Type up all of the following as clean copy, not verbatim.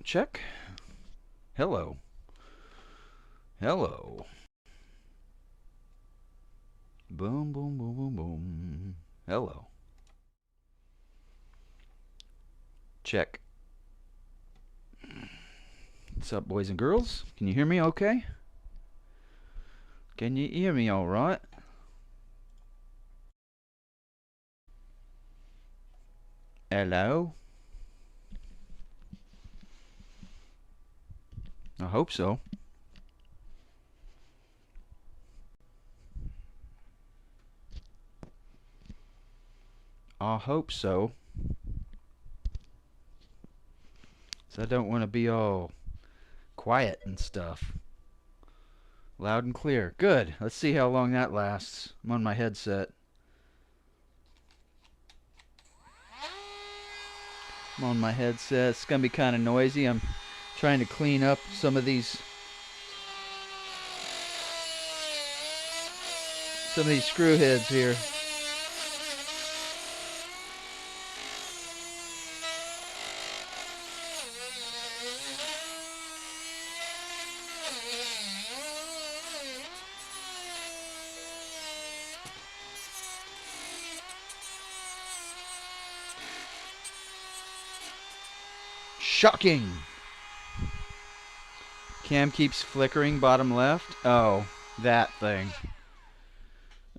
check. Hello. Hello. Boom, boom, boom, boom, boom. Hello. Check. What's up, boys and girls? Can you hear me okay? Can you hear me all right? Hello? I hope so. I hope so. So I don't want to be all quiet and stuff. Loud and clear. Good. Let's see how long that lasts. I'm on my headset. It's going to be kind of noisy. I'm trying to clean up some of these screw heads here. Shocking! Cam keeps flickering bottom left. Oh, that thing.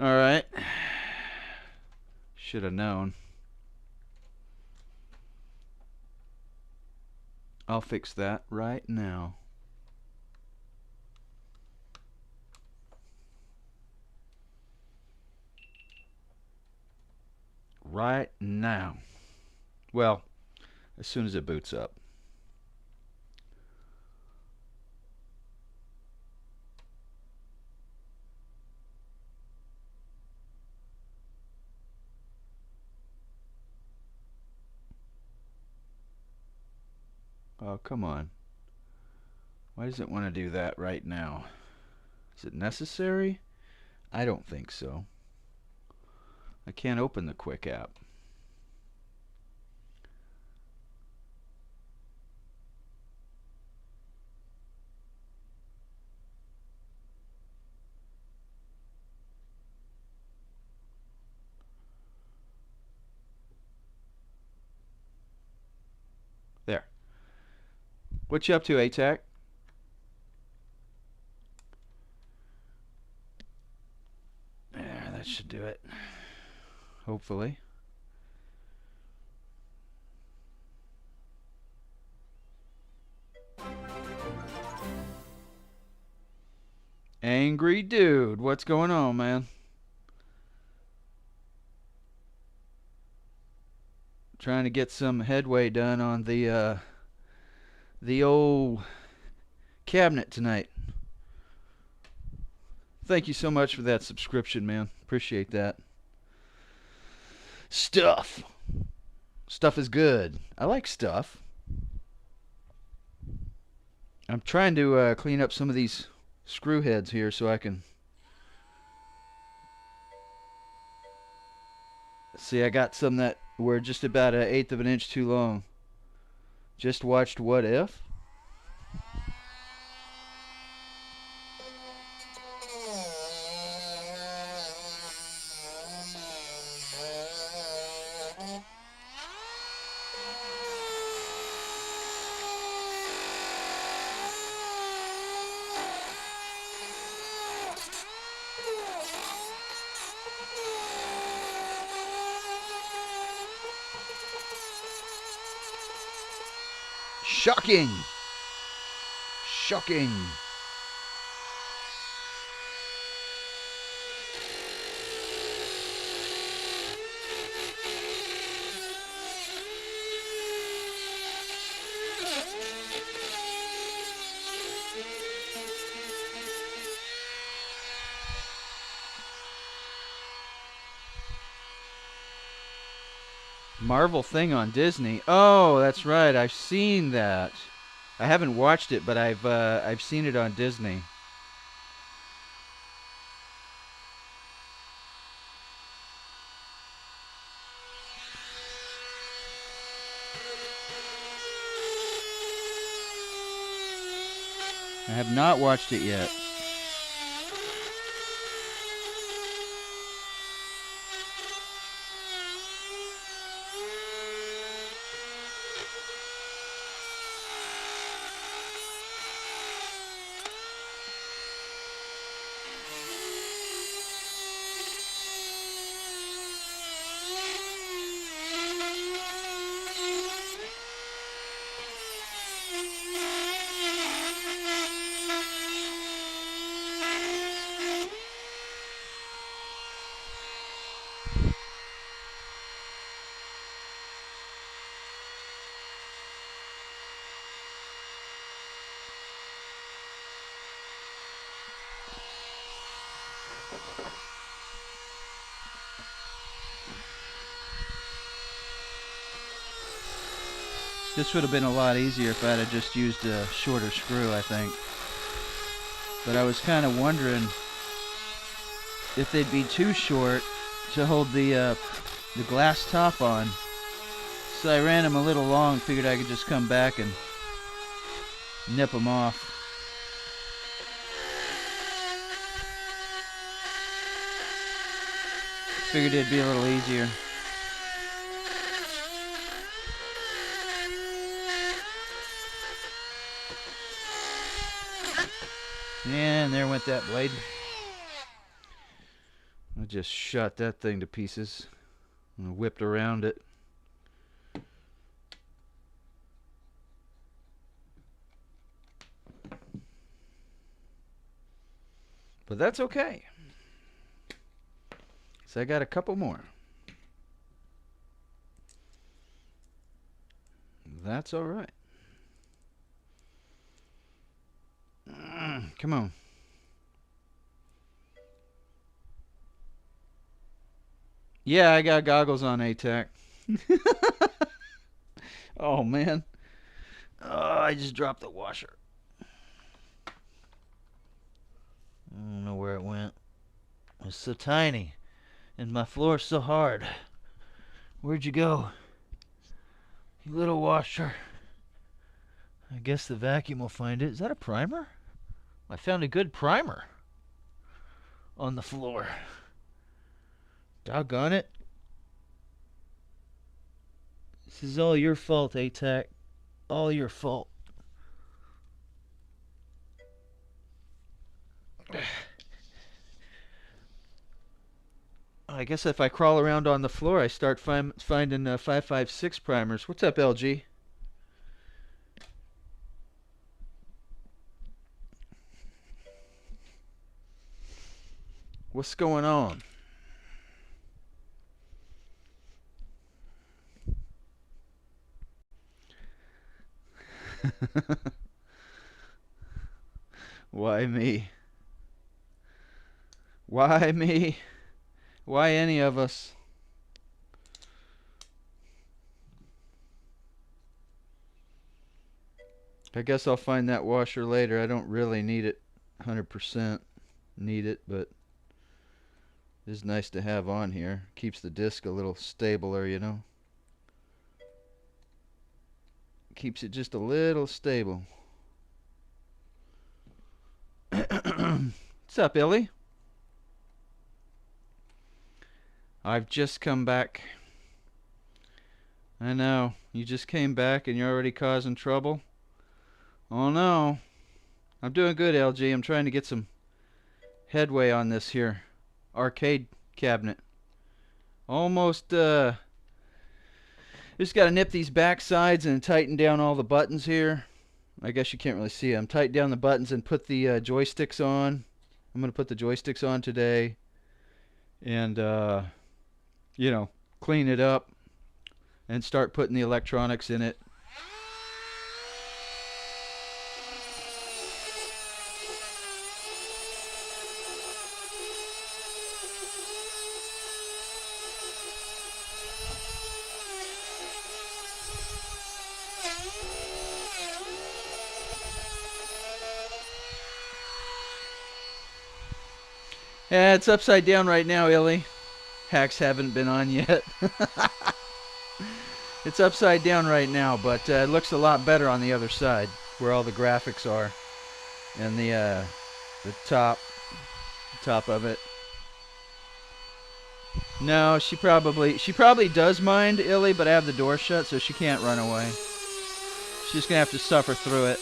Alright. Should have known. I'll fix that right now. Right now. Well, as soon as it boots up. Oh, come on. Why does it want to do that right now? Is it necessary? I don't think so. I can't open the Quick app. There. What you up to, ATAC? There, that should do it. Hopefully. Angry dude, what's going on, man? Trying to get some headway done on the old cabinet tonight. Thank you so much for that subscription, man. Appreciate that. Stuff. Stuff is good. I like stuff. I'm trying to clean up some of these screw heads here so I can see. I got some that were just about 1/8 of an inch too long. Just watched What If. Shocking! Shocking! Marvel thing on Disney. Oh, that's right. I've seen that. I haven't watched it, but I've seen it on Disney. I have not watched it yet. This would have been a lot easier if I'd have just used a shorter screw, I think. But I was kind of wondering if they'd be too short to hold the glass top on. So I ran them a little long, figured I could just come back and nip them off. Figured it'd be a little easier. And there went that blade. I just shot that thing to pieces and whipped around it. But that's okay. So I got a couple more. That's all right. Come on. Yeah, I got goggles on, ATAC. Oh, man. Oh, I just dropped the washer. I don't know where it went. It's so tiny. And my floor's so hard. Where'd you go? You little washer. I guess the vacuum will find it. Is that a primer? I found a good primer on the floor. Doggone it. This is all your fault, ATAC. All your fault. I guess if I crawl around on the floor, I start finding 556 primers. What's up, LG? What's going on? Why me? Why me? Why any of us? I guess I'll find that washer later. I don't really need it 100% need it, but it is nice to have on here. Keeps the disc a little stabler, you know. Keeps it just a little stable. What's up, Illy? I've just come back. I know. You just came back and you're already causing trouble? Oh no. I'm doing good, LG. I'm trying to get some headway on this here arcade cabinet. Almost, just got to nip these back sides and tighten down all the buttons here. I guess you can't really see them. Tighten down the buttons and put the joysticks on. I'm going to put the joysticks on today. And, you know, clean it up and start putting the electronics in it. Yeah, it's upside down right now, Illy. Hacks haven't been on yet. It's upside down right now, but it looks a lot better on the other side, where all the graphics are. and the top of it. No, she probably does mind Illy, but I have the door shut, so she can't run away. She's just gonna have to suffer through it.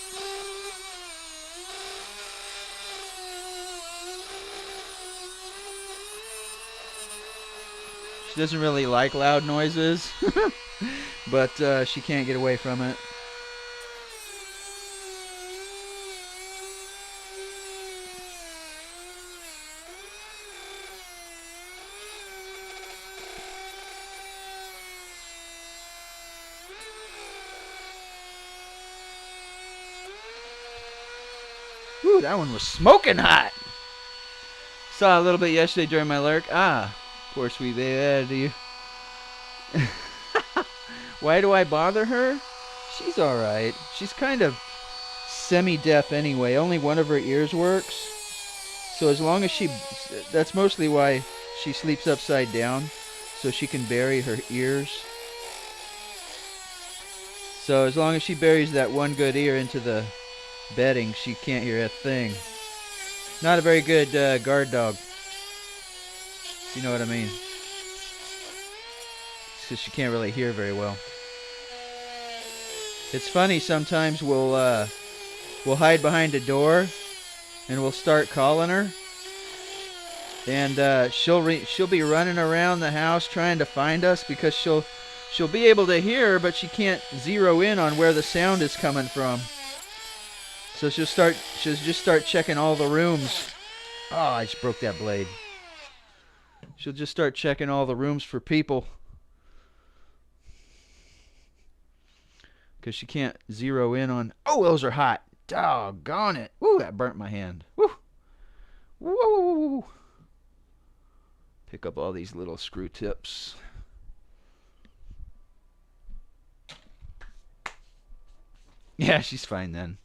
She doesn't really like loud noises, but she can't get away from it. Whew, that one was smoking hot. Saw a little bit yesterday during my lurk. Ah, poor sweet baby. Why do I bother her? She's alright. She's kind of semi-deaf anyway. Only one of her ears works. So as long as that's mostly why she sleeps upside down, so she can bury her ears. So as long as she buries that one good ear into the bedding, she can't hear a thing. Not a very good guard dog, if you know what I mean. Because she can't really hear very well. It's funny, sometimes we'll hide behind a door and we'll start calling her, and she'll be running around the house trying to find us, because she'll be able to hear, but she can't zero in on where the sound is coming from. So she'll just start checking all the rooms. Oh, I just broke that blade. She'll just start checking all the rooms for people, because she can't zero in on. Oh, those are hot. Doggone it. Woo, that burnt my hand. Woo. Woo. Pick up all these little screw tips. Yeah, she's fine then.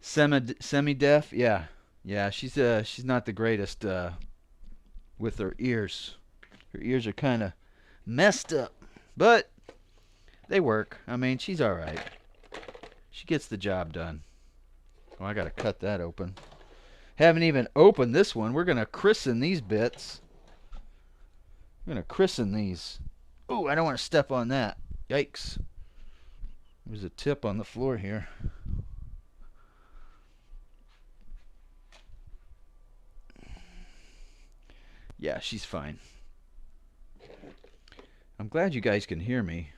Semi-deaf? Yeah. Yeah, she's not the greatest with her ears. Her ears are kind of messed up, but they work. I mean, she's all right. She gets the job done. Oh, I got to cut that open. Haven't even opened this one. We're going to christen these bits. We're going to christen these. Ooh, I don't want to step on that. Yikes. There's a tip on the floor here. Yeah, she's fine. I'm glad you guys can hear me.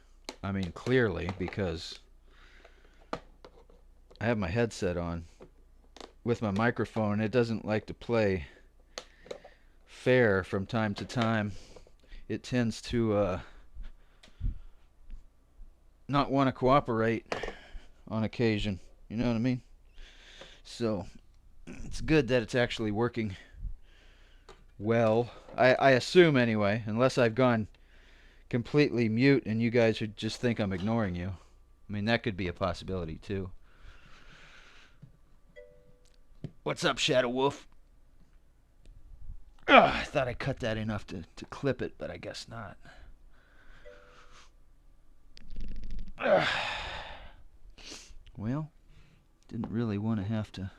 I mean, clearly, because I have my headset on with my microphone. It doesn't like to play fair from time to time. It tends to not want to cooperate on occasion. You know what I mean? So it's good that it's actually working well. I assume anyway, unless I've gone completely mute and you guys would just think I'm ignoring you. I mean, that could be a possibility too. What's up, Shadow Wolf? Ugh, I thought I cut that enough to clip it, but I guess not. Ugh. Well, didn't really want to have to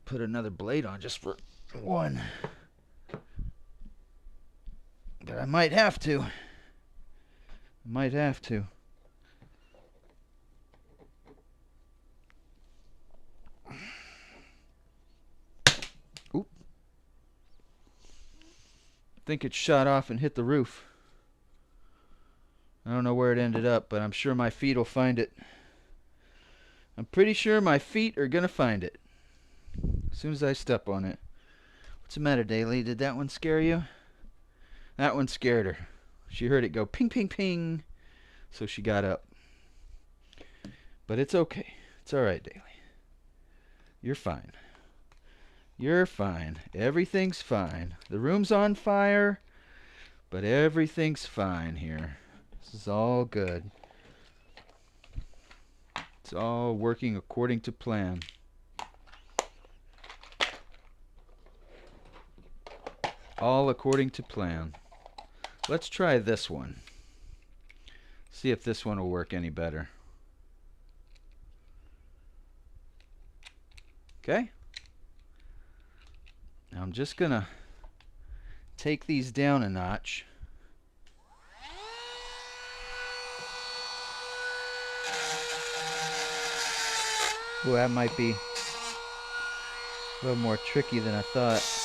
put another blade on just for one. But I might have to. Might have to. Oop. I think it shot off and hit the roof. I don't know where it ended up, but I'm sure my feet will find it. I'm pretty sure my feet are going to find it as soon as I step on it. What's the matter, Daly? Did that one scare you? That one scared her. She heard it go ping, ping, ping. So she got up. But it's okay. It's alright, Daly. You're fine. You're fine. Everything's fine. The room's on fire, but everything's fine here. This is all good. It's all working according to plan. All according to plan. Let's try this one. See if this one will work any better. Okay. Now I'm just going to take these down a notch. Ooh, that might be a little more tricky than I thought.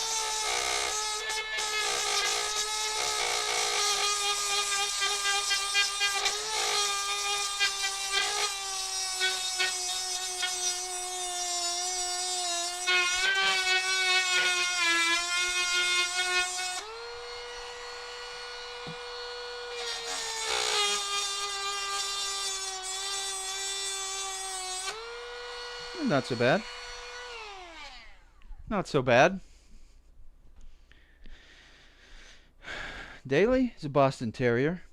Not so bad. Not so bad. Daly is a Boston Terrier.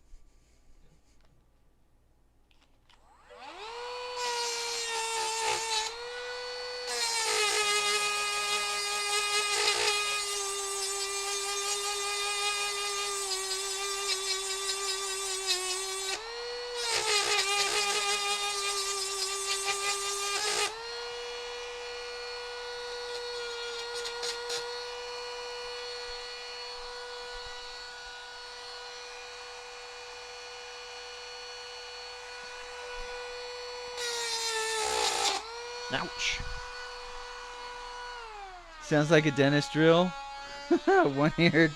Ouch. Sounds like a dentist drill. One-eared.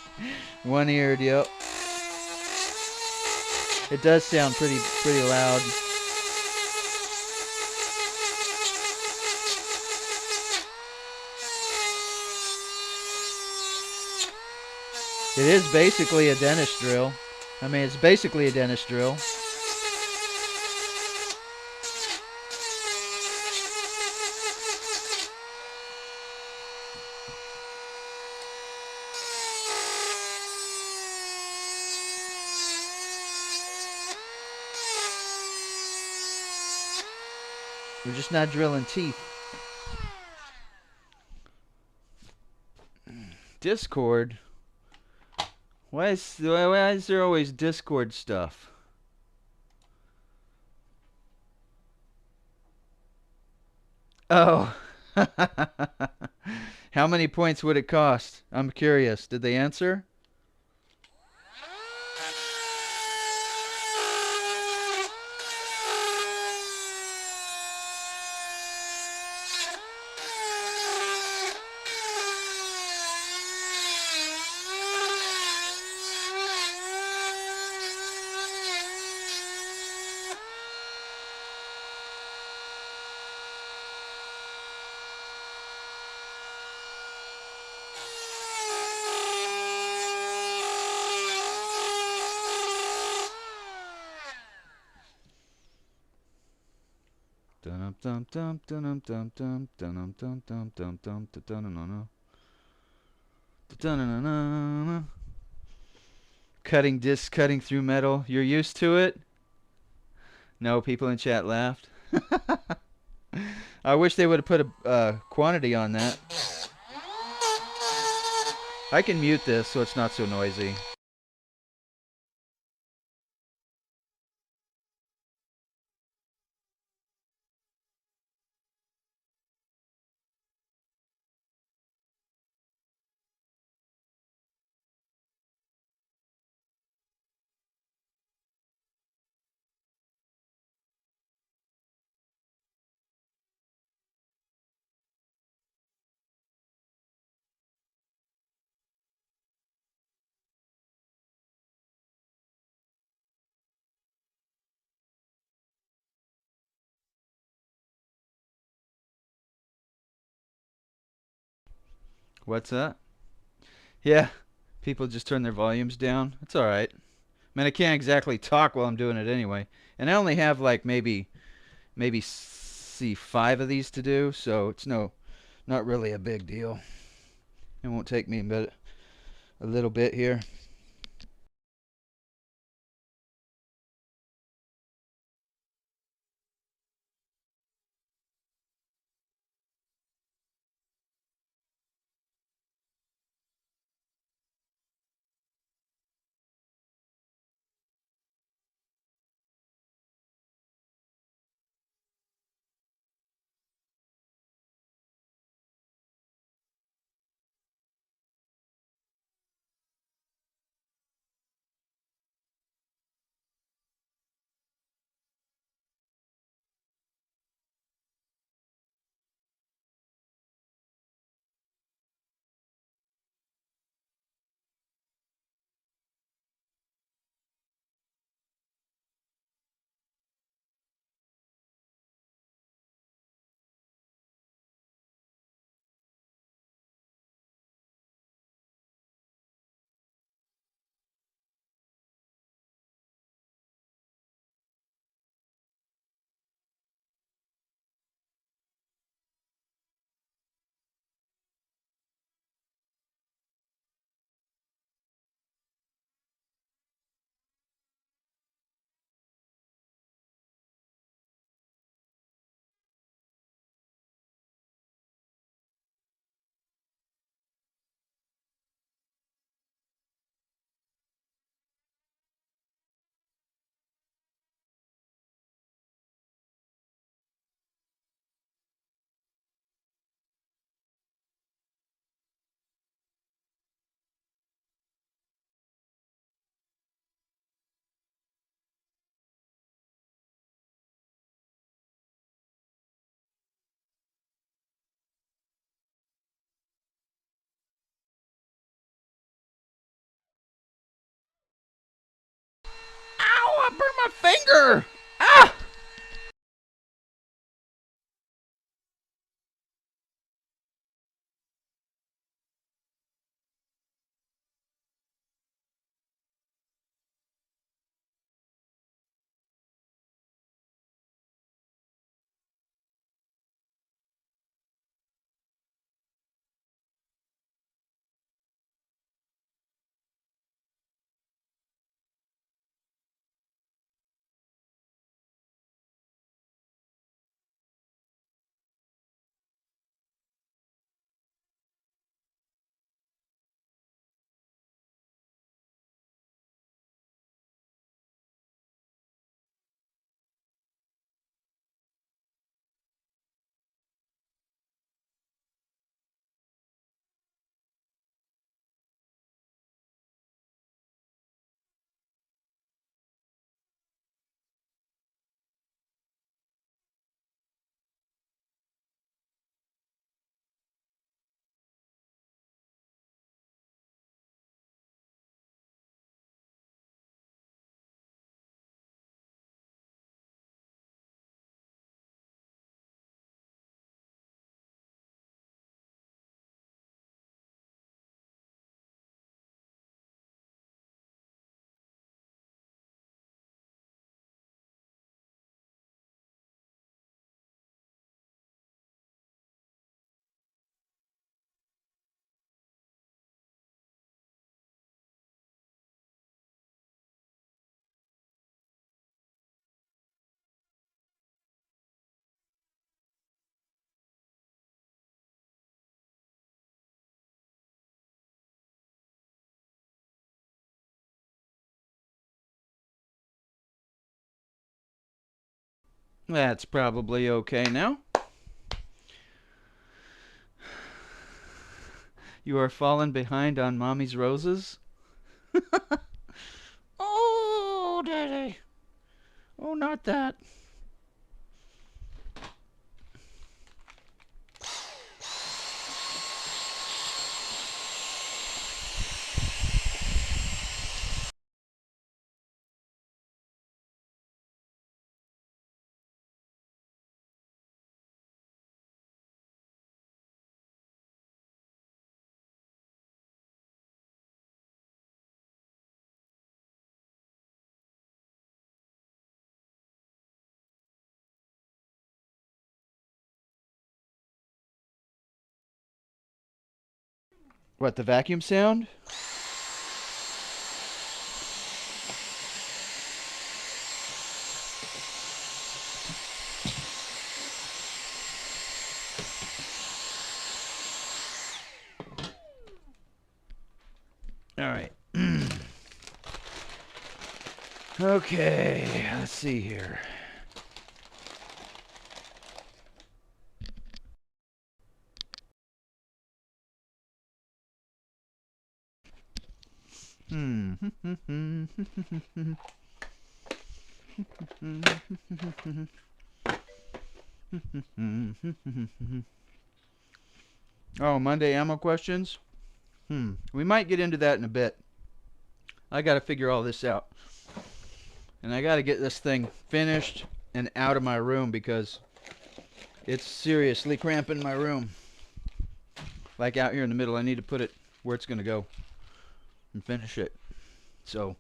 One-eared, yep. It does sound pretty loud. It is basically a dentist drill. I mean, it's basically a dentist drill. We're just not drilling teeth. Discord? Why is there always Discord stuff? Oh. How many points would it cost? I'm curious. Did they answer? Cutting discs, cutting through metal. You're used to it? No, people in chat laughed. I wish they would have put a quantity on that. I can mute this so it's not so noisy. What's that? Yeah, people just turn their volumes down. It's all right. I mean, I can't exactly talk while I'm doing it anyway. And I only have like maybe see 5 of these to do, so it's not really a big deal. It won't take me but a little bit here. My finger! Ah! That's probably okay now. You are falling behind on Mommy's roses? Oh, Daddy. Oh, not that. What, the vacuum sound? All right. Okay, let's see here. Hmm. Oh, Monday ammo questions? We might get into that in a bit. I gotta figure all this out. And I gotta get this thing finished and out of my room because it's seriously cramping my room. Like out here in the middle, I need to put it where it's gonna go and finish it. So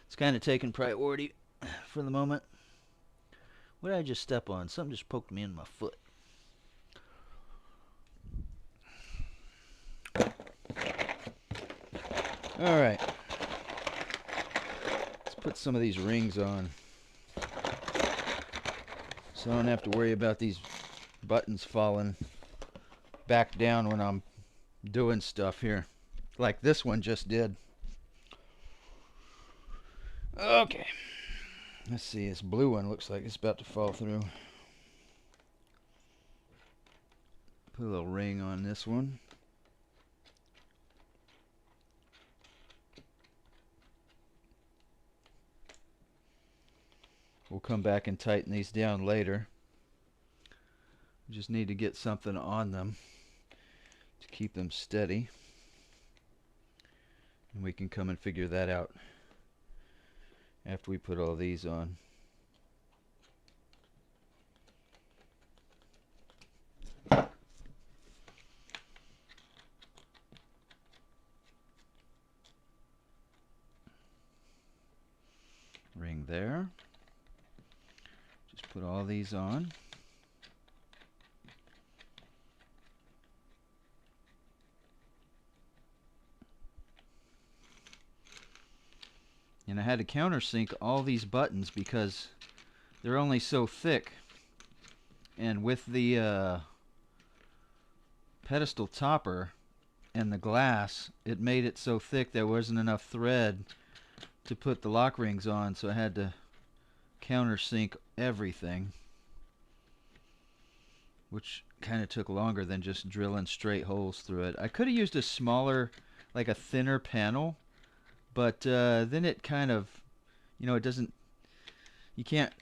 it's kind of taking priority for the moment. What did I just step on? Something just poked me in my foot. All right. Let's put some of these rings on so I don't have to worry about these buttons falling back down when I'm doing stuff here. Like this one just did. Okay. Let's see, this blue one looks like it's about to fall through. Put a little ring on this one. We'll come back and tighten these down later. We just need to get something on them to keep them steady. And we can come and figure that out after we put all these on. there. Just put all these on. And I had to countersink all these buttons because they're only so thick. And with the pedestal topper and the glass, it made it so thick there wasn't enough thread to put the lock rings on, so I had to countersink everything, which kind of took longer than just drilling straight holes through it. I could have used a smaller, like a thinner panel, but then it kind of, it doesn't, you can't,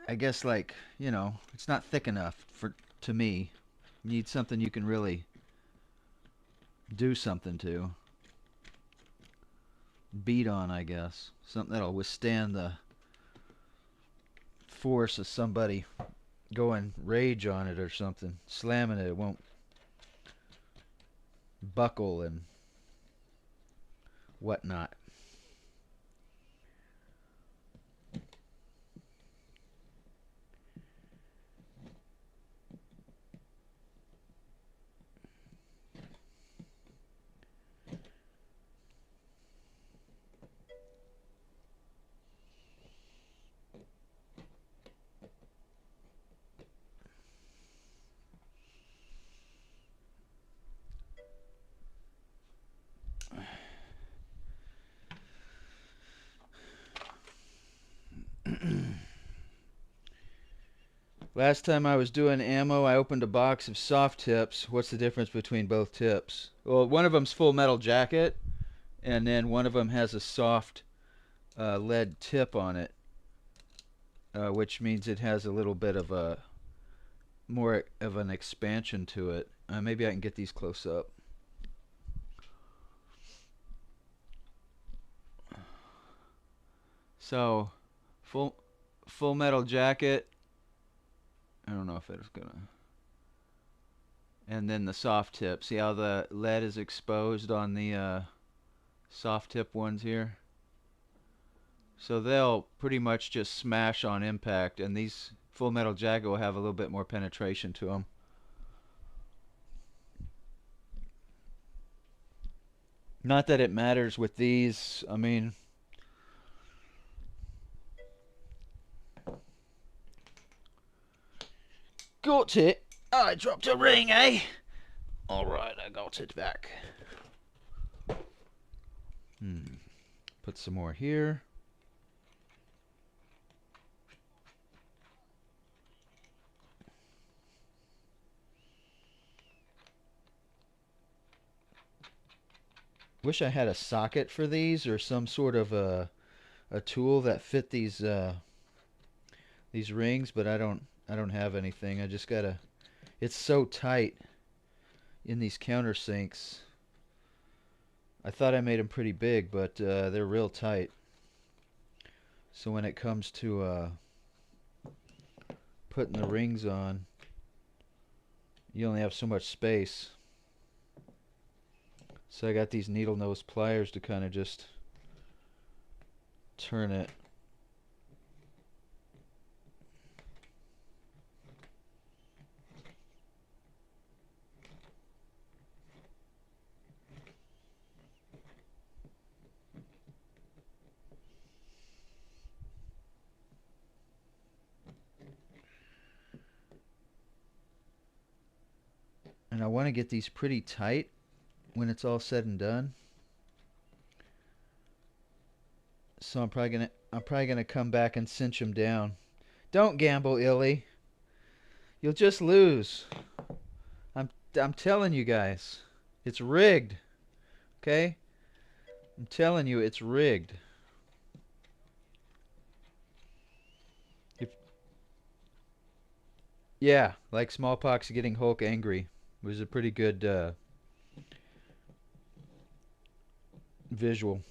I guess, like, it's not thick enough to me. You need something you can really do something to. Beat on, I guess. Something that'll withstand the force of somebody going rage on it or something. Slamming it, it won't buckle and whatnot. Last time I was doing ammo, I opened a box of soft tips. What's the difference between both tips? Well, one of them's full metal jacket, and then one of them has a soft lead tip on it, which means it has a little bit of a more of an expansion to it. Maybe I can get these close up. So, full metal jacket. I don't know if it's gonna. And then the soft tip. See how the lead is exposed on the soft tip ones here? So they'll pretty much just smash on impact, and these full metal jacket will have a little bit more penetration to them. Not that it matters with these. I mean, got it. I dropped a ring, eh? Alright, I got it back. Put some more here. Wish I had a socket for these or some sort of a tool that fit these rings, but I don't have anything. I just gotta. It's so tight in these countersinks. I thought I made them pretty big, but they're real tight. So when it comes to putting the rings on, you only have so much space. So I got these needle nose pliers to kind of just turn it. And I want to get these pretty tight when it's all said and done. So I'm probably gonna come back and cinch them down. Don't gamble, Illy. You'll just lose. I'm telling you guys, it's rigged. Okay? I'm telling you, it's rigged. Yeah, like smallpox getting Hulk angry. It was a pretty good visual.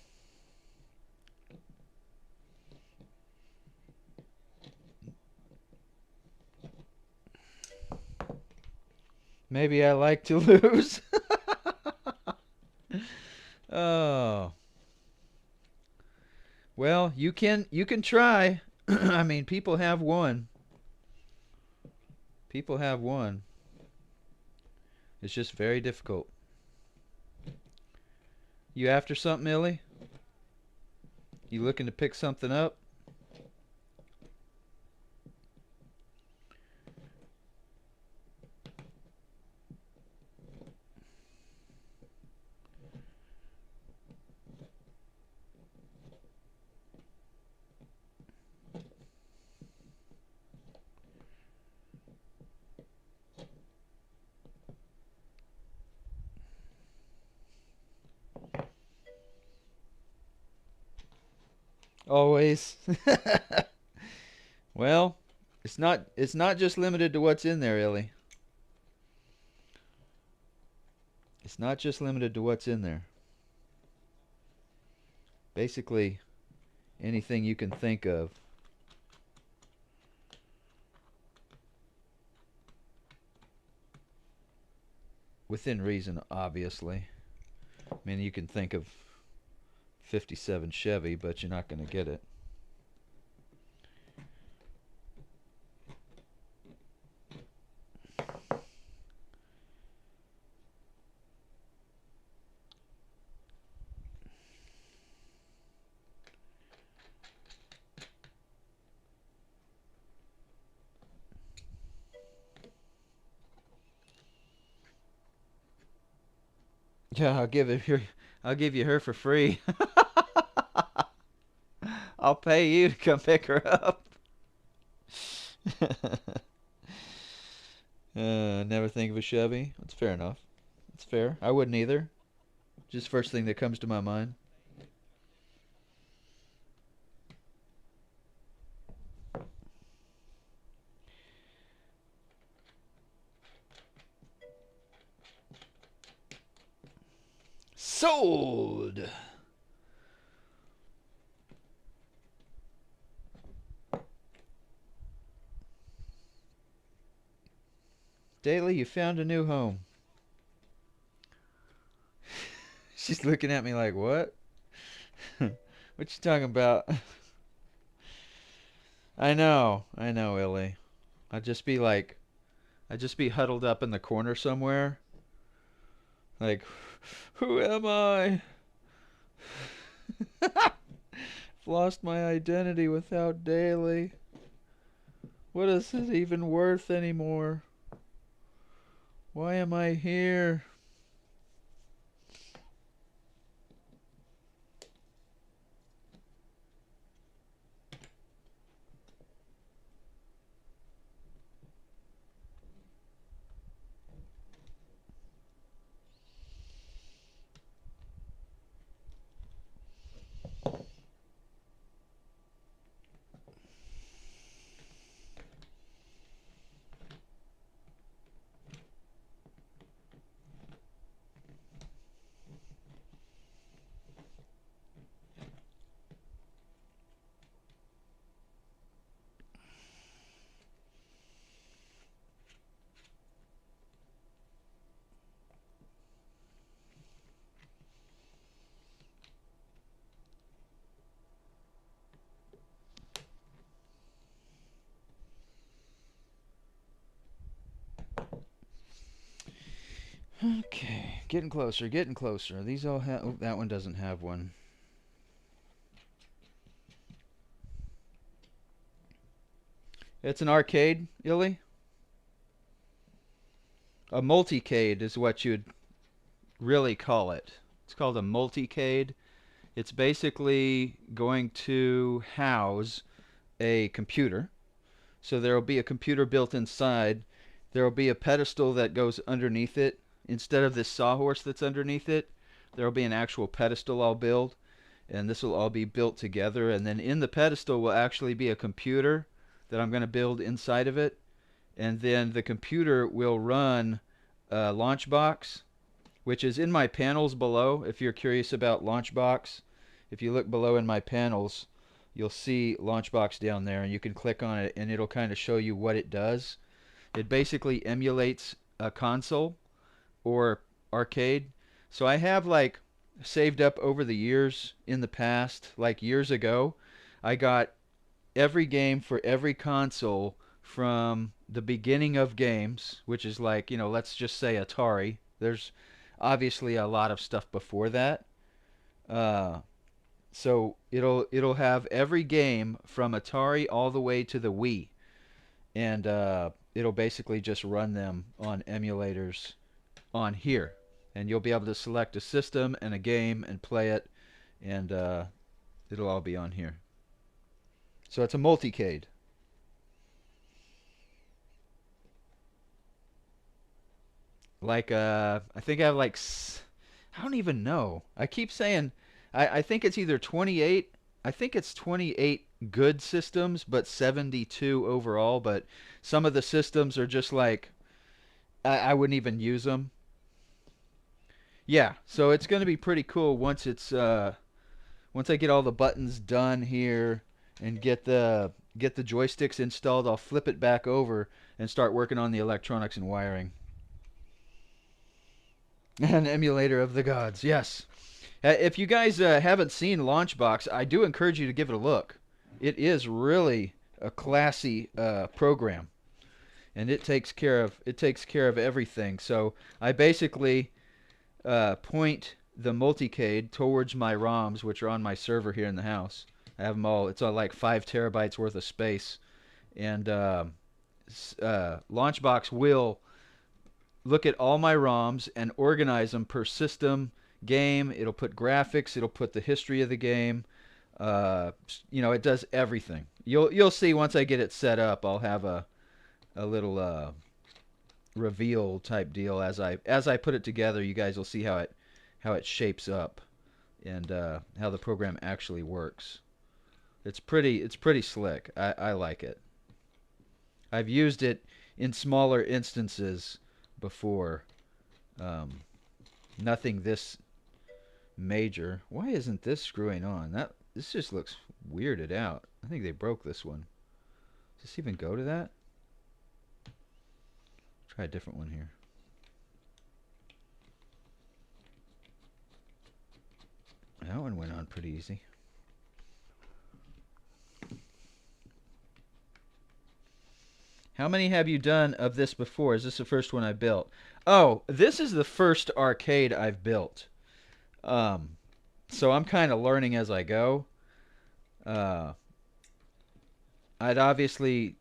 Maybe I like to lose. Oh. Well, you can try. I mean, people have won. People have won. It's just very difficult. You after something, Illy? You looking to pick something up? Always. Well, it's not just limited to what's in there, Illy. It's not just limited to what's in there. Basically, anything you can think of. Within reason, obviously. I mean, you can think of 57 Chevy, but you're not going to get it. Yeah, I'll give you her for free. I'll pay you to come pick her up. Never think of a Chevy. That's fair enough. That's fair. I wouldn't either. Just first thing that comes to my mind. Sold. Daly, you found a new home. She's looking at me like, what? What you talking about? I know, Illy. I'd just be like, I'd just be huddled up in the corner somewhere. Like, who am I? I've lost my identity without Daly. What is it even worth anymore? Why am I here? Okay, getting closer, getting closer. These all have. Oh, that one doesn't have one. It's an arcade, Illy. A multicade is what you'd really call it. It's called a multicade. It's basically going to house a computer. So there will be a computer built inside. There will be a pedestal that goes underneath it. Instead of this sawhorse that's underneath it, there will be an actual pedestal I'll build. And this will all be built together. And then in the pedestal will actually be a computer that I'm going to build inside of it. And then the computer will run Launchbox, which is in my panels below. If you're curious about Launchbox, if you look below in my panels, you'll see Launchbox down there, and you can click on it, and it'll kind of show you what it does. It basically emulates a console or arcade. So I have like saved up over the years in the past, like years ago. I got every game for every console from the beginning of games, which is like, let's just say Atari. There's obviously a lot of stuff before that. Uh, so it'll have every game from Atari all the way to the Wii, and it'll basically just run them on emulators on here, and you'll be able to select a system and a game and play it, and it'll all be on here. So it's a multicade. Like I think I have like I don't even know. I keep saying I think it's either 28. I think it's 28 good systems, but 72 overall. But some of the systems are just like I wouldn't even use them. Yeah, so it's going to be pretty cool once I get all the buttons done here and get the joysticks installed. I'll flip it back over and start working on the electronics and wiring. An emulator of the gods, yes. If you guys haven't seen Launchbox, I do encourage you to give it a look. It is really a classy program, and it takes care of everything. So I basically point the multicade towards my ROMs, which are on my server here in the house. I have them all. It's like 5 terabytes worth of space, and Launchbox will look at all my ROMs and organize them per system, game. It'll put graphics. It'll put the history of the game. It does everything. You'll see once I get it set up. I'll have a little reveal type deal as I put it together. You guys will see how it shapes up and how the program actually works. It's pretty slick. I like it. I've used it in smaller instances before. Nothing this major. Why isn't this screwing on? This just looks weirded out. I think they broke this one. Does this even go to that? Try a different one here. That one went on pretty easy. How many have you done of this before? Is this the first one I built? Oh, this is the first arcade I've built. So I'm kind of learning as I go. I'd obviously...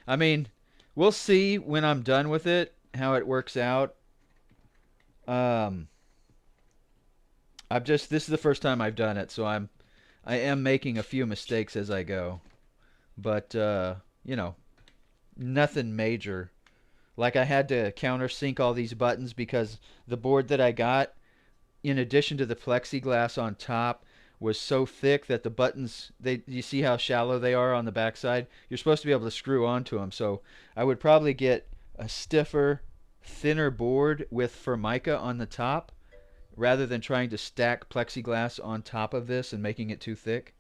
I mean, we'll see when I'm done with it how it works out. This is the first time I've done it, so I am making a few mistakes as I go. But nothing major. Like I had to countersink all these buttons because the board that I got, in addition to the plexiglass on top, was so thick that the buttons, you see how shallow they are on the backside? You're supposed to be able to screw onto them. So I would probably get a stiffer, thinner board with Formica on the top rather than trying to stack plexiglass on top of this and making it too thick.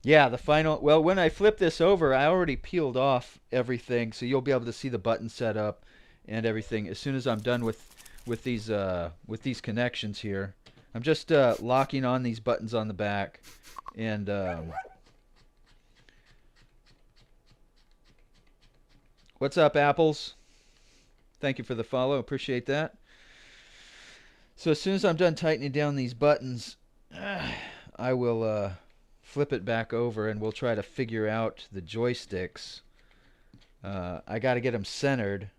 Yeah, well, when I flip this over, I already peeled off everything, so you'll be able to see the button setup and everything as soon as I'm done with these connections here. I'm just locking on these buttons on the back, and what's up, Apples? Thank you for the follow. Appreciate that. So as soon as I'm done tightening down these buttons, I will flip it back over and we'll try to figure out the joysticks. I got to get them centered,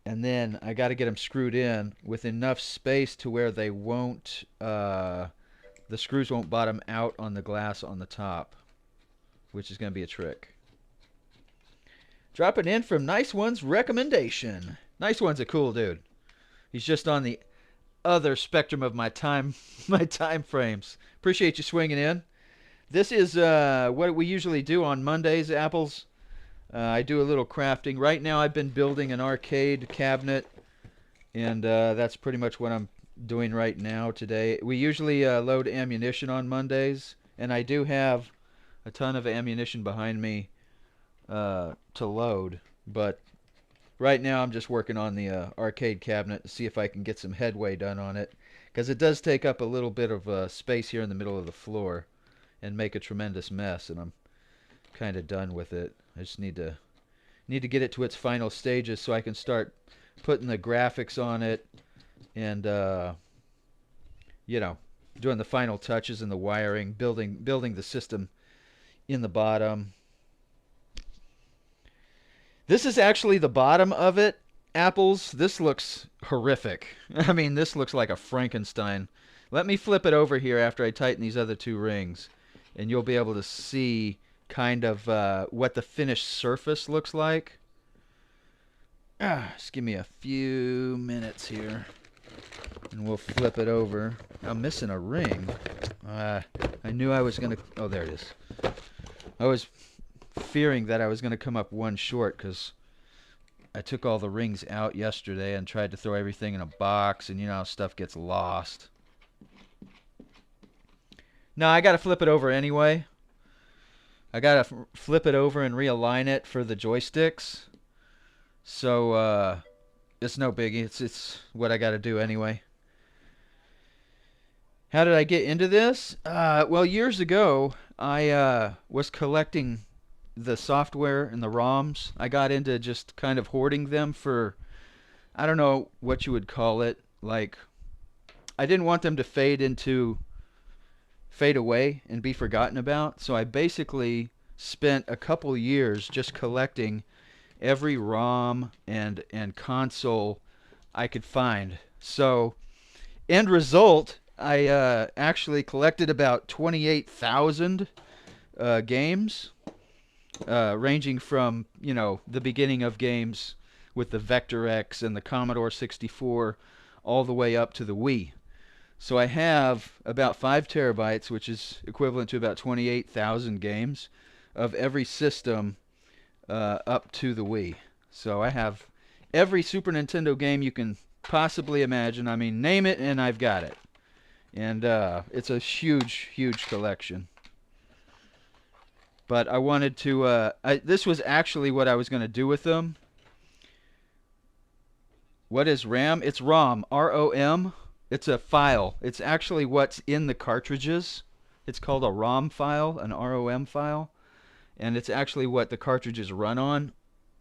and then I got to get them screwed in with enough space to where they won't, the screws won't bottom out on the glass on the top, which is going to be a trick. Dropping in from Nice One's recommendation. Nice One's a cool dude. He's just on the other spectrum of my time frames. Appreciate you swinging in. This is what we usually do on Mondays, Apples. I do a little crafting. Right now I've been building an arcade cabinet, and that's pretty much what I'm doing right now today. We usually load ammunition on Mondays, and I do have a ton of ammunition behind me to load, but Right now, I'm just working on the arcade cabinet to see if I can get some headway done on it, because it does take up a little bit of space here in the middle of the floor and make a tremendous mess, and I'm kind of done with it. I just need to get it to its final stages so I can start putting the graphics on it and you know, doing the final touches and the wiring, building the system in the bottom. This is actually the bottom of it. Apples, this looks horrific. I mean, this looks like a Frankenstein. Let me flip it over here after I tighten these other two rings, and you'll be able to see kind of what the finished surface looks like. Just give me a few minutes here, and we'll flip it over. I'm missing a ring. I knew I was going to... Oh, there it is. I was fearing that I was going to come up one short because I took all the rings out yesterday and tried to throw everything in a box, and you know how stuff gets lost. No, I got to flip it over anyway. I got to flip it over and realign it for the joysticks. So, it's no biggie. It's what I got to do anyway. How did I get into this? Well, years ago, I was collecting the software and the ROMs. I got into just kind of hoarding them for, I don't know what you would call it. Like, I didn't want them to fade away and be forgotten about. So I basically spent a couple years just collecting every ROM and console I could find. So, end result, I actually collected about 28,000 games, ranging from, you know, the beginning of games with the Vector X and the Commodore 64 all the way up to the Wii. So I have about 5 terabytes, which is equivalent to about 28,000 games of every system up to the Wii. So I have every Super Nintendo game you can possibly imagine. I mean, name it and I've got it. And it's a huge, huge collection. But I wanted to, this was actually what I was going to do with them. What is RAM? It's ROM, R-O-M. It's a file. It's actually what's in the cartridges. It's called a ROM file, an ROM file. And it's actually what the cartridges run on.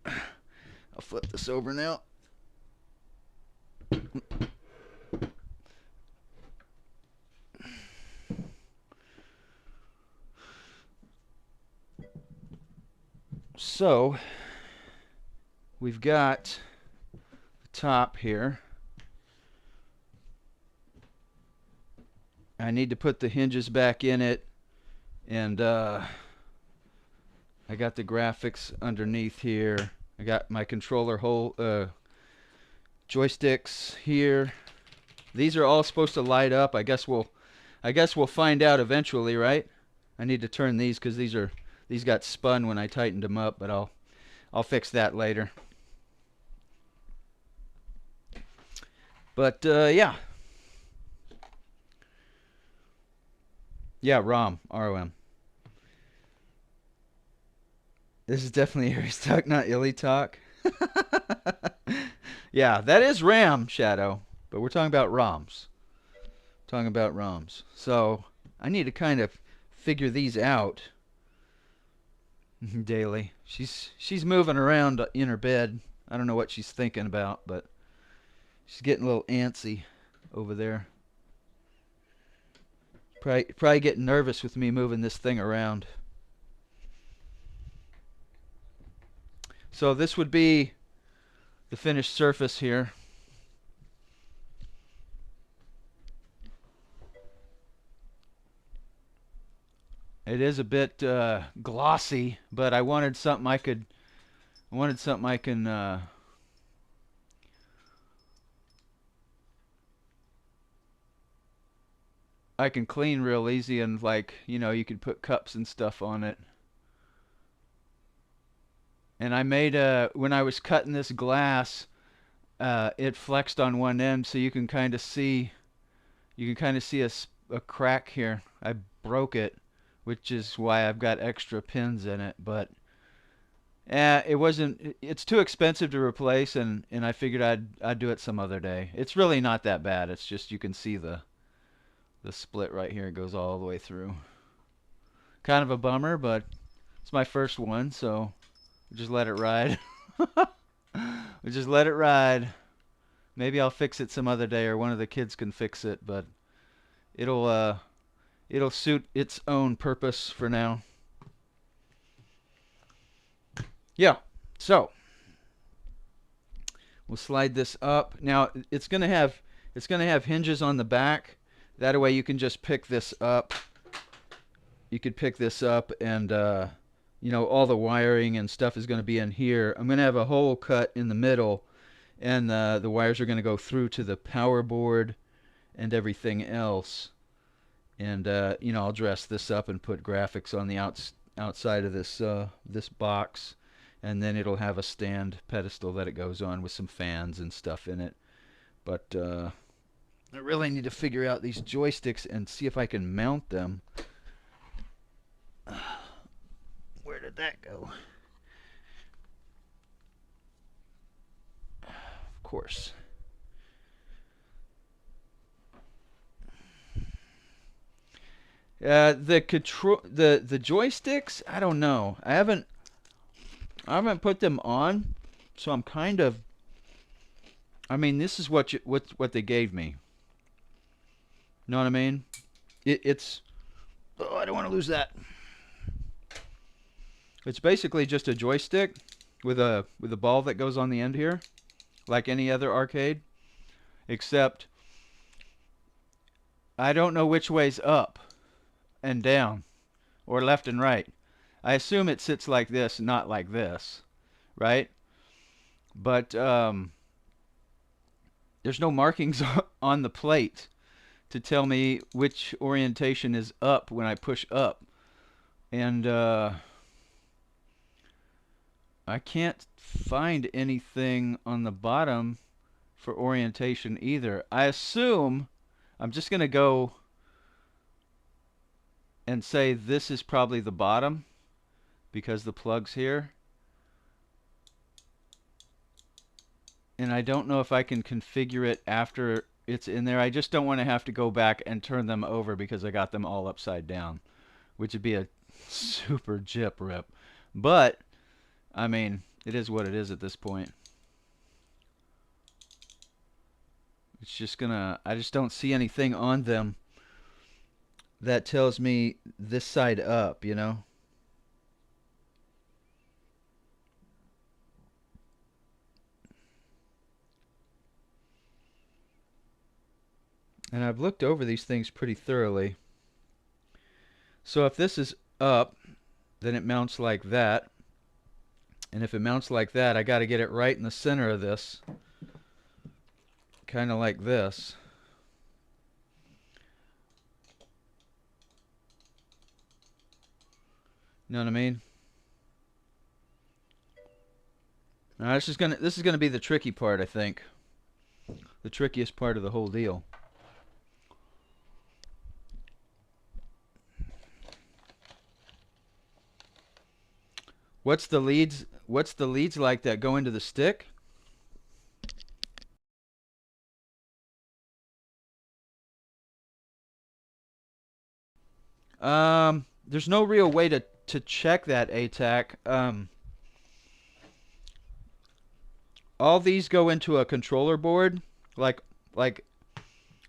I'll flip this over now. So, we've got the top here. I need to put the hinges back in it, and I got the graphics underneath here. I got my controller joysticks here. These are all supposed to light up. I guess we'll find out eventually, right? I need to turn these because these got spun when I tightened them up, but I'll fix that later. But yeah. Yeah, ROM, R-O-M. This is definitely Harry's talk, not Illy talk. Yeah, that is RAM, Shadow. But we're talking about ROMs. Talking about ROMs. So, I need to kind of figure these out daily. She's moving around in her bed. I don't know what she's thinking about, but she's getting a little antsy over there. Probably getting nervous with me moving this thing around. So this would be the finished surface here. It is a bit glossy, but I wanted something I can I can clean real easy, and like, you know, you could put cups and stuff on it. And I made when I was cutting this glass, it flexed on one end, so you can kind of see a crack here. I broke it, which is why I've got extra pins in it, but It wasn't. It's too expensive to replace, and I figured I'd do it some other day. It's really not that bad. It's just you can see the split right here. It goes all the way through. Kind of a bummer, but it's my first one, so we just let it ride. We just let it ride. Maybe I'll fix it some other day, or one of the kids can fix it, but it'll uh it'll suit its own purpose for now. Yeah. So we'll slide this up. Now it's gonna have hinges on the back. That way you can just pick this up. You could pick this up, and all the wiring and stuff is going to be in here. I'm going to have a hole cut in the middle, and the wires are going to go through to the power board and everything else. And I'll dress this up and put graphics on the outside of this box, and then it'll have a stand pedestal that it goes on with some fans and stuff in it. But I really need to figure out these joysticks and see if I can mount them. Where did that go? Of course. The joysticks, I don't know. I haven't put them on, so I'm kind of. I mean, this is what they gave me. You know what I mean? It's. Oh, I don't want to lose that. It's basically just a joystick with a ball that goes on the end here, like any other arcade, except I don't know which way's up and down or left and right. I assume it sits like this, not like this, right? But there's no markings on the plate to tell me which orientation is up when I push up. And I can't find anything on the bottom for orientation either. I assume I'm just going to go and say this is probably the bottom because the plug's here. And I don't know if I can configure it after it's in there. I just don't want to have to go back and turn them over because I got them all upside down, which would be a super jip rip. But I mean, it is what it is at this point. It's just gonna, I just don't see anything on them that tells me this side up, you know? And I've looked over these things pretty thoroughly. So if this is up, then it mounts like that. And if it mounts like that, I got to get it right in the center of this. Kind of like this. You know what I mean? Now this is gonna be the tricky part, I think. The trickiest part of the whole deal. What's the leads like that go into the stick? There's no real way to check that ATAC. All these go into a controller board, like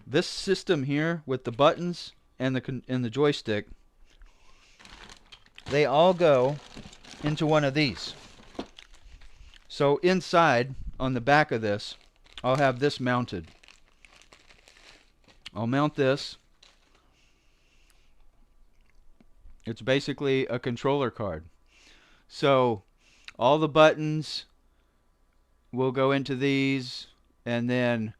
this system here with the buttons and the joystick. They all go into one of these. So inside, on the back of this, I'll have this mounted. I'll mount this. It's basically a controller card. So all the buttons will go into these, and then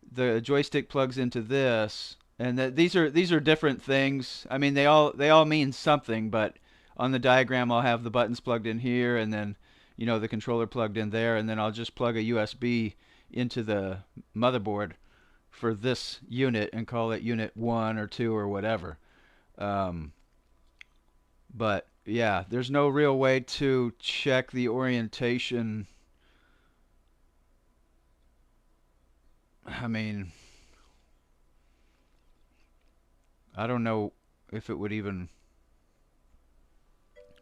the joystick plugs into this. And these are different things. I mean, they all mean something, but on the diagram I'll have the buttons plugged in here, and then the controller plugged in there, and then I'll just plug a USB into the motherboard for this unit and call it unit 1 or 2 or whatever. But Yeah, there's no real way to check the orientation. I mean, I don't know if it would even.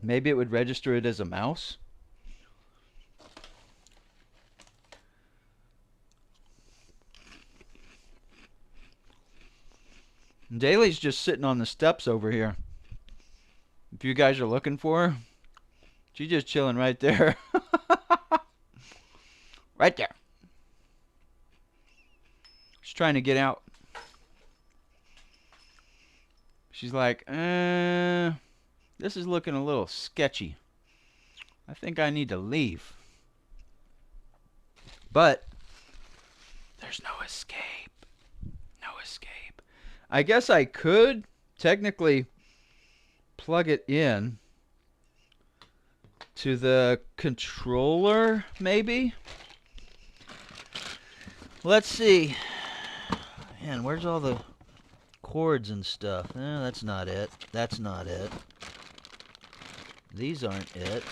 Maybe it would register it as a mouse. Daly's just sitting on the steps over here. If you guys are looking for her, she's just chilling right there. Right there. She's trying to get out. She's like, this is looking a little sketchy. I think I need to leave. But there's no escape. No escape. I guess I could technically plug it in to the controller, maybe? Let's see. Man, where's all the cords and stuff? That's not it. That's not it. These aren't it.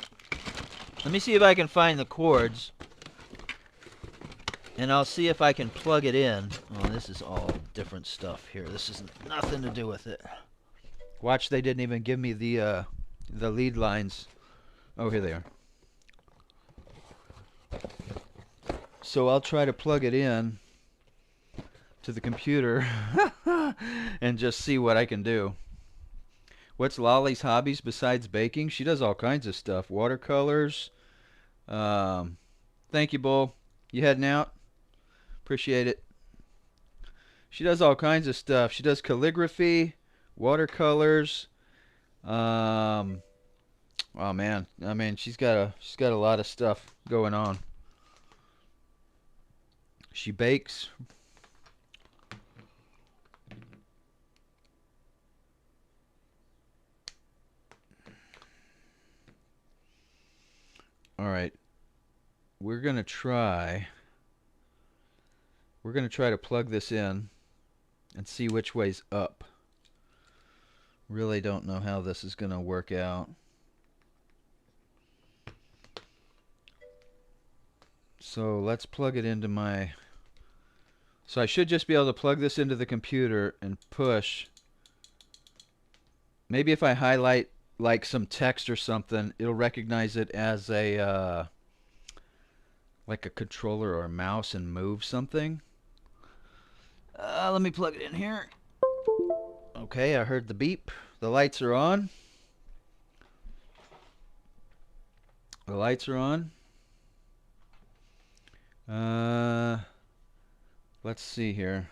Let me see if I can find the cords. And I'll see if I can plug it in. Oh, this is all different stuff here. This has nothing to do with it. Watch, they didn't even give me the lead lines. Oh, here they are. So I'll try to plug it in to the computer and just see what I can do. What's Lolly's hobbies besides baking? She does all kinds of stuff. Watercolors. Thank you, Bull. You heading out? Appreciate it. She does all kinds of stuff. She does calligraphy, watercolors. Oh man, I mean she's got a lot of stuff going on. She bakes. All right, we're gonna try to plug this in and see which way's up. Really don't know how this is gonna work out. So let's plug it into my. So I should just be able to plug this into the computer and push. Maybe if I highlight like some text or something, it'll recognize it as a like a controller or a mouse and move something. Let me plug it in here. Okay, I heard the beep. The lights are on. The lights are on. Let's see here.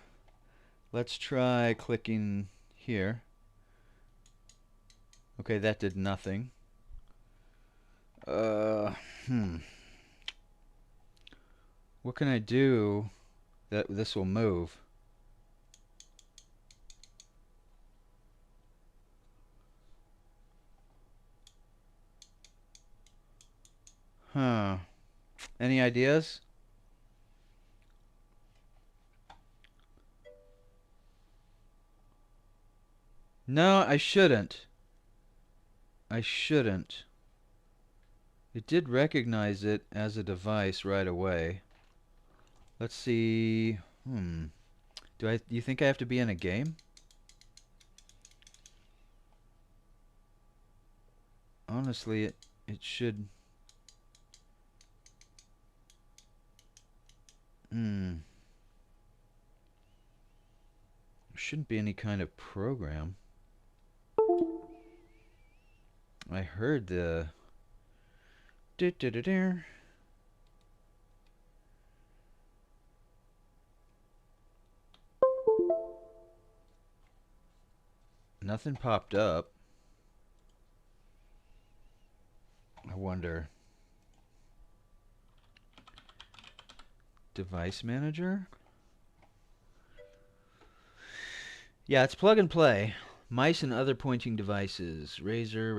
Let's try clicking here. Okay, that did nothing. What can I do that this will move? Huh. Any ideas? No, I shouldn't. I shouldn't. It did recognize it as a device right away. Let's see. Do you think I have to be in a game? Honestly, it should. There shouldn't be any kind of program. I heard the. Nothing popped up. I wonder. Device manager? Yeah, it's plug and play. Mice and other pointing devices. Razor.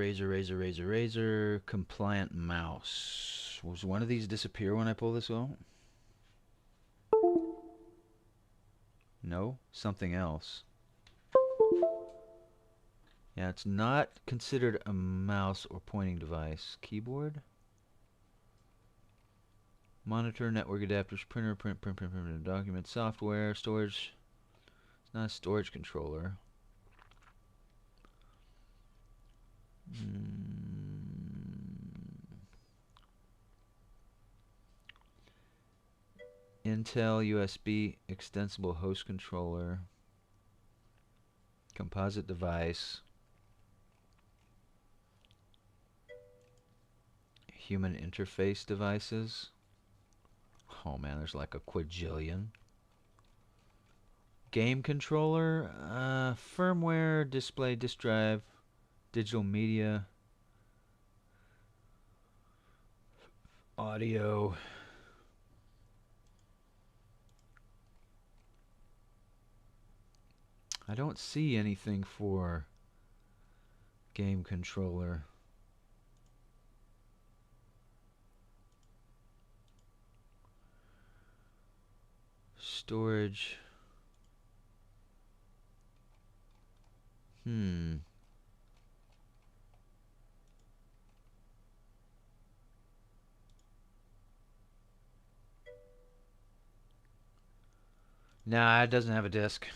Compliant mouse. Was one of these disappear when I pull this out? No? Something else. Yeah, it's not considered a mouse or pointing device. Keyboard? Monitor, network adapters, printer, print, document, software, storage. It's not a storage controller. Intel USB extensible host controller. Composite device. Human interface devices. Oh man, there's like a quadrillion. Game controller, firmware, display, disk drive, digital media, audio. I don't see anything for game controller. Storage. Nah, it doesn't have a disc.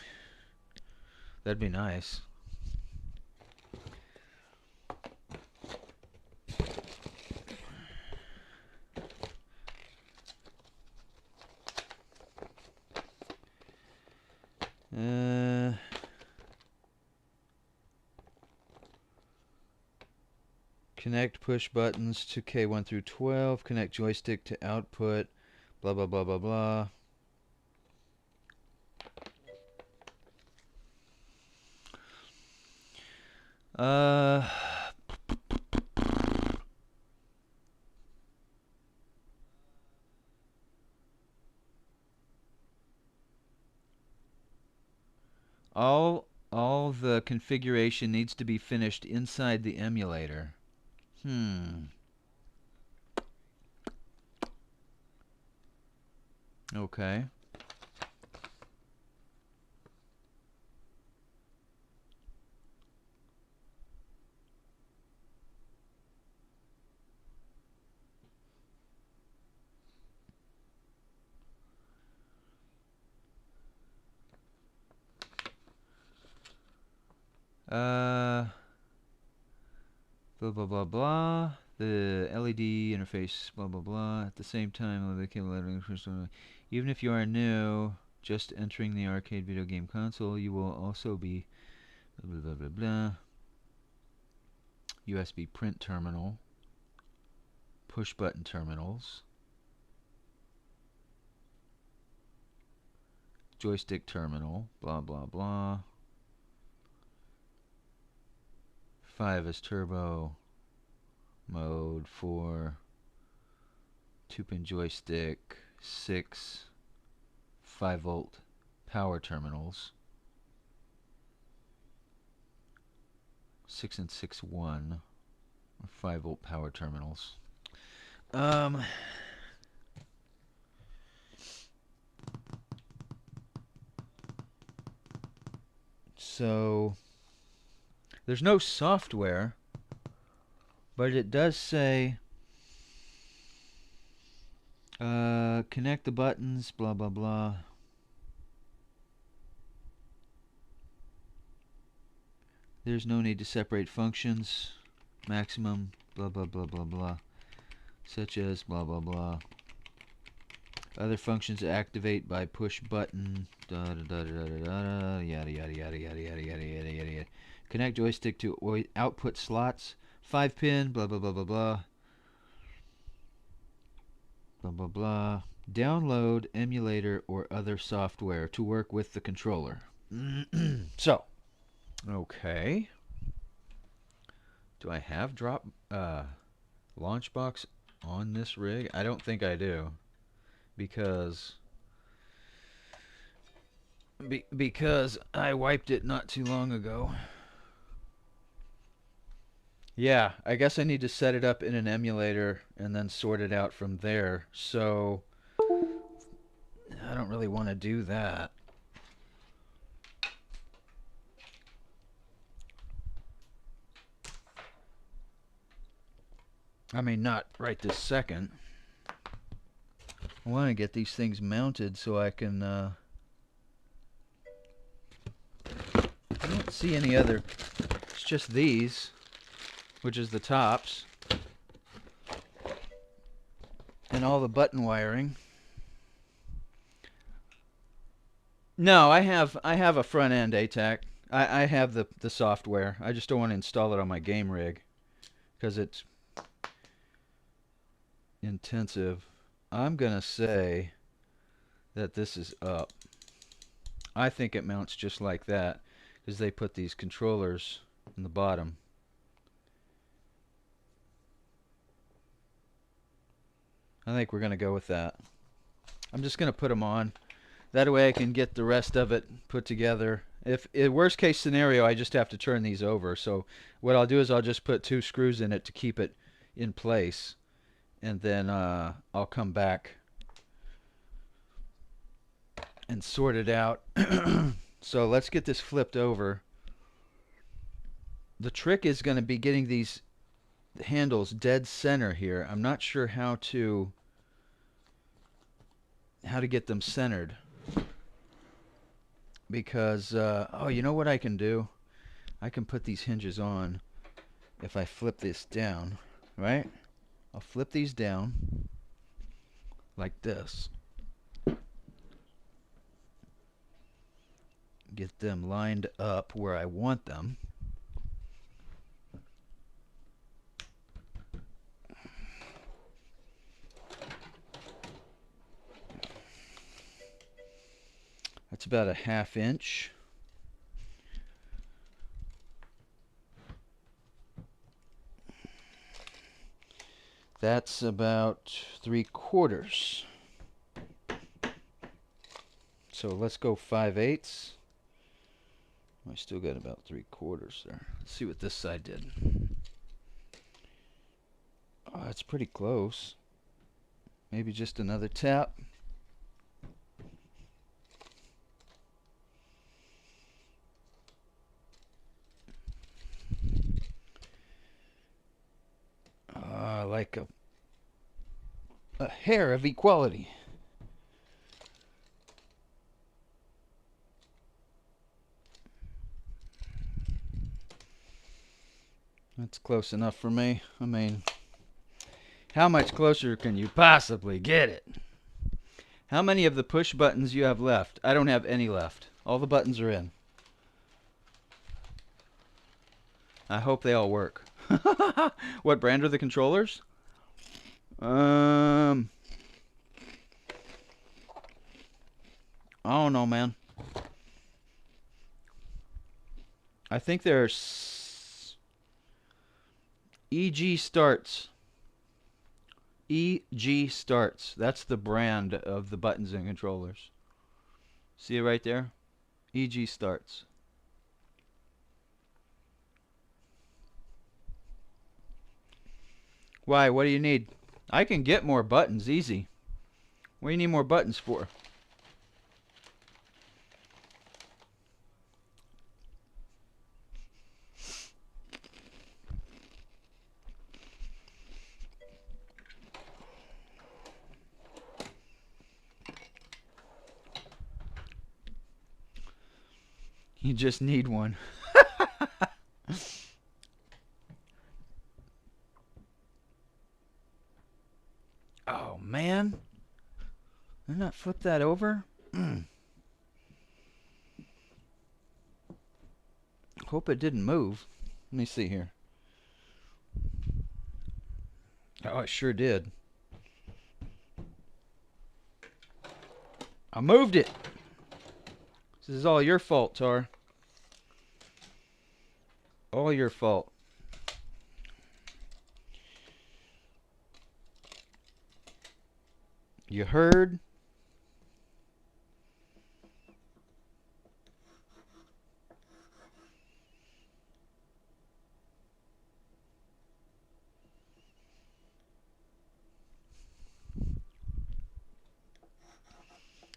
That'd be nice. Connect push buttons to K1 through 12. Connect joystick to output. Blah, blah, blah, blah, blah. All the configuration needs to be finished inside the emulator. Okay. Blah, blah, blah, blah. The LED interface, blah, blah, blah. At the same time, the cable even if you are new, just entering the arcade video game console, you will also be blah, blah, blah, blah. USB print terminal. Push button terminals. Joystick terminal. Blah, blah, blah. 5 is turbo mode. 4 2-pin joystick. 6 5-volt power terminals. 6 and 6 1 are 5-volt power terminals. So there's no software, but it does say connect the buttons, blah, blah, blah. There's no need to separate functions. Maximum, blah, blah, blah, blah, blah. Such as, blah, blah, blah. Other functions activate by push button. Da, da, da, da, da, da, yada, yada, yada, yada, yada, yada, yada, yada, yada. Connect joystick to output slots. 5-pin, blah, blah, blah, blah, blah. Blah, blah, blah. Download emulator or other software to work with the controller. So, okay. Do I have drop launchbox on this rig? I don't think I do, because I wiped it not too long ago. Yeah, I guess I need to set it up in an emulator and then sort it out from there. So I don't really want to do that. I mean, not right this second. I want to get these things mounted so I can, I don't see any other, it's just these, which is the tops, and all the button wiring. No, I have a front end ATAC. I have the software. I just don't want to install it on my game rig because it's intensive. I'm gonna say that this is up. I think it mounts just like that because they put these controllers in the bottom. I think we're gonna go with that. I'm just gonna put them on. That way I can get the rest of it put together. If in worst case scenario, I just have to turn these over. So what I'll do is I'll just put 2 screws in it to keep it in place, and then I'll come back and sort it out. So let's get this flipped over. The trick is going to be getting these handles dead center here. I'm not sure how to get them centered, because oh, you know what I can do? I can put these hinges on if I flip this down, right? I'll flip these down like this. Get them lined up where I want them. That's about a 1/2 inch. That's about 3/4. So let's go 5/8. I still got about 3/4 there. Let's see what this side did. Oh, that's pretty close. Maybe just another tap. Like a hair of equality. That's close enough for me. I mean, how much closer can you possibly get it? How many of the push buttons you have left? I don't have any left. All the buttons are in. I hope they all work. What brand are the controllers? I don't know, man. I think there's EG Starts. EG Starts. That's the brand of the buttons and controllers. See it right there? EG Starts. Why? What do you need? I can get more buttons, easy. What do you need more buttons for? You just need one. Oh, man. Did I not flip that over? Hope it didn't move. Let me see here. Oh, it sure did. I moved it. This is all your fault, Tar. All your fault. You heard?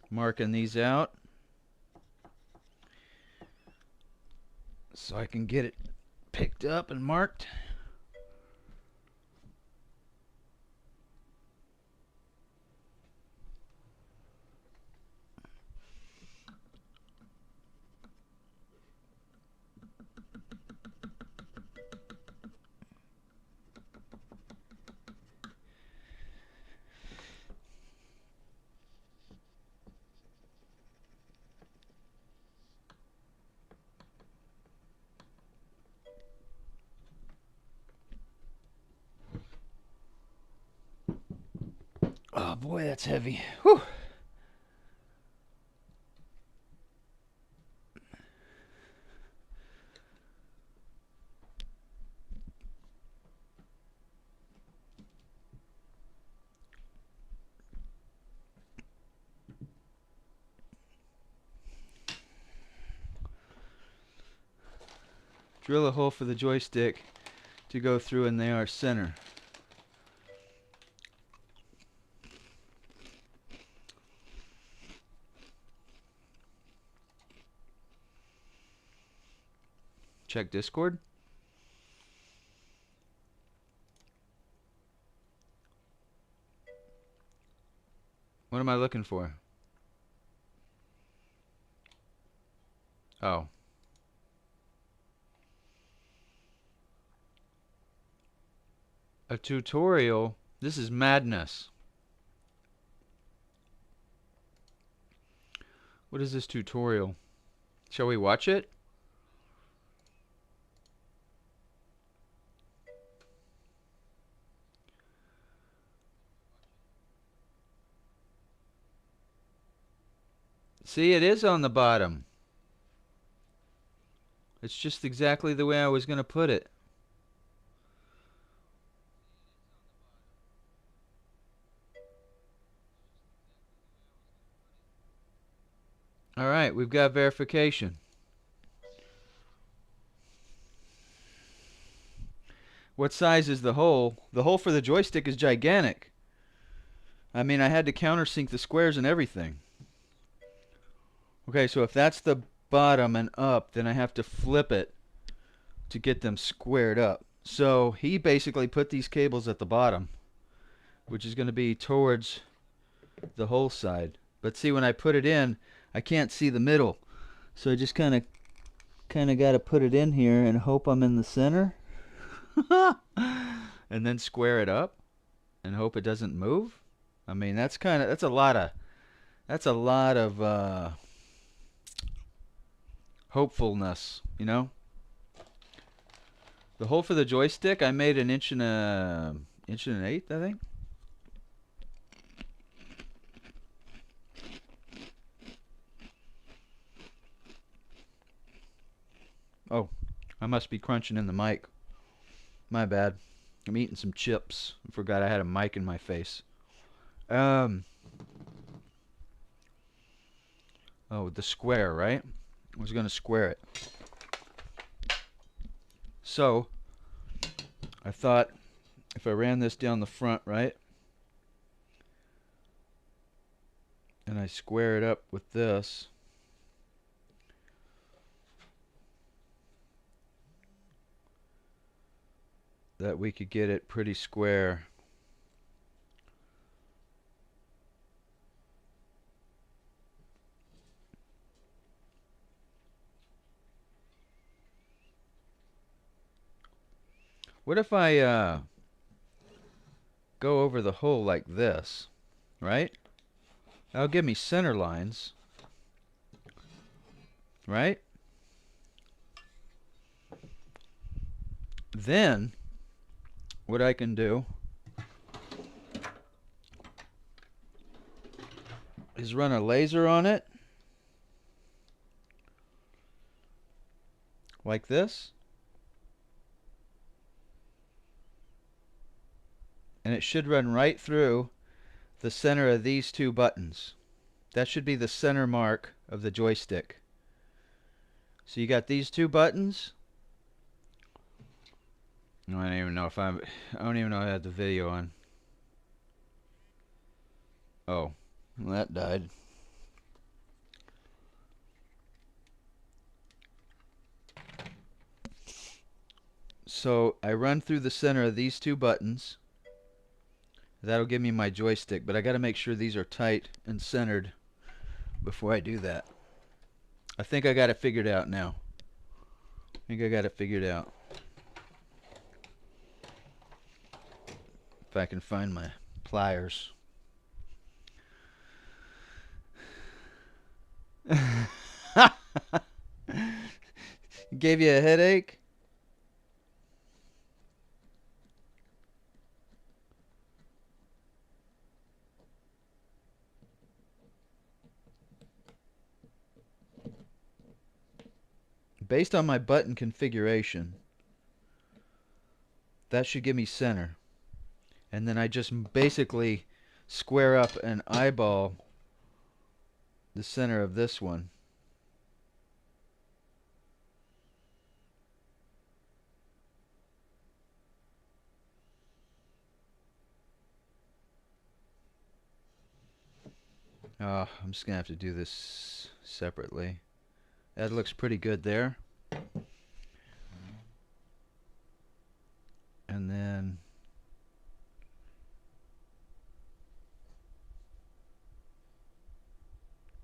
Marking these out so I can get it picked up and marked. Oh boy, that's heavy. Whew. Drill a hole for the joystick to go through in the center. Check Discord. What am I looking for? Oh. A tutorial? This is madness. What is this tutorial? Shall we watch it? See, it is on the bottom. It's just exactly the way I was going to put it. Alright, we've got verification. What size is the hole? The hole for the joystick is gigantic. I mean, I had to countersink the squares and everything. Okay, so if that's the bottom and up, then I have to flip it to get them squared up. So he basically put these cables at the bottom, which is going to be towards the hole side. But see, when I put it in, I can't see the middle. So I just kind of got to put it in here and hope I'm in the center. And then square it up and hope it doesn't move. I mean, that's a lot of hopefulness, you know. The hole for the joystick, I made an inch and an eighth, I think. Oh, I must be crunching in the mic. My bad. I'm eating some chips. I forgot I had a mic in my face. Oh, the square, right? I was going to square it. So, I thought if I ran this down the front, right? And I square it up with this. That we could get it pretty square. What if I go over the hole like this, right? That'll give me center lines, right? Then what I can do is run a laser on it like this, and it should run right through the center of these two buttons. That should be the center mark of the joystick. So you got these two buttons. No, I don't even know if I don't even know I had the video on. Oh, well, that died. So I run through the center of these two buttons. That'll give me my joystick, but I got to make sure these are tight and centered before I do that. I think I got it figured out now. I think I got it figured out. If I can find my pliers. Gave you a headache? Based on my button configuration, that should give me center. And then I just basically square up and eyeball the center of this one. I'm just gonna have to do this separately. That looks pretty good there. And then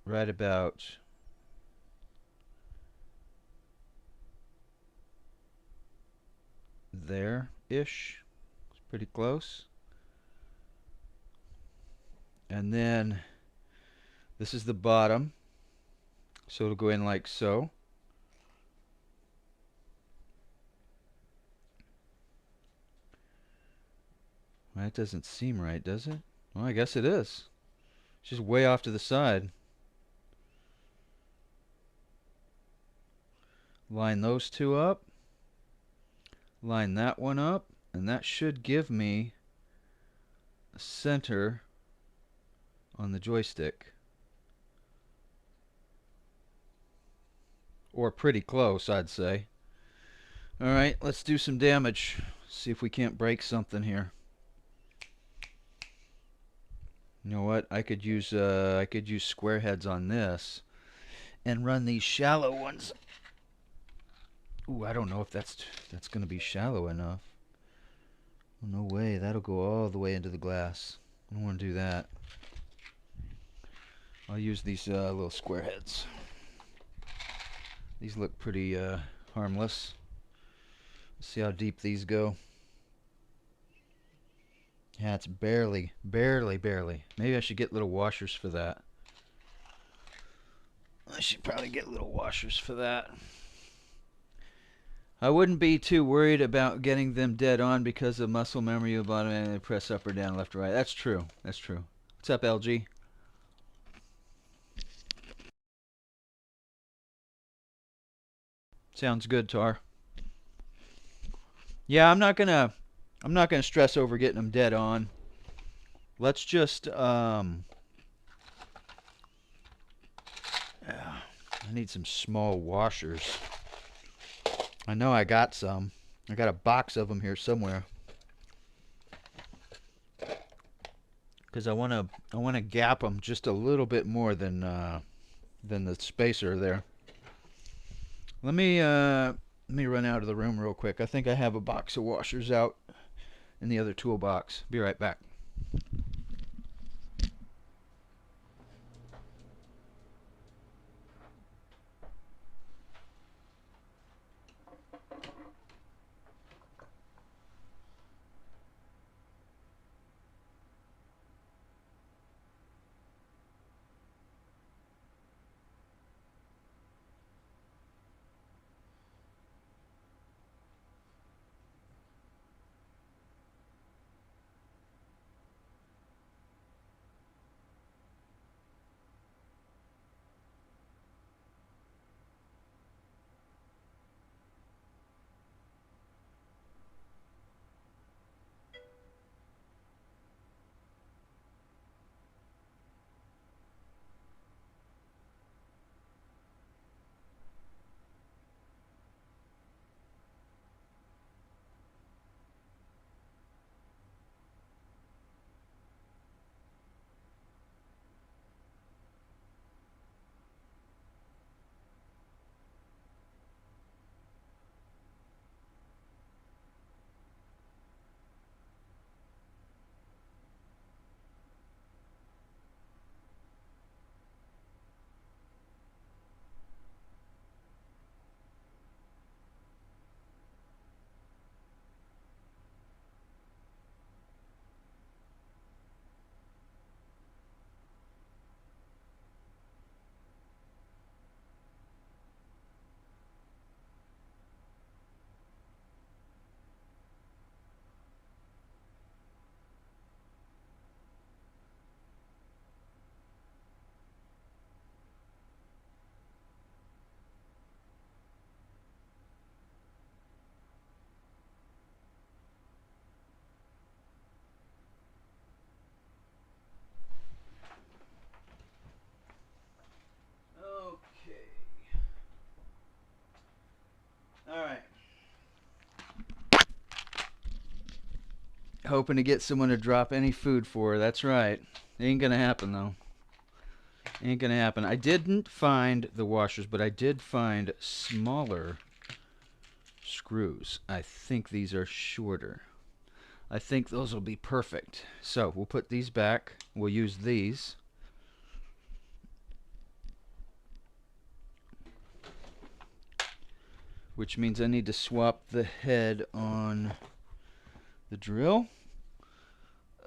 right about there-ish. It's pretty close. And then this is the bottom. So it'll go in like so. Well, that doesn't seem right, does it? Well, I guess it is. It's just way off to the side. Line those two up. Line that one up. And that should give me a center on the joystick. Or pretty close, I'd say. Alright, let's do some damage. See if we can't break something here. You know what? I could use square heads on this and run these shallow ones. Ooh, I don't know if that's going to be shallow enough. No way, that'll go all the way into the glass. I don't want to do that. I'll use these little square heads. These look pretty harmless. Let's see how deep these go. Yeah, it's barely. Maybe I should get little washers for that. I should probably get little washers for that. I wouldn't be too worried about getting them dead on because of muscle memory of bottom and they press up or down, left or right. That's true. That's true. What's up, LG? Sounds good, Tar. Yeah, I'm not gonna stress over getting them dead on. Let's just I need some small washers. I know I got some. I got a box of them here somewhere. Because I wanna gap them just a little bit more than the spacer there. Let me run out of the room real quick. I think I have a box of washers out in the other toolbox. Be right back. hoping to get someone to drop any food for her. That's right. Ain't gonna happen though. Ain't gonna happen. I didn't find the washers, but I did find smaller screws. I think these are shorter. I think those will be perfect. So we'll put these back. We'll use these. Which means I need to swap the head on the drill.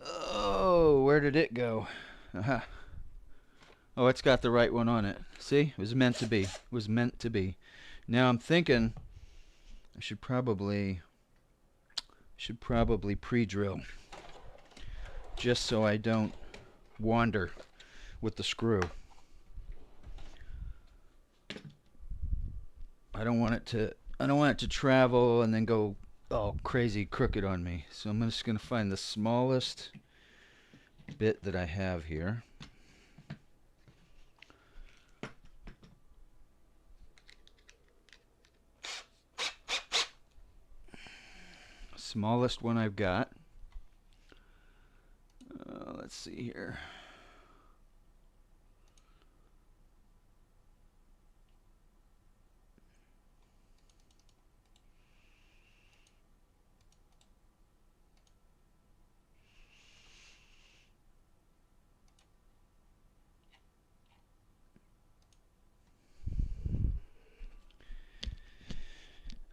Oh, where did it go? Aha. Oh, it's got the right one on it. See? It was meant to be. It was meant to be. Now I'm thinking I should probably pre-drill just so I don't wander with the screw. I don't want it to travel and then go all crazy crooked on me. So I'm just going to find the smallest bit that I have here. Smallest one I've got. Let's see here.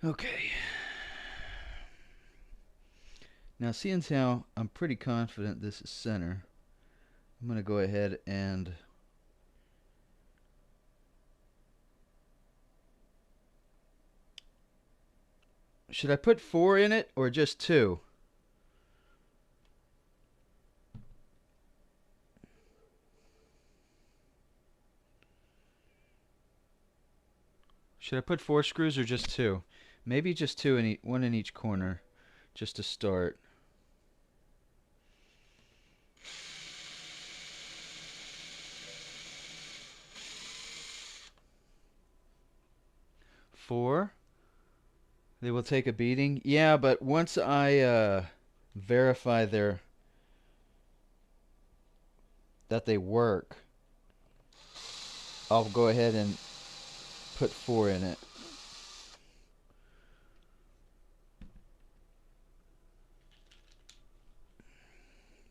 Okay. Now, seeing how I'm pretty confident this is center, I'm going to go ahead and should I put 4 in it or just 2? Should I put 4 screws or just 2? Maybe just 2 in one in each corner just to start. Four. They will take a beating. Yeah, but once I verify that they work, I'll go ahead and put 4 in it.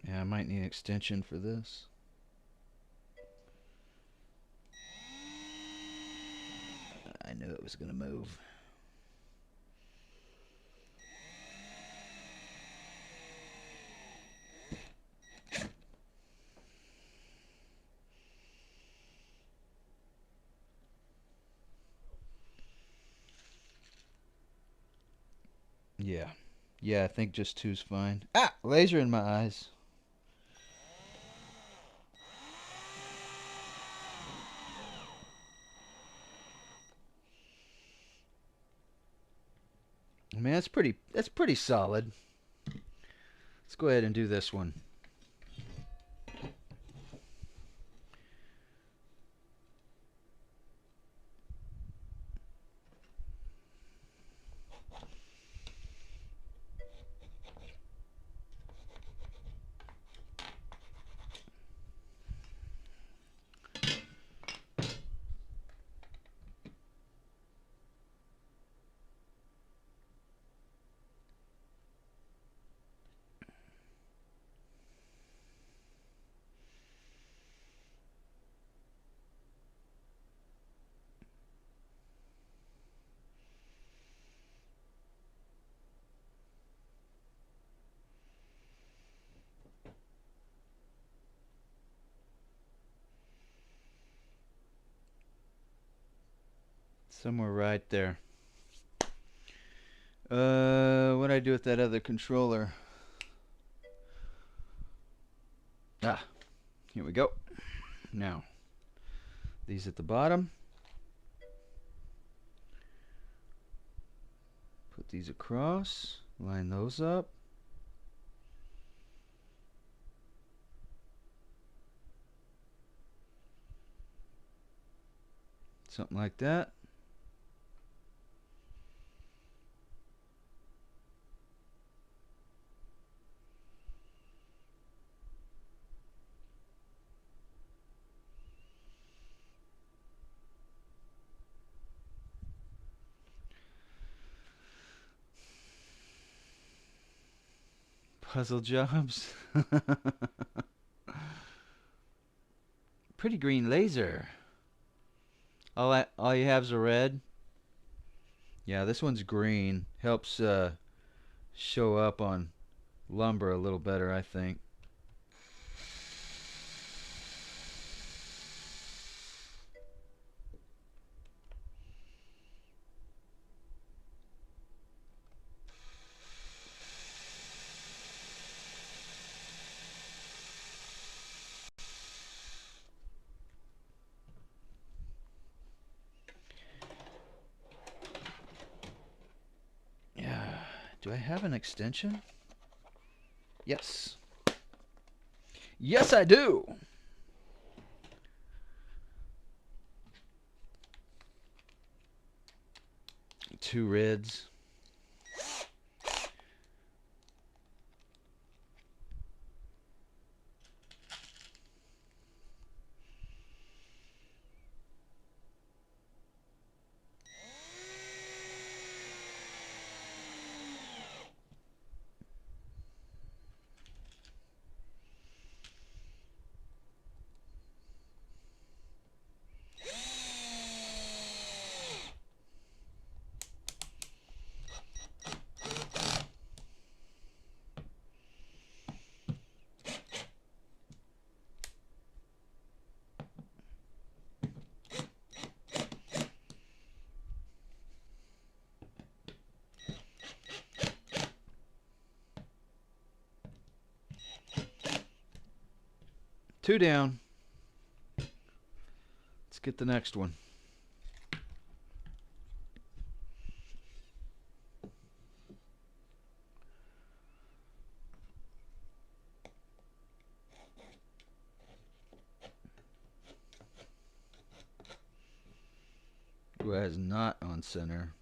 Yeah, I might need an extension for this. I knew it was going to move. Yeah. Yeah, I think just 2's fine. Ah! Laser in my eyes. Man, that's pretty solid. Let's go ahead and do this one. Somewhere right there. What do I do with that other controller? Ah, here we go. Now, these at the bottom. Put these across. Line those up. Something like that. Puzzle jobs. Pretty green laser. All you have's a red. Yeah, this one's green. Helps show up on lumber a little better, I think. Yeah. Do I have an extension? Yes. Yes, I do. Two reds. Two down. Let's get the next one. Who is not on center?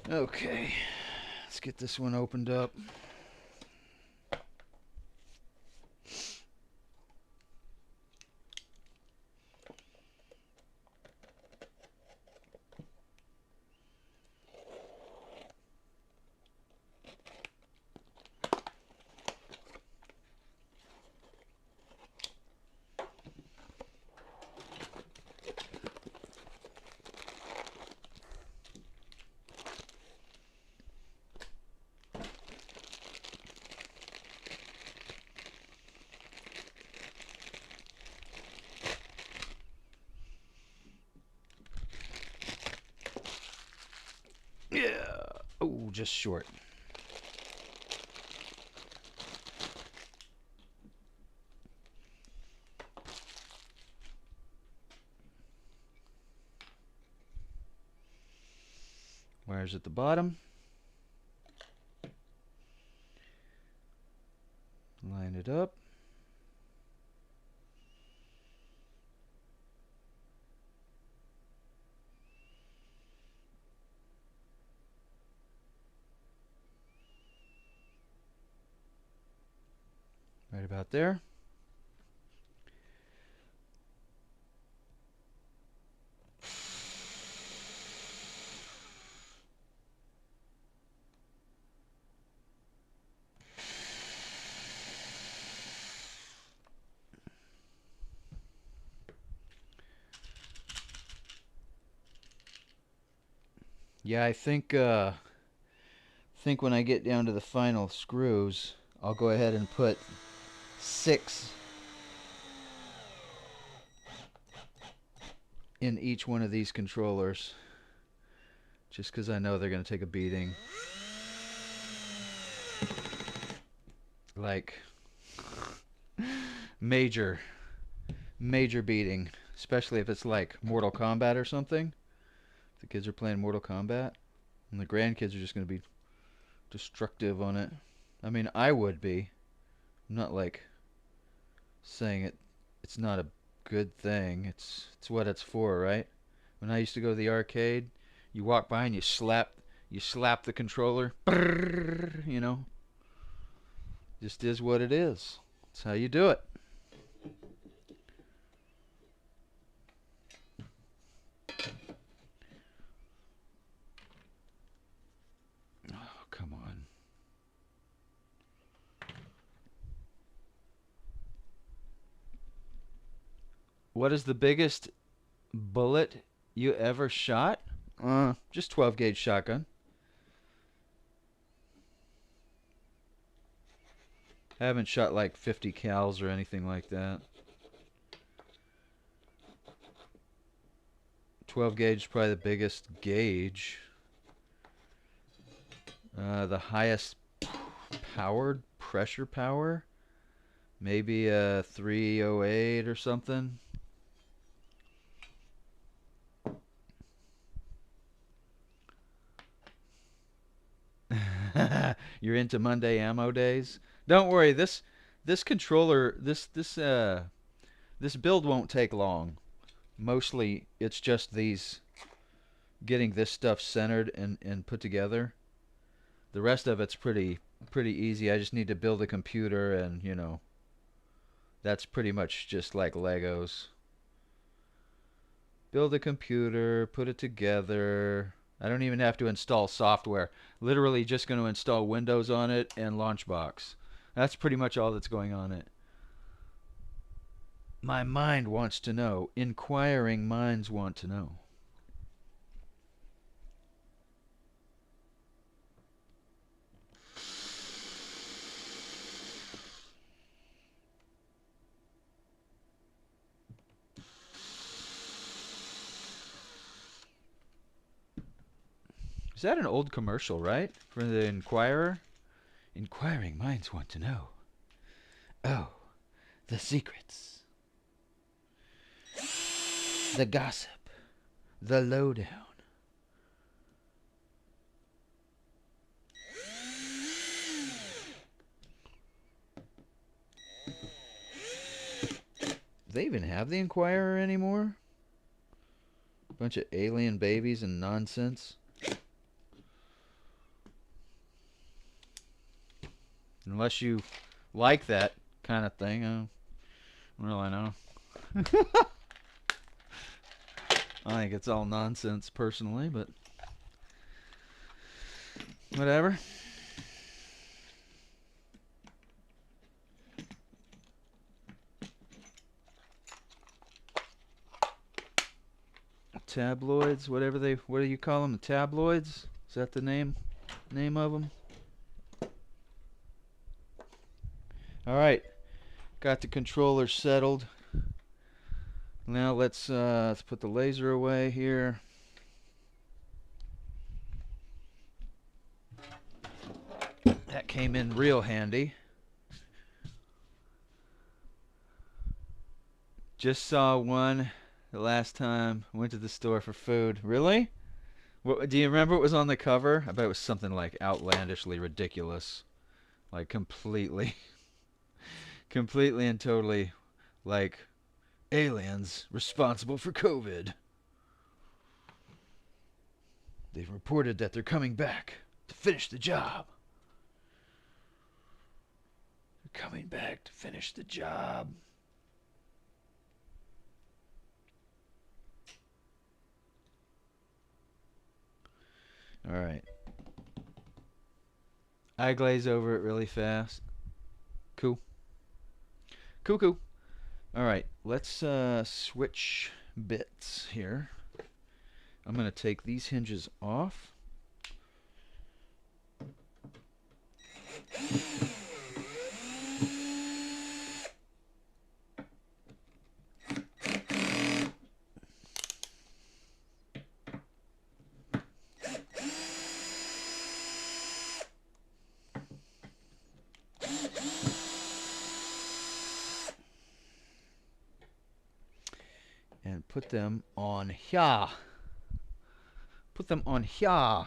Okay, let's get this one opened up. Yeah. Oh, just short. Wires at the bottom. Line it up. Right about there. Yeah, I think when I get down to the final screws, I'll go ahead and put 6 in each one of these controllers, just because I know they're going to take a beating. Like, major beating. especially if it's like Mortal Kombat or something. If the kids are playing Mortal Kombat, and the grandkids are just going to be destructive on it. I mean, I would be. I'm not like saying it's not a good thing. It's what it's for, right? When I used to go to the arcade, you walk by and you slap the controller. You know, just is what it is. That's how you do it. Oh, come on. What is the biggest bullet you ever shot? Just 12 gauge shotgun. I haven't shot like 50 cals or anything like that. 12 gauge is probably the biggest gauge. The highest powered pressure power, maybe a 308 or something. You're into Monday ammo days. Don't worry, this controller, this build won't take long. Mostly, it's just these getting this stuff centered and put together. The rest of it's pretty easy. I just need to build a computer, and that's pretty much just like Legos. Build a computer, put it together. I don't even have to install software. Literally just going to install Windows on it and Launchbox. That's pretty much all that's going on it. My mind wants to know. Inquiring minds want to know. Is that an old commercial, right? For the Inquirer? Inquiring minds want to know. Oh, the secrets. The gossip. The lowdown. Do they even have the Inquirer anymore? Bunch of alien babies and nonsense. Unless you like that kind of thing, I don't really know. I think it's all nonsense personally, but whatever. Tabloids, what do you call them? The tabloids? Is that the name of them? All right, got the controller settled. Now let's put the laser away here. That came in real handy. Just saw one the last time I went to the store for food. Really? What, do you remember what was on the cover? I bet it was something like outlandishly ridiculous. Like completely and totally like aliens responsible for COVID. They've reported that they're coming back to finish the job. They're coming back to finish the job. All right. I glaze over it really fast. Cool. Cool. All right, let's switch bits here. I'm going to take these hinges off. put them on here. Put them on here.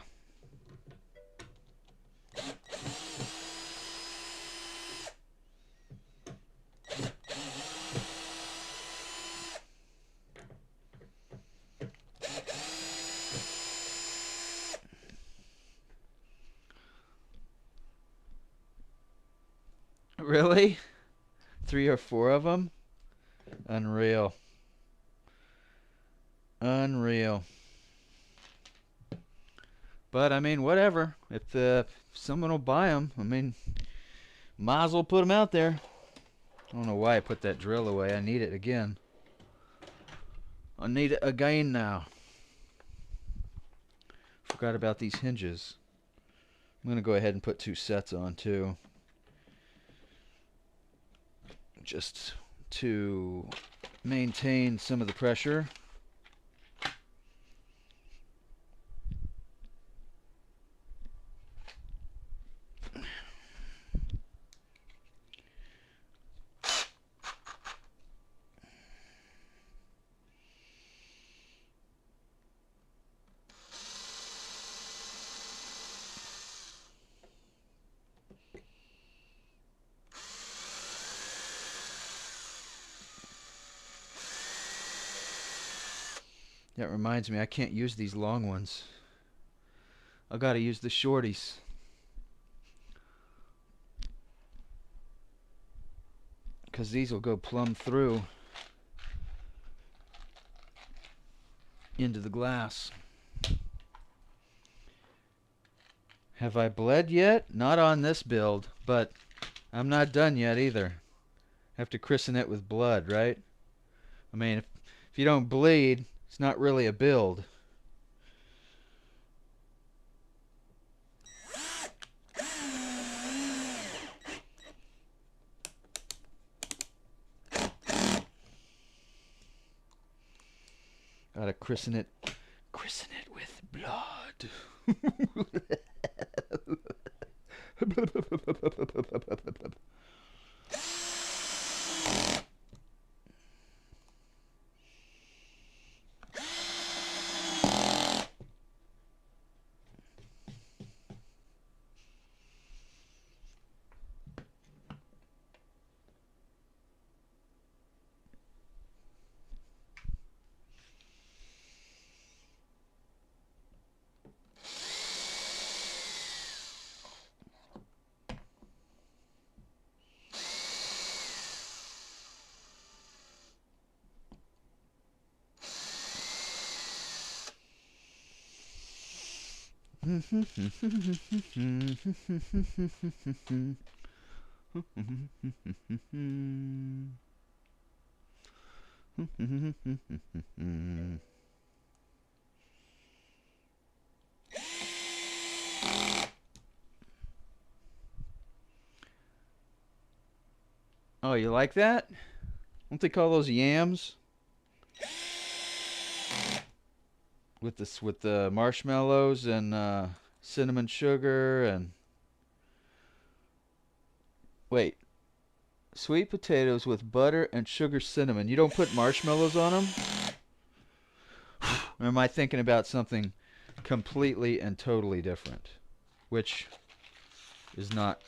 Really? 3 or 4 of them? Unreal. Unreal. But I mean, whatever. If someone will buy them, I mean, might as well put them out there. I don't know why I put that drill away. I need it again. I need it again now. Forgot about these hinges. I'm going to go ahead and put 2 sets on too. Just to maintain some of the pressure. That reminds me, I can't use these long ones. I gotta use the shorties. Because these will go plumb through into the glass. Have I bled yet? Not on this build, but I'm not done yet either. Have to christen it with blood, right? I mean, if you don't bleed, it's not really a build. Gotta christen it with blood. Oh, you like that? Don't they call those yams? With the marshmallows and cinnamon sugar and wait, sweet potatoes with butter and sugar cinnamon. You don't put marshmallows on them? Or am I thinking about something completely and totally different? Which is not,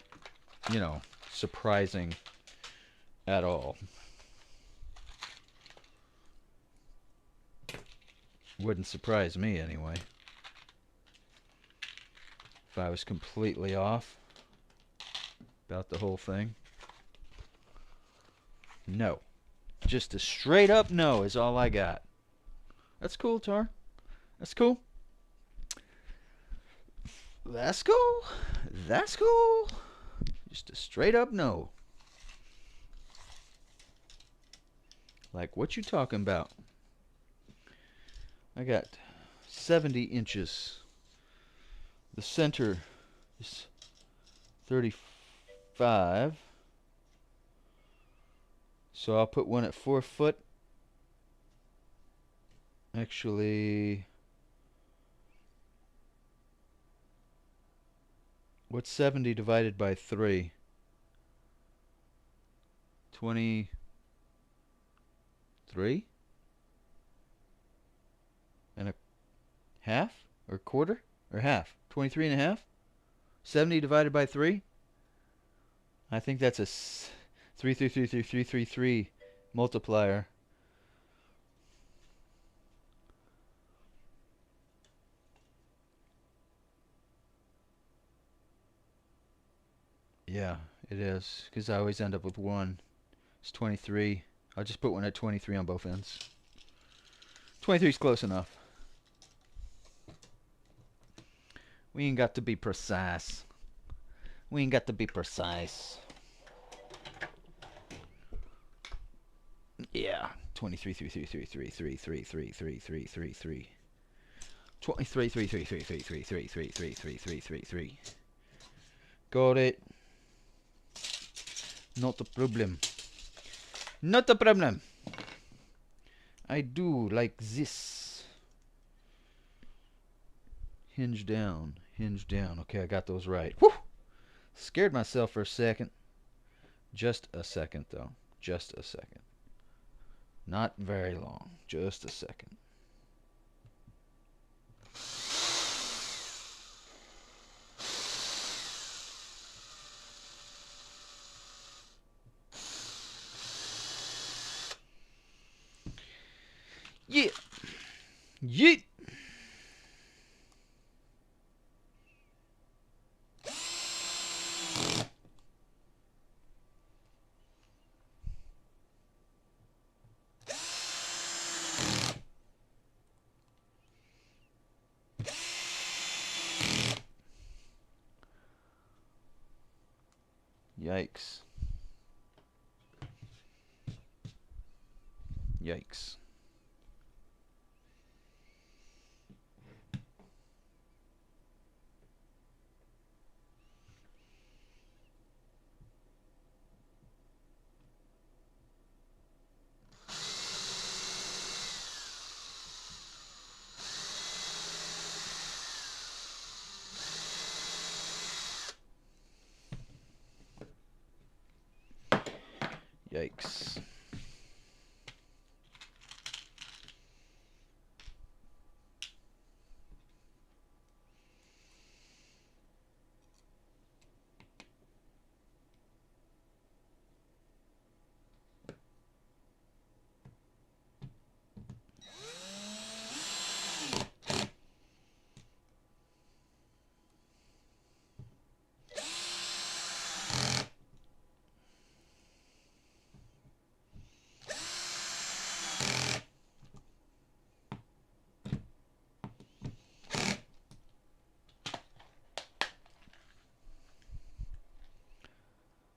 surprising at all. Wouldn't surprise me anyway. If I was completely off about the whole thing. No. Just a straight up no is all I got. That's cool, Tar. That's cool. That's cool. That's cool. Just a straight up no. Like, what you talking about? I got 70 inches. The center is 35. So I'll put one at 4 foot. Actually, what's 70 divided by 3? 23? Half? Or quarter? Or half? 23 and a half? 70 divided by 3? I think that's a 3333333 multiplier. Yeah, it is. Because I always end up with 1. It's 23. I'll just put one at 23 on both ends. 23 is close enough. We ain't got to be precise. We ain't got to be precise. Yeah, 23, 3, 3, 3, 3, 3, 3, 3, 3, 3, 3, 3. 23, 3, 3, 3, 3, 3, 3, 3, 3, 3, 3, 3, 3. Got it. Not a problem. Not a problem. I do like this. Hinge down. Hinge down. Okay, I got those right. Whew! Scared myself for a second. Just a second, though. Just a second. Not very long. Just a second. Yeah. Yeet. Yikes. Yikes. Yikes.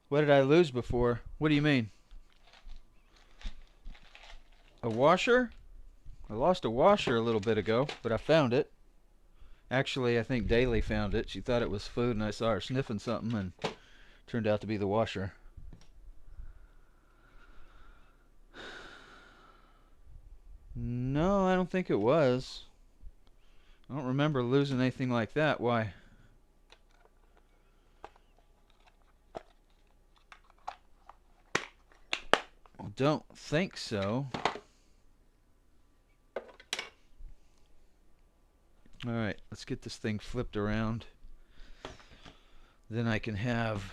What did I lose before? What do you mean? A washer? I lost a washer a little bit ago, but I found it. Actually, I think Daly found it. She thought it was food, and I saw her sniffing something, and it turned out to be the washer. No, I don't think it was. I don't remember losing anything like that. Why? I don't think so. Alright, let's get this thing flipped around. Then I can have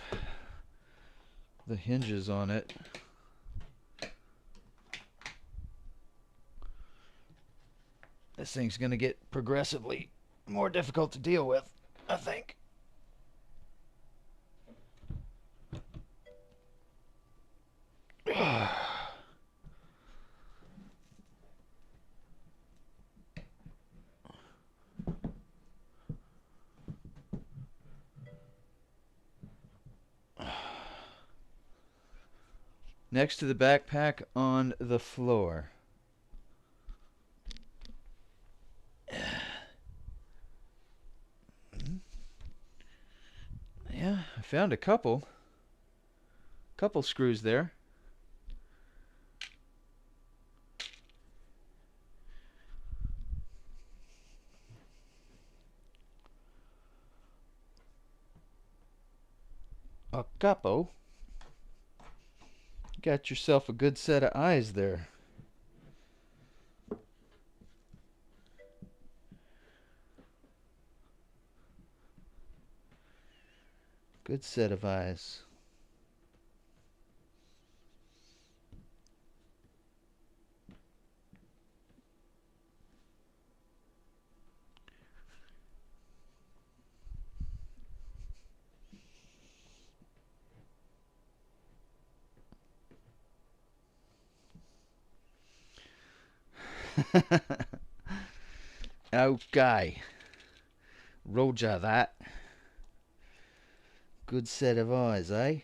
the hinges on it. This thing's going to get progressively more difficult to deal with, I think. Next to the backpack on the floor. Yeah, I found a couple screws there. A couple. Got yourself a good set of eyes there. Good set of eyes. Okay. Roger that. Good set of eyes, eh?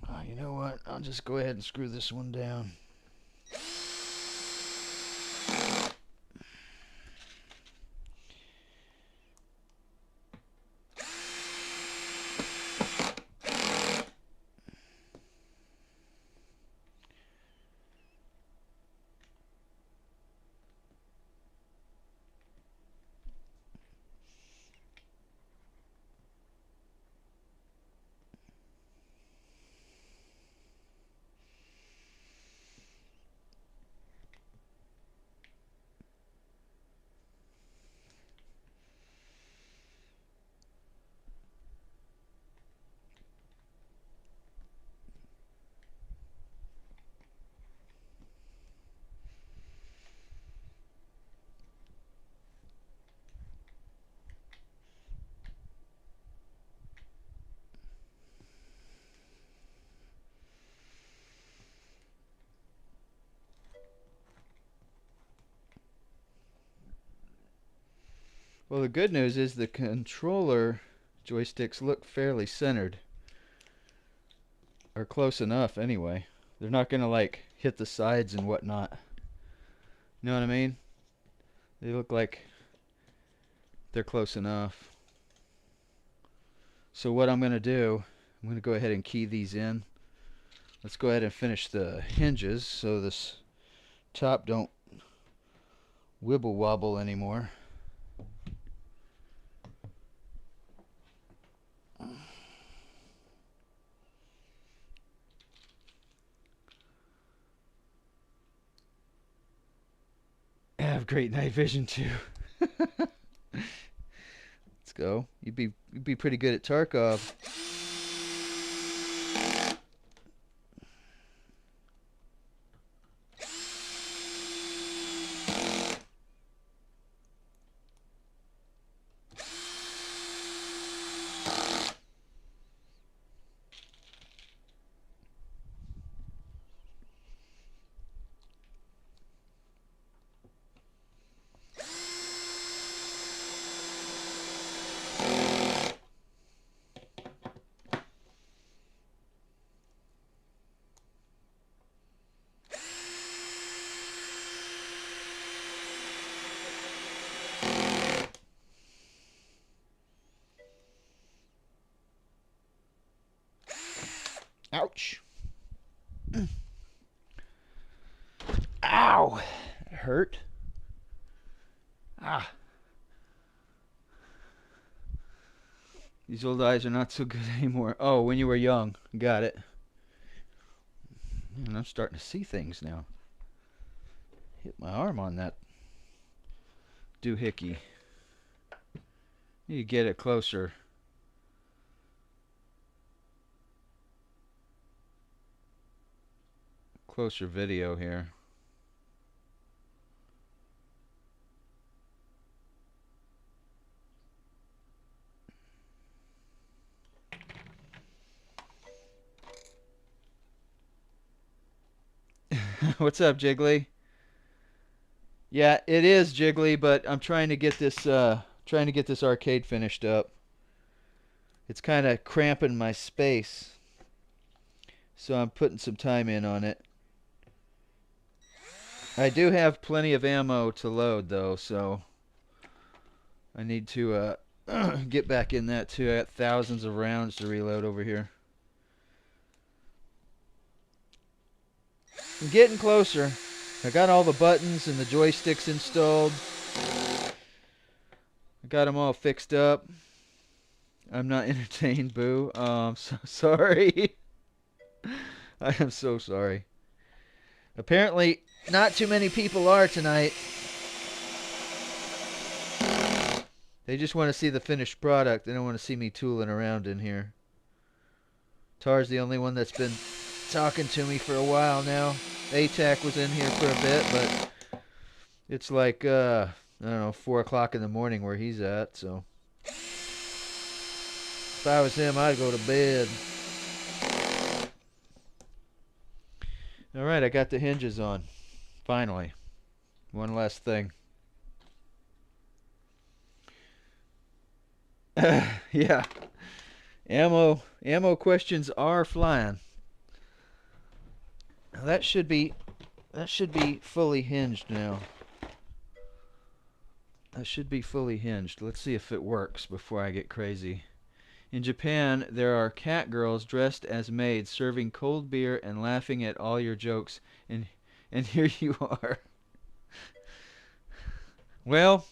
Oh, you know what? I'll just go ahead and screw this one down. Well, the good news is the controller joysticks look fairly centered. Or close enough, anyway. They're not going to, like, hit the sides and whatnot. You know what I mean? They look like they're close enough. So what I'm going to do, I'm going to go ahead and key these in. Let's go ahead and finish the hinges so this top don't wibble wobble anymore. I have great night vision too. Let's go. You'd be pretty good at Tarkov. Ouch. Ow. That hurt. Ah. These old eyes are not so good anymore. Oh, when you were young. Got it. And I'm starting to see things now. Hit my arm on that doohickey. You get it closer. Closer video here. What's up, Jiggly? Yeah, it is Jiggly, but I'm trying to get this arcade finished up. It's kind of cramping my space, so I'm putting some time in on it. I do have plenty of ammo to load though, so I need to get back in that too. I got thousands of rounds to reload over here. I'm getting closer. I got all the buttons and the joysticks installed. I Got them all fixed up. I'm not entertained, boo. I'm so sorry. I am so sorry. Apparently, not too many people are tonight. They just want to see the finished product. They don't want to see me tooling around in here. Tar's the only one that's been talking to me for a while now. ATAC was in here for a bit, but it's like, I don't know, 4 o'clock in the morning where he's at, so. If I was him, I'd go to bed. Alright, I got the hinges on. Finally. One last thing. Yeah. Ammo questions are flying. Now that should be fully hinged now. That should be fully hinged. Let's see if it works before I get crazy. In Japan, there are cat girls dressed as maids serving cold beer and laughing at all your jokes. And here you are. Well,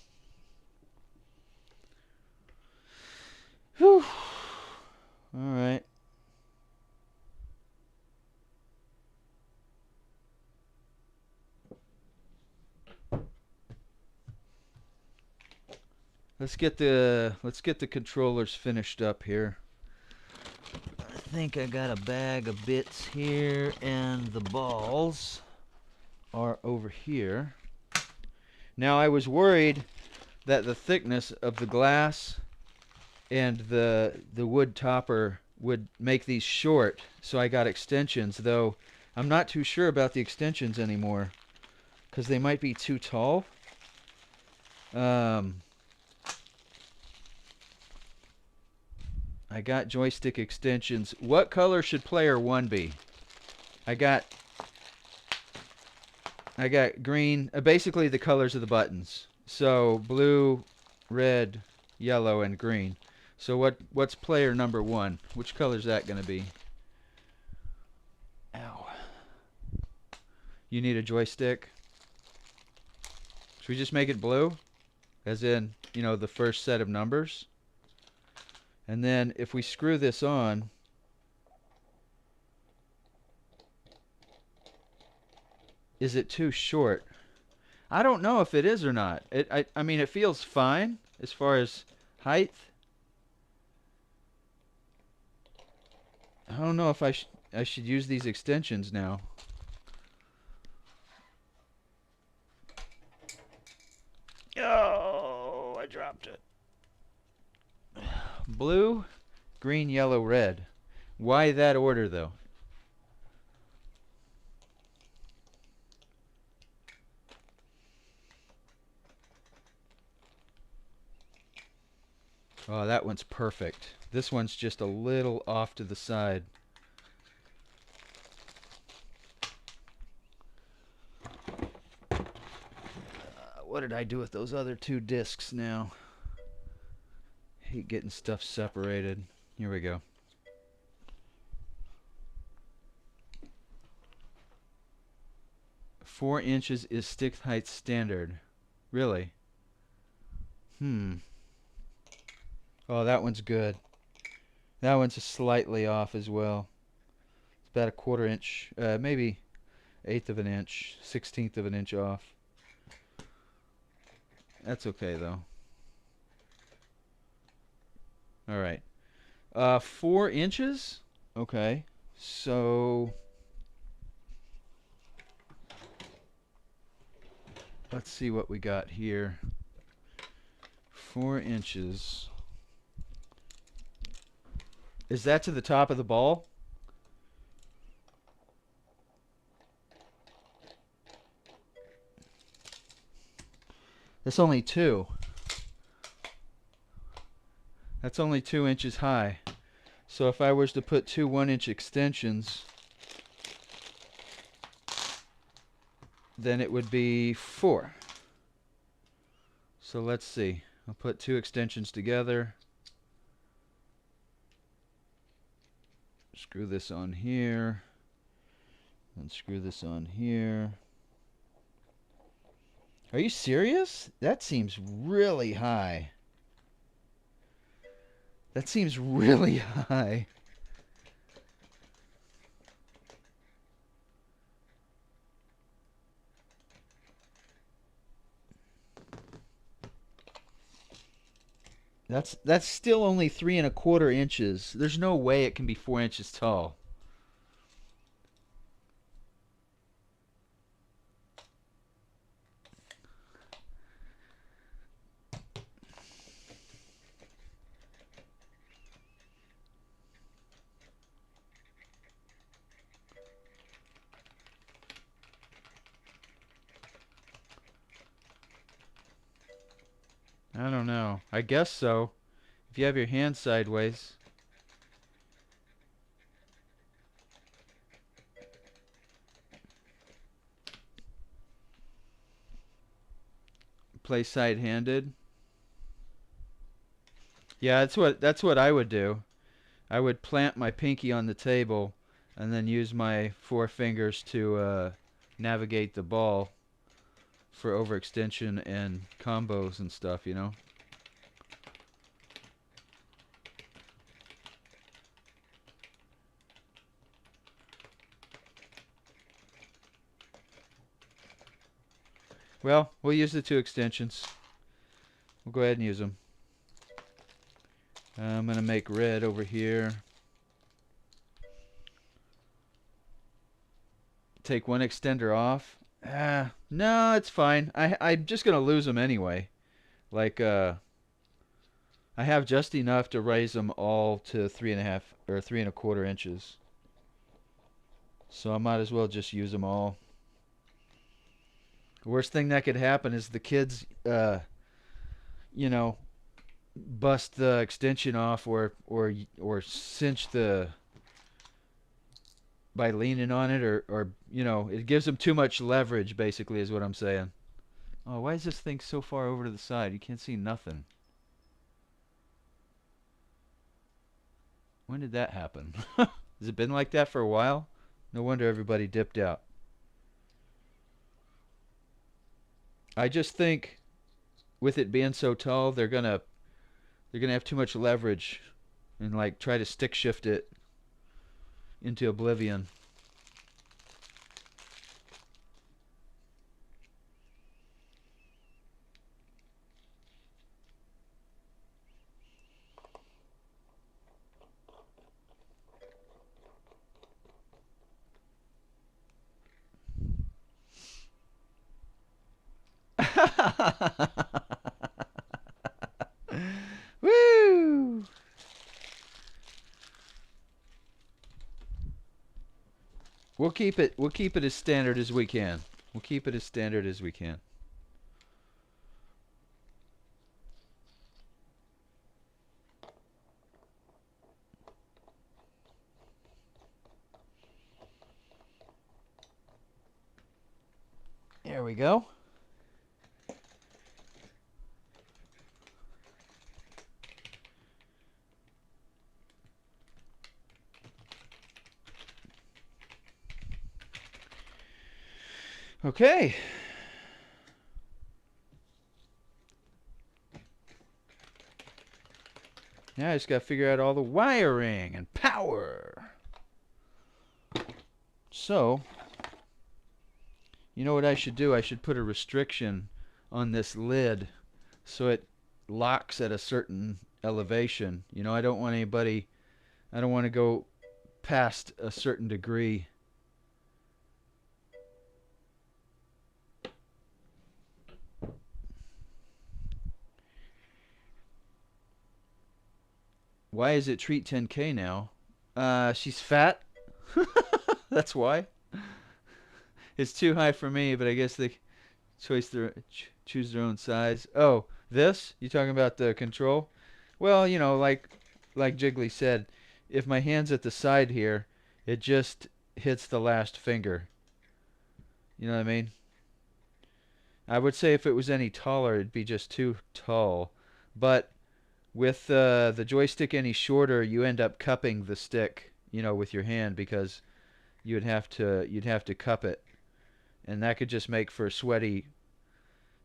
whew. All right. Let's get the controllers finished up here. I think I got a bag of bits here, and the balls are over here. Now I was worried that the thickness of the glass and the wood topper would make these short, so I got extensions, though I'm not too sure about the extensions anymore because they might be too tall. I got joystick extensions. What color should player 1 be? I got green, basically the colors of the buttons. So blue, red, yellow, and green. So what's player number 1? Which color is that going to be? Ow. You need a joystick? Should we just make it blue? As in, you know, the first set of numbers? And then if we screw this on, is it too short? I don't know if it is or not. I mean, it feels fine as far as height. I don't know if I should use these extensions now. Oh, I dropped it. Blue, green, yellow, red. Why that order, though? Oh, that one's perfect. This one's just a little off to the side. What did I do with those other 2 discs now? Hate getting stuff separated. Here we go. Four inches is stick height standard. Really? Oh, that one's good. That one's slightly off as well. It's about a 1/4 inch, maybe 1/8 of an inch, 1/16 of an inch off. That's okay though. All right. 4 inches? Okay. So let's see what we got here. 4 inches. Is that to the top of the ball? That's only 2. That's only 2 inches high. So if I was to put 2 1-inch extensions, then it would be 4. So let's see. I'll put 2 extensions together. Screw this on here. And screw this on here. Are you serious? That seems really high. That seems really high. That's still only 3¼ inches. There's no way it can be 4 inches tall. I don't know. I guess so. If you have your hand sideways. Play side-handed. Yeah, that's what I would do. I would plant my pinky on the table and then use my 4 fingers to navigate the ball for overextension and combos and stuff, you know? Well, we'll use the 2 extensions. We'll go ahead and use them. I'm going to make red over here. Take one extender off. No, it's fine. I'm just going to lose them anyway. Like, I have just enough to raise them all to 3½ or 3¼ inches. So I might as well just use them all. The worst thing that could happen is the kids, you know, bust the extension off or cinch the by leaning on it or you know, it gives them too much leverage basically is what I'm saying. Oh, why is this thing so far over to the side? You can't see nothing. When did that happen? Has it been like that for a while? No wonder everybody dipped out. I just think with it being so tall, they're gonna have too much leverage and like try to stick shift it into oblivion. Woo! We'll keep it as standard as we can. We'll keep it as standard as we can. There we go. Okay. Now I just got to figure out all the wiring and power. So, you know what I should do? I should put a restriction on this lid so it locks at a certain elevation. You know, I don't want to go past a certain degree. Why is it treat 10K now? She's fat. That's why. It's too high for me, but I guess they choose their own size. Oh, this? You talking about the control? Well, you know, like Jiggly said, if my hand's at the side here, it just hits the last finger. You know what I mean? I would say if it was any taller, it'd be just too tall. But with the joystick any shorter, you end up cupping the stick, you know, with your hand because you'd have to cup it, and that could just make for sweaty,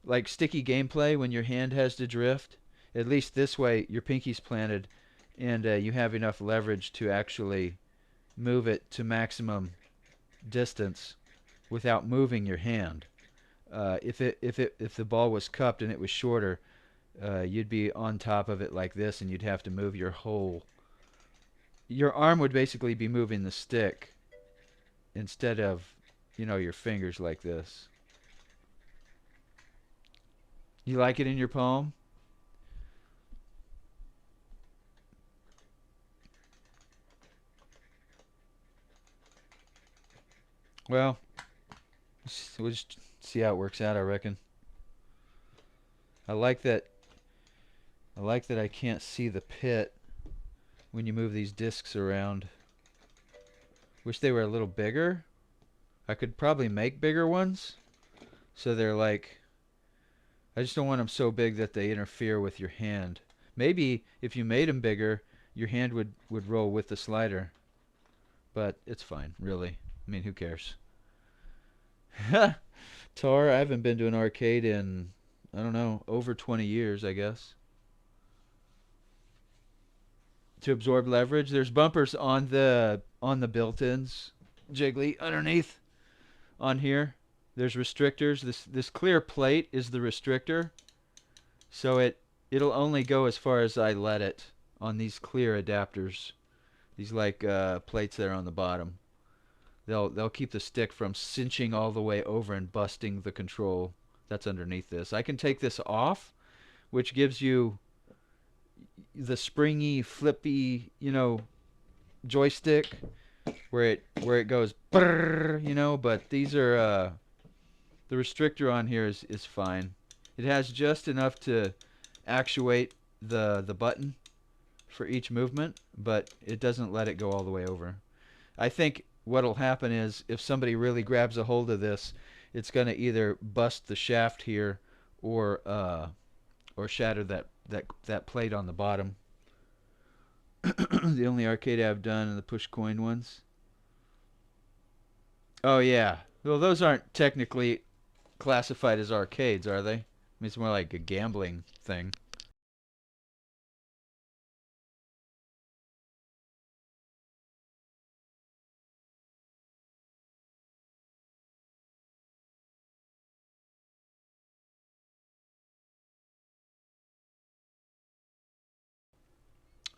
like sticky gameplay when your hand has to drift. At least this way, your pinky's planted, and you have enough leverage to actually move it to maximum distance without moving your hand. If the ball was cupped and it was shorter, you'd be on top of it like this, and you'd have to move your arm would basically be moving the stick instead of, your fingers like this. You like it in your palm? Well, we'll just see how it works out, I reckon. I like that I like that I can't see the pit when you move these discs around. Wish they were a little bigger. I could probably make bigger ones. So they're like, I just don't want them so big that they interfere with your hand. Maybe if you made them bigger, your hand would roll with the slider. But it's fine, really. I mean, who cares? Tar, I haven't been to an arcade in, I don't know, over 20 years, I guess. To absorb leverage, there's bumpers on the built-ins, Jiggly, underneath on here. There's restrictors. This clear plate is the restrictor, so it'll only go as far as I let it on these clear adapters. These like plates that are on the bottom. They'll keep the stick from cinching all the way over and busting the control that's underneath this. I can take this off, which gives you the springy, flippy, joystick where it goes brrr, but these are the restrictor on here is fine. It has just enough to actuate the button for each movement, but it doesn't let it go all the way over. I think what'll happen is if somebody really grabs a hold of this, it's going to either bust the shaft here or shatter that plate on the bottom. The only arcade I've done are the push coin ones. Oh yeah. Well, those aren't technically classified as arcades, are they? I mean, it's more like a gambling thing.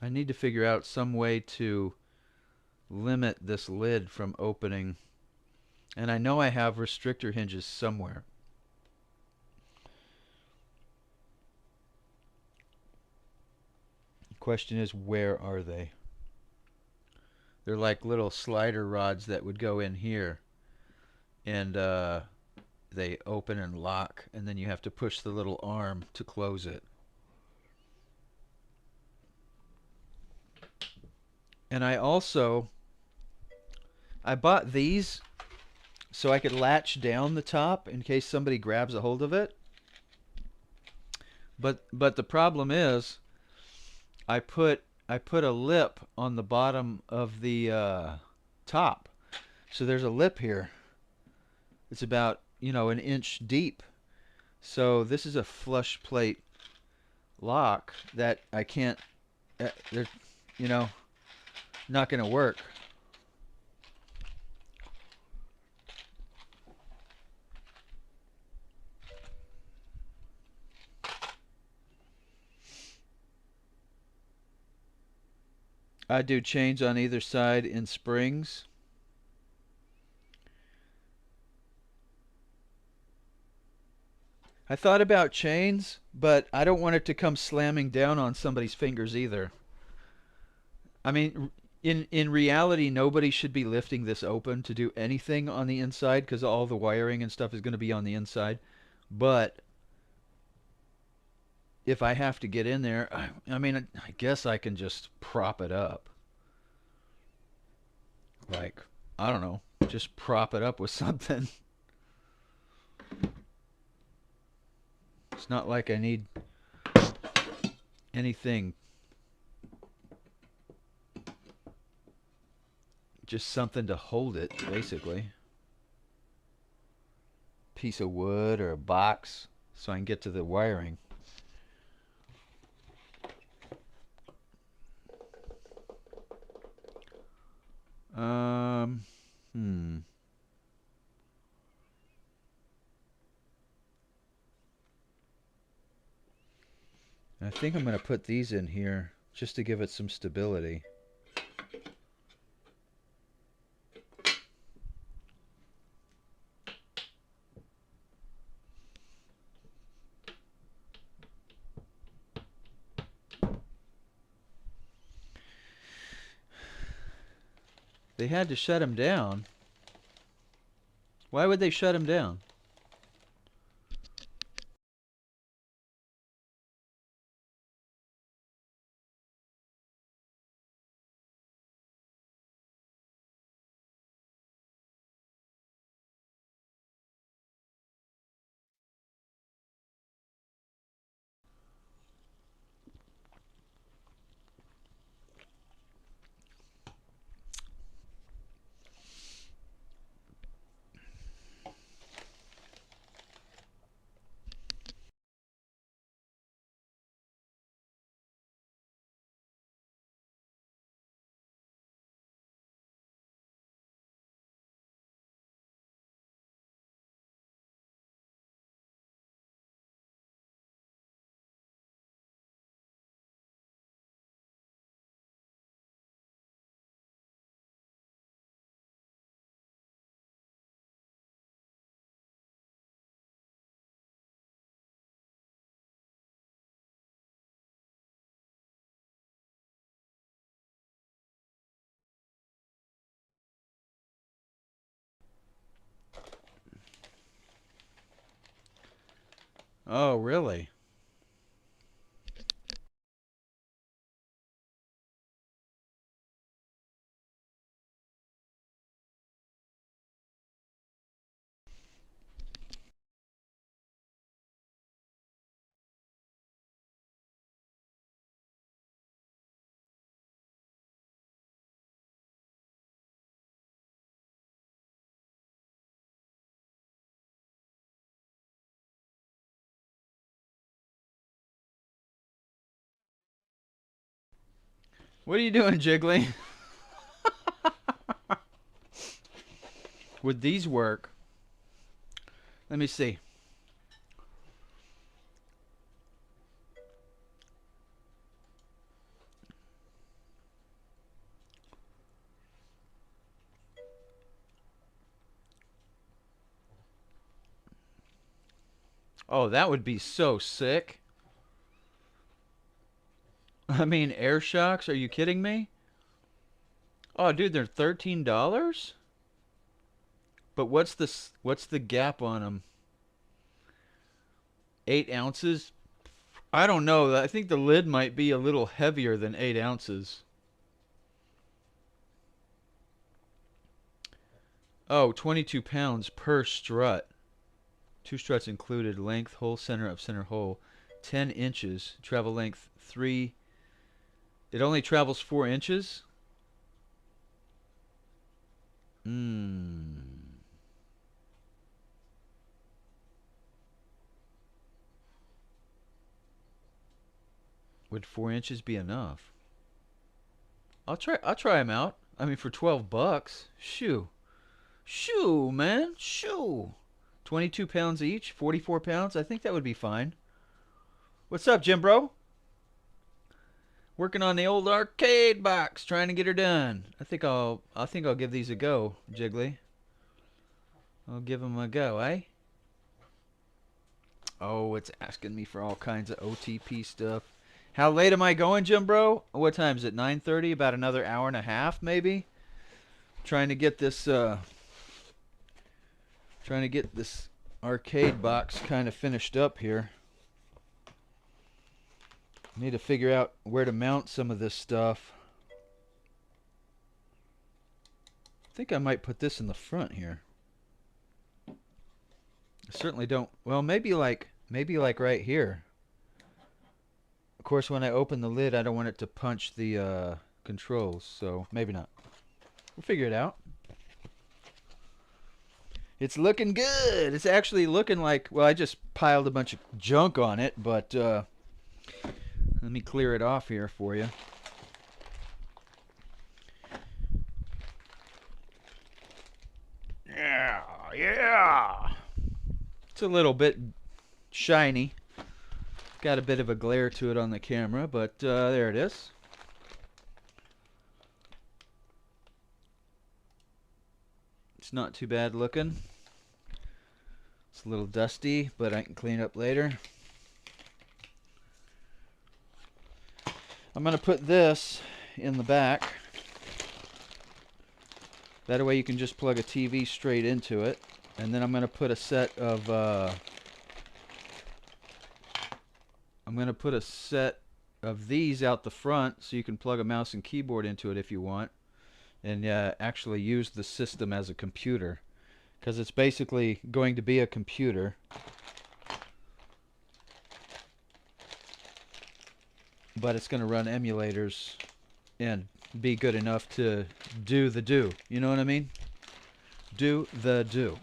I need to figure out some way to limit this lid from opening. And I know I have restrictor hinges somewhere. The question is, where are they? They're like little slider rods that would go in here. And they open and lock. And then you have to push the little arm to close it. And I bought these so I could latch down the top in case somebody grabs a hold of it. But the problem is I put a lip on the bottom of the top. So there's a lip here. It's about, an inch deep. So this is a flush plate lock that I can't they're you know not going to work. I do chains on either side in springs. I thought about chains, but I don't want it to come slamming down on somebody's fingers either. I mean, in reality, nobody should be lifting this open to do anything on the inside because all the wiring and stuff is going to be on the inside. But if I have to get in there, I mean, I guess I can just prop it up. Like, I don't know, just prop it up with something. It's not like I need anything. Just something to hold it, basically. Piece of wood or a box so I can get to the wiring. think I'm going to put these in here just to give it some stability. They had to shut him down. Why would they shut him down? Oh, really? What are you doing, Jiggly? Would these work? Let me see. Oh, that would be so sick. I mean, air shocks? Are you kidding me? Oh, dude, they're $13? But what's the gap on them? 8 ounces? I don't know. I think the lid might be a little heavier than 8 ounces. Oh, 22 pounds per strut. 2 struts included. Length, hole center of center hole, 10 inches. Travel length, 3. It only travels 4 inches? Hmm. Would 4 inches be enough? I'll try them out. I mean, for 12 bucks. Shoo. Shoo, man. Shoo. 22 pounds each, 44 pounds. I think that would be fine. What's up, Jim bro? Working on the old arcade box, trying to get her done. I think I'll give these a go, Jiggly. I'll give them a go, eh? Oh, it's asking me for all kinds of OTP stuff. How late am I going, Jim bro? What time is it? 9:30? About another hour and a half, maybe? Trying to get this arcade box kind of finished up here. Need to figure out where to mount some of this stuff. I think I might put this in the front here. I certainly don't. Well, maybe like right here. Of course, when I open the lid, I don't want it to punch the controls, so maybe not. We'll figure it out. It's looking good. It's actually looking like, well, I just piled a bunch of junk on it, but let me clear it off here for you. Yeah, yeah. It's a little bit shiny. got a bit of a glare to it on the camera, but there it is. It's not too bad looking. It's a little dusty, but I can clean up later. I'm going to put this in the back. That way you can just plug a TV straight into it. And then I'm going to put a set of these out the front so you can plug a mouse and keyboard into it if you want, and actually use the system as a computer, because it's basically going to be a computer. But it's going to run emulators and be good enough to do the do. You know what I mean? Do the do.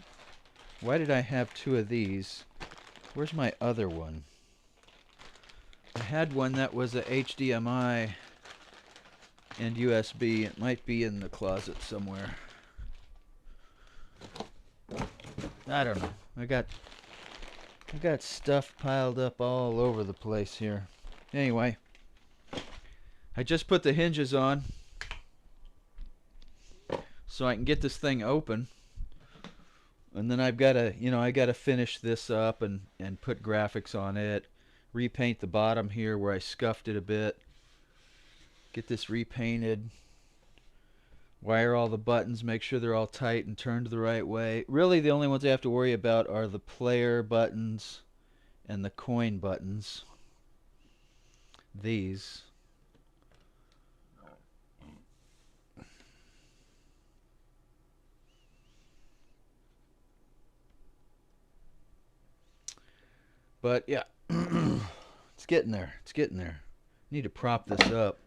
Why did I have two of these? Where's my other one? I had one that was a HDMI and USB. It might be in the closet somewhere. I don't know. I got stuff piled up all over the place here. Anyway, I just put the hinges on so I can get this thing open, and then I've got to, I got to finish this up and put graphics on it, repaint the bottom here where I scuffed it a bit, get this repainted, wire all the buttons, make sure they're all tight and turned the right way. Really, the only ones I have to worry about are the player buttons and the coin buttons. These. But yeah, it's getting there. It's getting there. I need to prop this up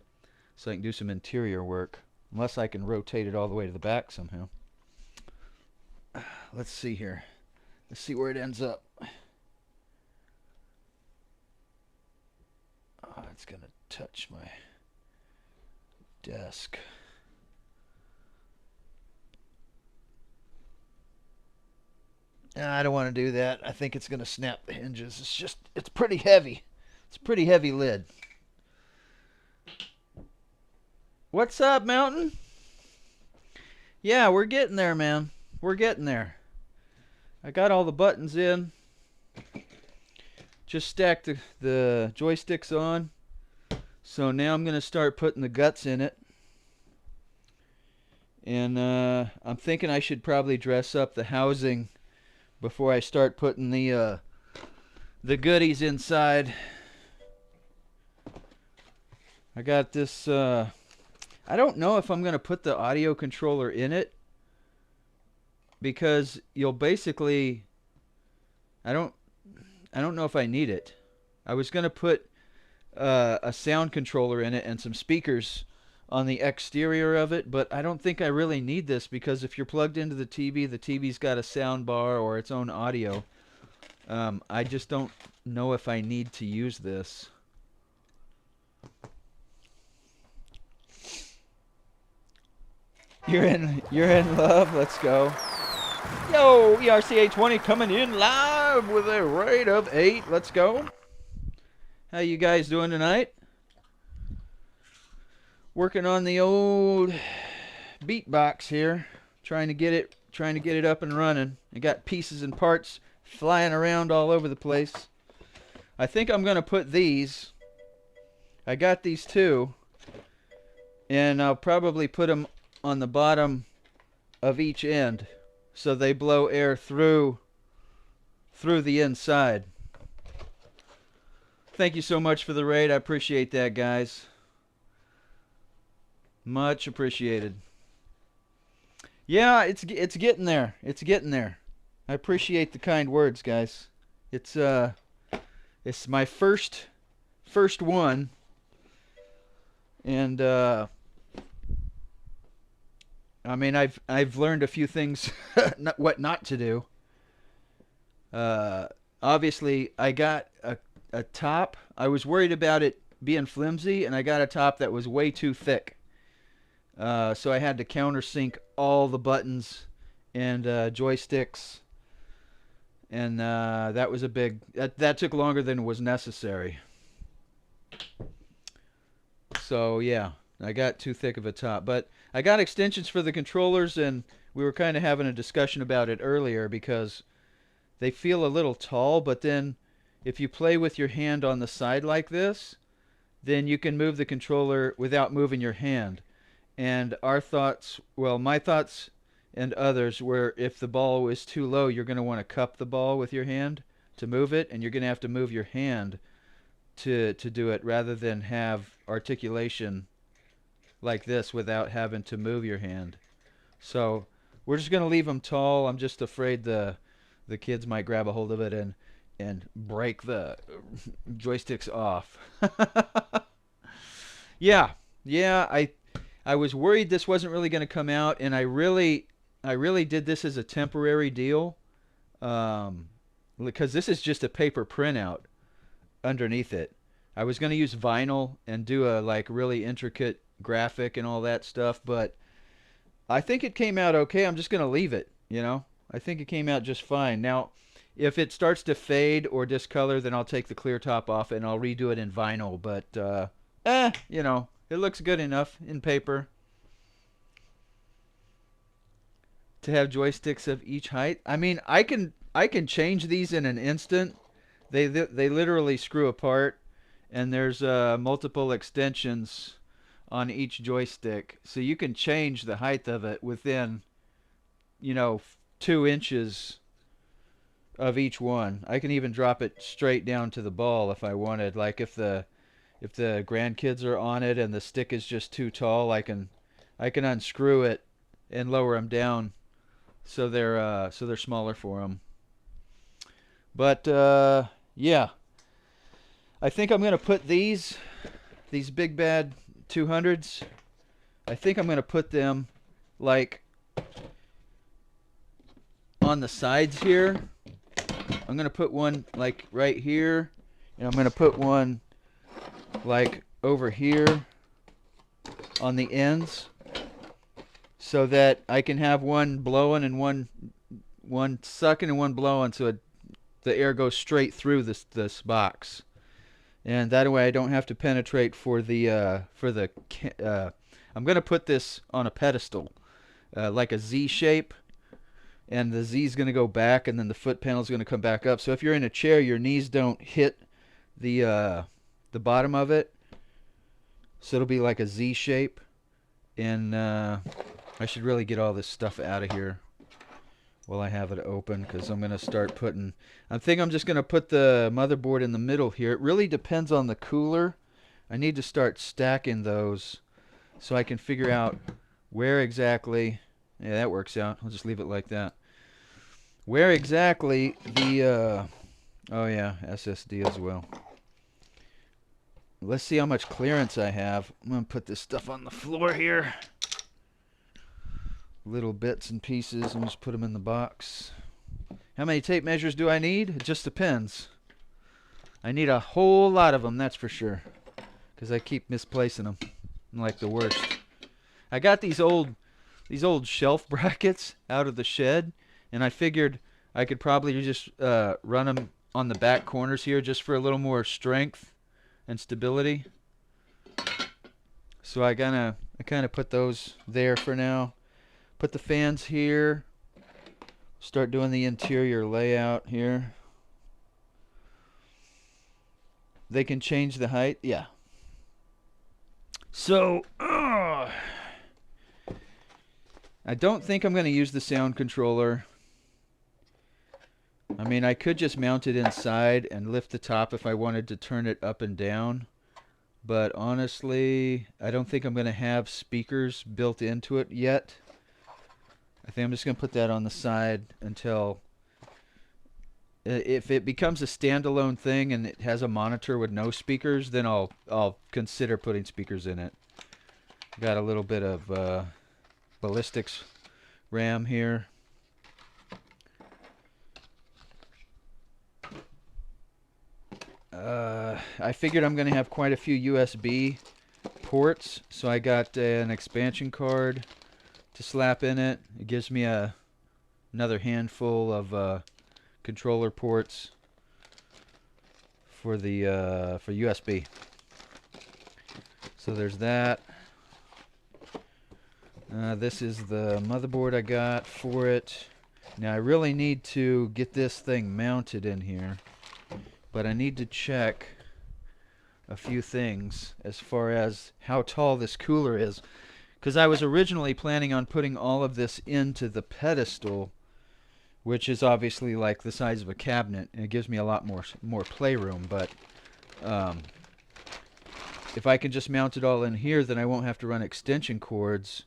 so I can do some interior work. Unless I can rotate it all the way to the back somehow. Let's see here. Let's see where it ends up. Oh, it's going to touch my desk. I don't want to do that. I think it's going to snap the hinges. It's pretty heavy. It's a pretty heavy lid. What's up, Mountain? Yeah, we're getting there, man. We're getting there. I got all the buttons in. Just stacked the joysticks on. So now I'm going to start putting the guts in it. And I'm thinking I should probably dress up the housing before I start putting the goodies inside. I got this, I don't know if I'm going to put the audio controller in it, because you'll basically, I don't know if I need it. I was going to put a sound controller in it and some speakers on the exterior of it, but I don't think I really need this, because if you're plugged into the TV's got a sound bar or its own audio. I just don't know if I need to use this. You're in love. Let's go. Yo, ERCA20 coming in live with a rate of 8. Let's go. How you guys doing tonight? Working on the old beatbox here, trying to get it up and running. I got pieces and parts flying around all over the place. I think I'm gonna put these. I got these two, and I'll probably put them on the bottom of each end so they blow air through the inside. Thank you so much for the raid. I appreciate that, guys. Much appreciated. Yeah, it's getting there. It's getting there. I appreciate the kind words, guys. It's my first one, and I mean, I've learned a few things what not to do. Obviously, I got a top. I was worried about it being flimsy, and I got a top that was way too thick. So I had to countersink all the buttons and joysticks, and that was a big. That took longer than was necessary. So yeah, I got too thick of a top. But I got extensions for the controllers, and we were kind of having a discussion about it earlier because they feel a little tall, but then if you play with your hand on the side like this, then you can move the controller without moving your hand. And our thoughts, well, my thoughts and others were if the ball is too low, you're going to want to cup the ball with your hand to move it, and you're going to have to move your hand to do it rather than have articulation like this without having to move your hand. So we're just going to leave them tall. I'm just afraid the kids might grab a hold of it and break the joysticks off. Yeah, yeah. I was worried this wasn't really going to come out, and I really did this as a temporary deal, because this is just a paper printout underneath it. I was going to use vinyl and do a like really intricate graphic and all that stuff, but I think it came out okay. I'm just going to leave it, you know. I think it came out just fine. Now, if it starts to fade or discolor, then I'll take the clear top off and I'll redo it in vinyl, but you know, it looks good enough in paper to have joysticks of each height. I mean, I can change these in an instant. They literally screw apart, and there's multiple extensions on each joystick, so you can change the height of it within, you know, 2 inches of each one. I can even drop it straight down to the ball if I wanted. Like if the grandkids are on it and the stick is just too tall, I can unscrew it and lower them down so they're smaller for them. But yeah, I think I'm gonna put these big bad 200s. I think I'm gonna put them like on the sides here. I'm gonna put one like right here, and I'm gonna put one like over here on the ends, so that I can have one blowing and one sucking and one blowing, so the air goes straight through this box, and that way I don't have to penetrate for the. I'm gonna put this on a pedestal, like a Z shape, and the Z is gonna go back, and then the foot panel is gonna come back up. So if you're in a chair, your knees don't hit the bottom of it, so it'll be like a Z shape, and I should really get all this stuff out of here while I have it open, because I'm going to start putting... I think I'm just going to put the motherboard in the middle here. It really depends on the cooler. I need to start stacking those so I can figure out where exactly... Yeah, that works out. I'll just leave it like that. Where exactly the... oh yeah, SSD as well. Let's see how much clearance I have. I'm going to put this stuff on the floor here. Little bits and pieces and just put them in the box. How many tape measures do I need? It just depends. I need a whole lot of them, that's for sure, because I keep misplacing them. I'm like the worst. I got these old shelf brackets out of the shed, and I figured I could probably just run them on the back corners here just for a little more strength and stability. So I kind of put those there for now. Put the fans here. Start doing the interior layout here. They can change the height. Yeah. So, I don't think I'm going to use the sound controller. I mean, I could just mount it inside and lift the top if I wanted to turn it up and down. But honestly, I don't think I'm going to have speakers built into it yet. I think I'm just going to put that on the side until... If it becomes a standalone thing and it has a monitor with no speakers, then I'll consider putting speakers in it. Got a little bit of ballistics RAM here. I figured I'm going to have quite a few USB ports, so I got an expansion card to slap in it. It gives me another handful of controller ports for the for USB. So there's that. This is the motherboard I got for it. Now I really need to get this thing mounted in here, but I need to check a few things as far as how tall this cooler is, because I was originally planning on putting all of this into the pedestal, which is obviously like the size of a cabinet, and it gives me a lot more playroom. But if I can just mount it all in here, then I won't have to run extension cords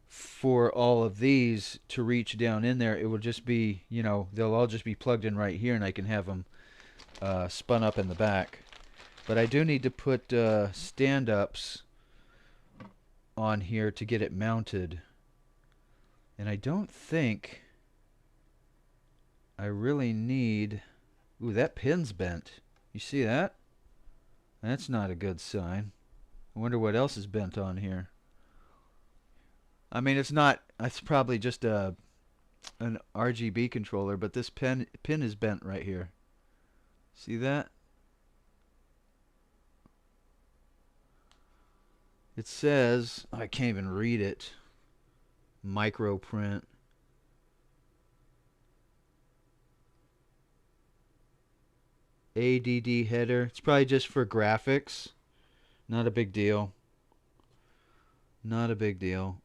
for all of these to reach down in there. It will just be, you know, they'll all just be plugged in right here, and I can have them spun up in the back. But I do need to put stand-ups on here to get it mounted. And I don't think I really need... Ooh, that pin's bent. You see that? That's not a good sign. I wonder what else is bent on here. I mean, it's not... It's probably just an RGB controller, but this pin is bent right here. See that? It says, I can't even read it. Micro print. ADD header. It's probably just for graphics. Not a big deal. Not a big deal.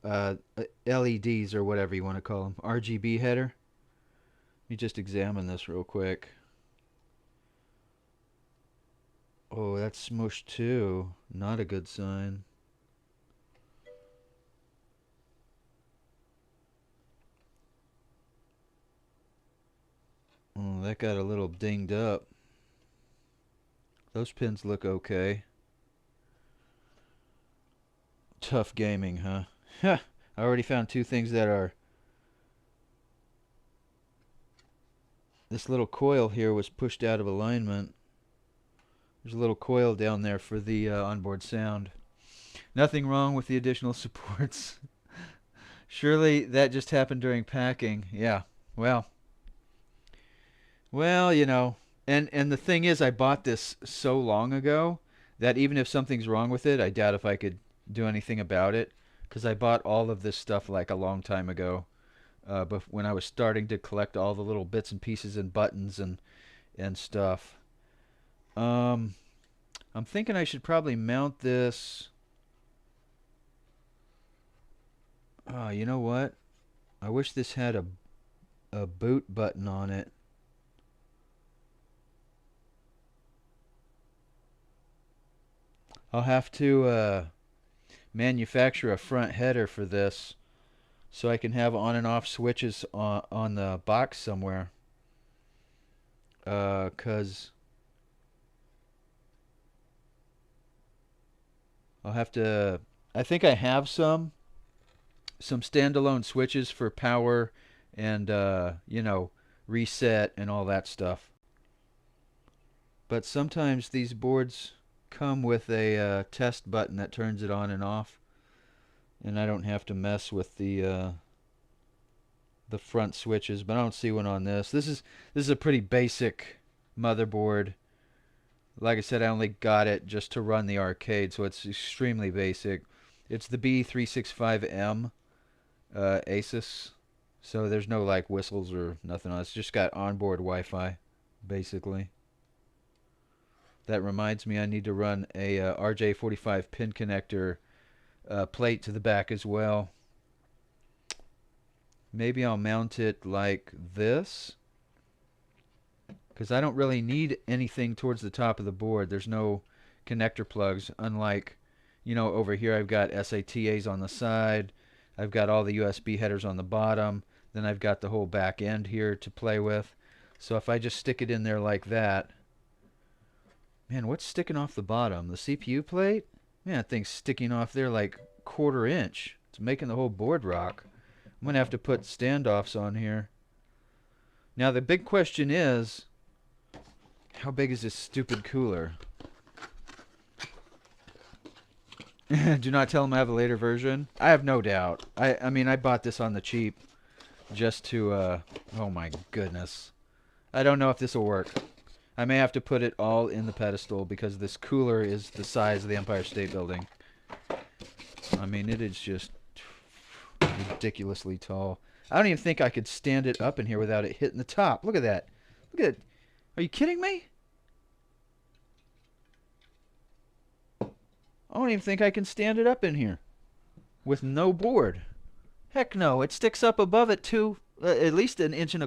LEDs or whatever you want to call them. RGB header. Let me just examine this real quick. Oh, that's smushed too. Not a good sign. Oh, that got a little dinged up. Those pins look okay. Tough gaming, huh? I already found two things that are... This little coil here was pushed out of alignment. There's a little coil down there for the onboard sound. Nothing wrong with the additional supports. Surely that just happened during packing. Yeah, well, you know, and the thing is, I bought this so long ago that even if something's wrong with it, I doubt if I could do anything about it, because I bought all of this stuff like a long time ago, but when I was starting to collect all the little bits and pieces and buttons and stuff. I'm thinking I should probably mount this. Oh, you know what? I wish this had a boot button on it. I'll have to manufacture a front header for this so I can have on and off switches on the box somewhere. 'Cause I'll have to... I think I have some standalone switches for power and, you know, reset and all that stuff. But sometimes these boards come with a test button that turns it on and off, and I don't have to mess with the front switches. But I don't see one on this. This is a pretty basic motherboard. Like I said, I only got it just to run the arcade, so it's extremely basic. It's the B365M Asus, so there's no like whistles or nothing else. It's just got onboard Wi-Fi, basically. That reminds me, I need to run a RJ45 pin connector plate to the back as well. Maybe I'll mount it like this, because I don't really need anything towards the top of the board. There's no connector plugs, unlike, you know, over here I've got SATAs on the side, I've got all the USB headers on the bottom, then I've got the whole back end here to play with. So if I just stick it in there like that... Man, what's sticking off the bottom? The CPU plate? Man, that thing's sticking off there like 1/4 inch. It's making the whole board rock. I'm going to have to put standoffs on here. Now the big question is, how big is this stupid cooler? Do not tell them I have a later version. I have no doubt. I mean, I bought this on the cheap just to, oh my goodness. I don't know if this will work. I may have to put it all in the pedestal because this cooler is the size of the Empire State Building. I mean, it is just ridiculously tall. I don't even think I could stand it up in here without it hitting the top. Look at that. Look at it. Are you kidding me? I don't even think I can stand it up in here with no board. Heck no. It sticks up above it too, at least 1.25 inches.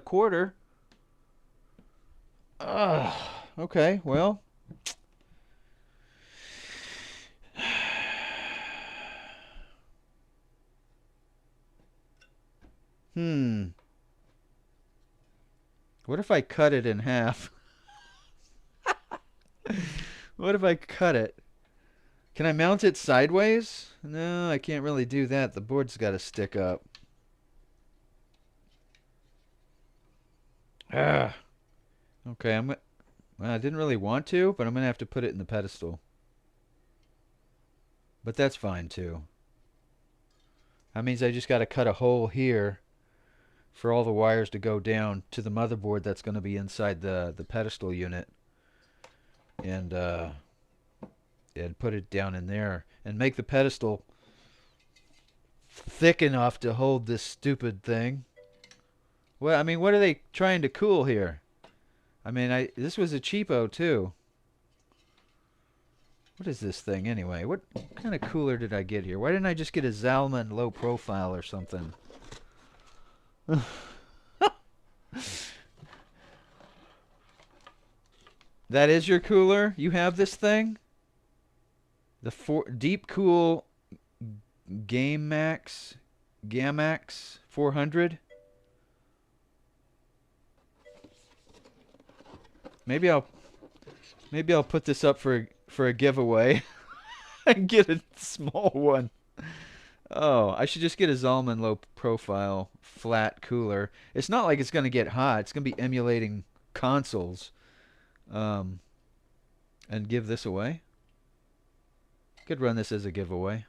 Okay, well. What if I cut it in half? What if I cut it? Can I mount it sideways? No, I can't really do that. The board's got to stick up. Ah. Okay, well, I didn't really want to, but I'm going to have to put it in the pedestal. But that's fine too. That means I just got to cut a hole here for all the wires to go down to the motherboard that's going to be inside the pedestal unit. And put it down in there and make the pedestal thick enough to hold this stupid thing. Well, I mean, what are they trying to cool here? I mean, this was a cheapo too. What is this thing anyway? What kind of cooler did I get here? Why didn't I just get a Zalman low profile or something? That is your cooler? You have this thing? The Deep Cool Gamax 400. Maybe I'll put this up for a giveaway and get a small one. Oh, I should just get a Zalman low profile flat cooler. It's not like it's going to get hot. It's going to be emulating consoles. And give this away. Could run this as a giveaway.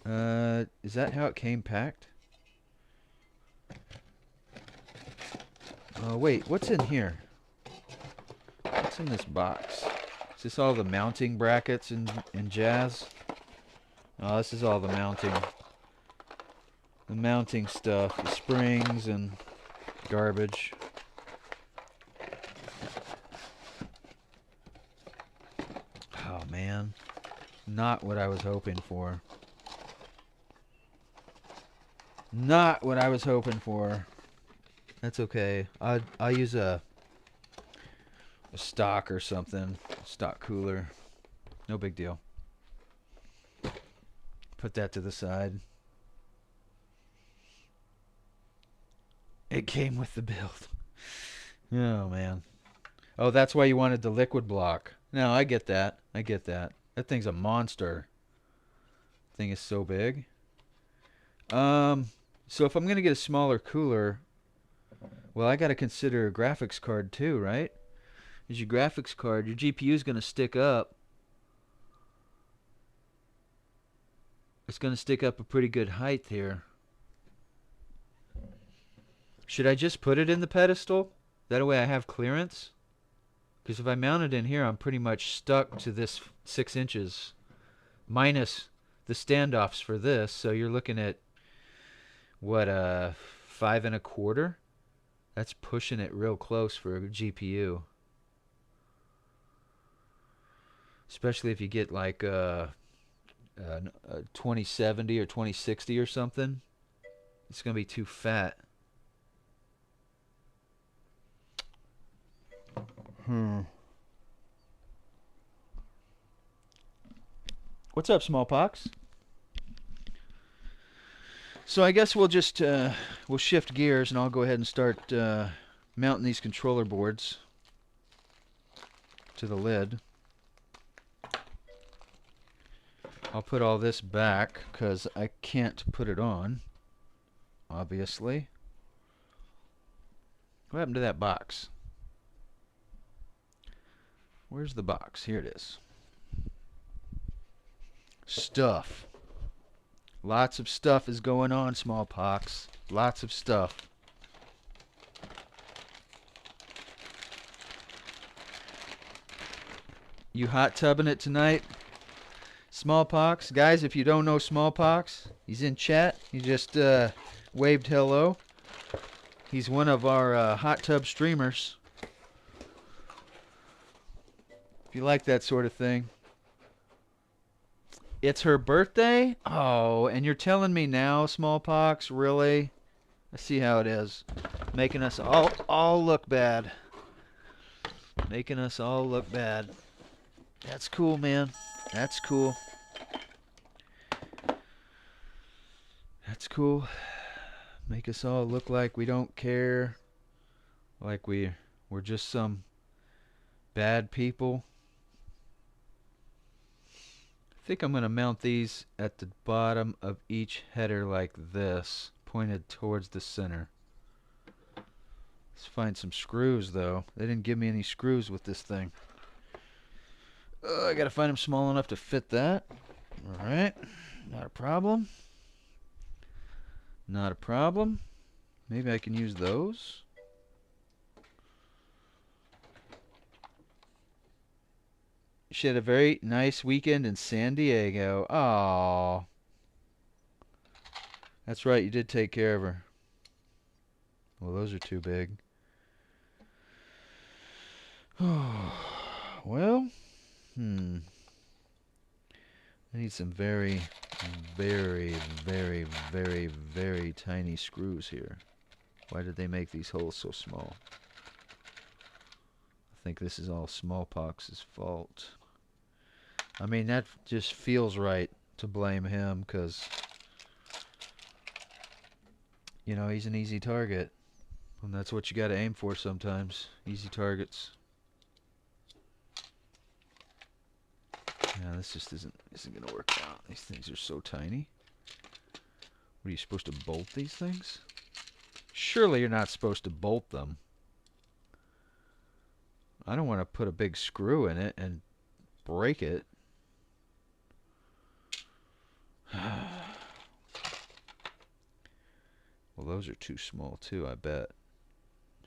Is that how it came packed? Oh, wait, what's in here? What's in this box? Is this all the mounting brackets and jazz? Oh, this is all the mounting stuff, the springs and garbage. Oh man, not what I was hoping for. Not what I was hoping for. That's okay. I'll use a stock or something. Stock cooler. No big deal. Put that to the side. It came with the build. Oh man. Oh, that's why you wanted the liquid block. No, I get that. I get that. That thing's a monster. Thing is so big. So if I'm gonna get a smaller cooler, well, I gotta consider a graphics card too, right? Is your graphics card, your GPU is gonna stick up. It's gonna stick up a pretty good height here. Should I just put it in the pedestal? That way I have clearance? Because if I mount it in here, I'm pretty much stuck to this 6 inches. Minus the standoffs for this. So you're looking at, what, 5 1/4? That's pushing it real close for a GPU. Especially if you get like a 2070 or 2060 or something. It's going to be too fat. What's up, Smallpox? So I guess we'll just we'll shift gears and I'll go ahead and start mounting these controller boards to the lid. I'll put all this back because I can't put it on, obviously. What happened to that box? Where's the box? Here it is. Stuff. Lots of stuff is going on, Smallpox. Lots of stuff. You hot tubbing it tonight? Smallpox. Guys, if you don't know Smallpox, he's in chat. He just waved hello. He's one of our hot tub streamers. If you like that sort of thing. It's her birthday? Oh, and you're telling me now, Smallpox? Really? I see how it is. Making us all look bad. Making us all look bad. That's cool, man. That's cool. That's cool. Make us all look like we don't care. Like we're just some bad people. I think I'm going to mount these at the bottom of each header like this, pointed towards the center. Let's find some screws, though. They didn't give me any screws with this thing. I got to find them small enough to fit that. All right. Not a problem. Not a problem. Maybe I can use those. She had a very nice weekend in San Diego. Oh, that's right. You did take care of her. Well, those are too big. Well, I need some very, very, very, very, very tiny screws here. Why did they make these holes so small? I think this is all Smallpox's fault. I mean, that just feels right to blame him because, you know, he's an easy target. And that's what you got to aim for sometimes. Easy targets. Yeah, this just isn't going to work out. These things are so tiny. What, are you supposed to bolt these things? Surely you're not supposed to bolt them. I don't want to put a big screw in it and break it. Well, those are too small too, I bet.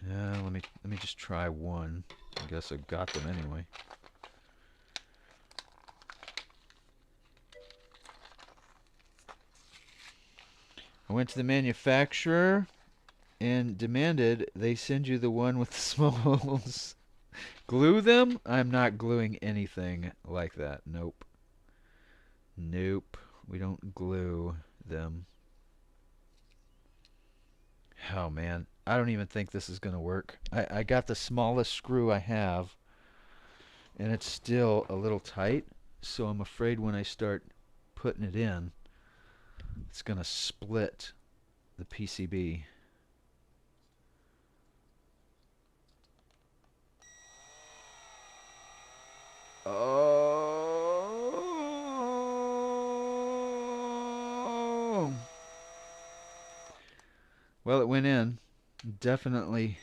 Yeah, let me just try one. I guess I got them anyway. I went to the manufacturer and demanded they send you the one with the small holes. Glue them? I'm not gluing anything like that. Nope. Nope. We don't glue them. Oh, man. I don't even think this is going to work. I got the smallest screw I have, and it's still a little tight, so I'm afraid when I start putting it in, it's going to split the PCB. Oh. Well, it went in. Definitely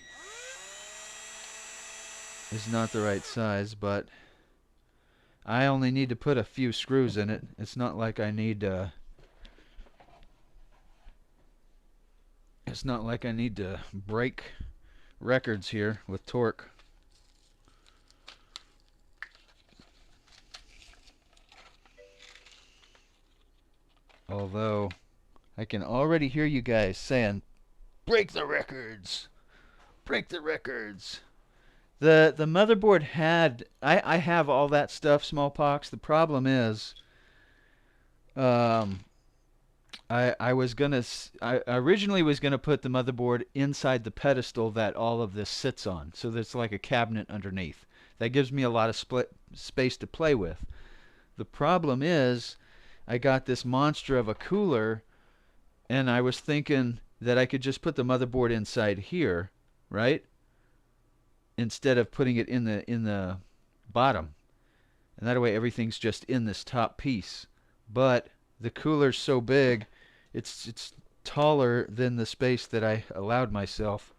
is not the right size, but I only need to put a few screws in it. It's not like I need to break records here with torque. Although I can already hear you guys saying, break the records. Break the records. The motherboard had I have all that stuff, Smallpox. The problem is I originally was gonna put the motherboard inside the pedestal that all of this sits on, so there's like a cabinet underneath. That gives me a lot of space to play with. The problem is I got this monster of a cooler, and I was thinking that I could just put the motherboard inside here, right? Instead of putting it in the bottom, and that way everything's just in this top piece. But the cooler's so big, it's taller than the space that I allowed myself.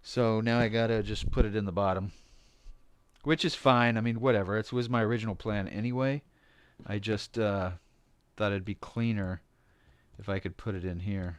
So now I gotta just put it in the bottom, which is fine. I mean, whatever. It was my original plan anyway. I just thought it'd be cleaner if I could put it in here.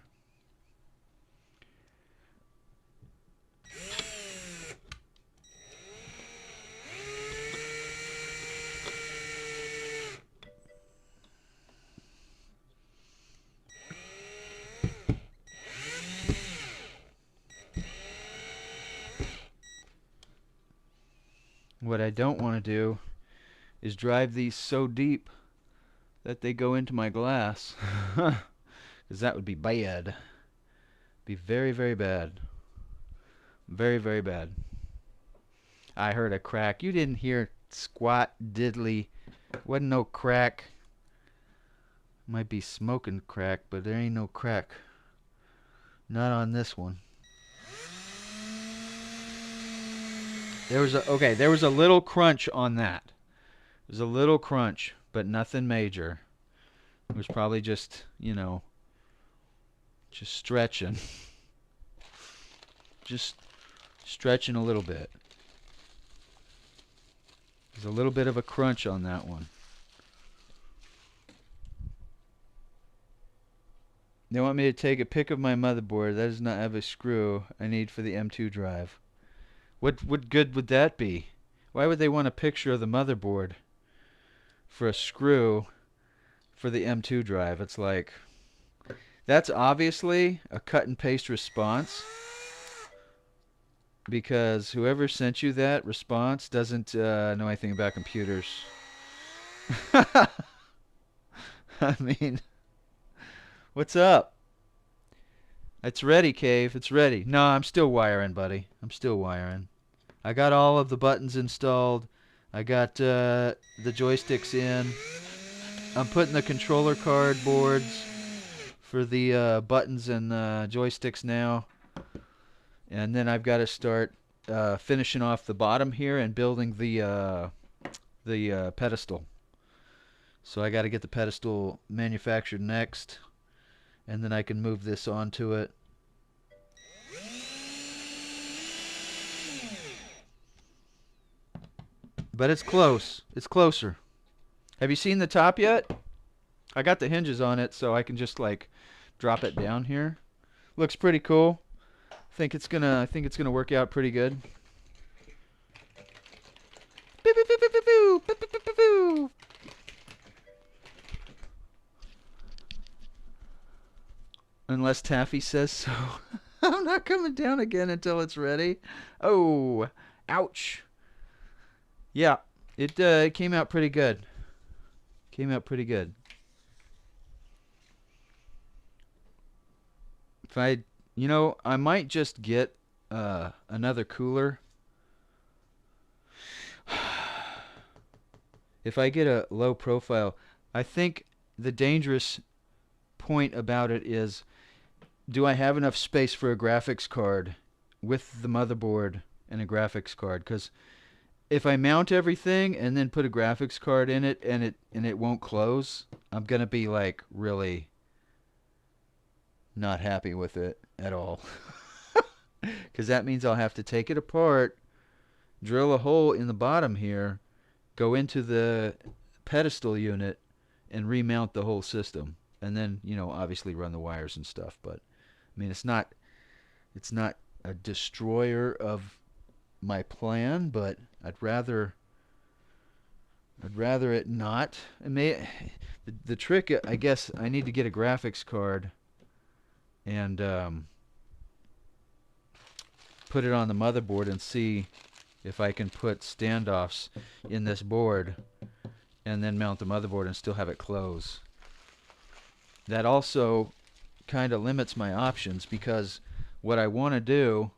I don't want to do is drive these so deep that they go into my glass. Because that would be bad. Be very, very bad. Very, very bad. I heard a crack. You didn't hear squat diddly. Wasn't no crack. Might be smoking crack, but there ain't no crack. Not on this one. There was a little crunch on that. There's a little crunch, but nothing major. It was probably just, you know, just stretching. Just stretching a little bit. There's a little bit of a crunch on that one. They want me to take a pic of my motherboard. That does not have a screw I need for the M2 drive. What good would that be? Why would they want a picture of the motherboard for a screw for the M2 drive? It's like, that's obviously a cut and paste response, because whoever sent you that response doesn't know anything about computers. I mean, what's up? It's ready, Cave. It's ready. No, I'm still wiring, buddy. I'm still wiring. I got all of the buttons installed. I got the joysticks in. I'm putting the controller card boards for the buttons and joysticks now. And then I've got to start finishing off the bottom here and building the pedestal. So I got to get the pedestal manufactured next, and then I can move this onto it. But it's close. It's closer. Have you seen the top yet? I got the hinges on it, so I can just like drop it down here. Looks pretty cool. I think it's gonna work out pretty good. Unless Taffy says so. I'm not coming down again until it's ready. Oh, ouch. Yeah, it came out pretty good. Came out pretty good. If I, you know, I might just get another cooler. If I get a low profile, I think the dangerous point about it is, do I have enough space for a graphics card with the motherboard and a graphics card? Because if I mount everything and then put a graphics card in it and it won't close, I'm gonna be like really not happy with it at all. Because that means I'll have to take it apart, drill a hole in the bottom here, go into the pedestal unit, and remount the whole system, and then, you know, obviously run the wires and stuff. But I mean, it's not a destroyer of my plan, but I'd rather it not. The trick, I guess, I need to get a graphics card and put it on the motherboard and see if I can put standoffs in this board and then mount the motherboard and still have it close. That also kind of limits my options, because what I want to do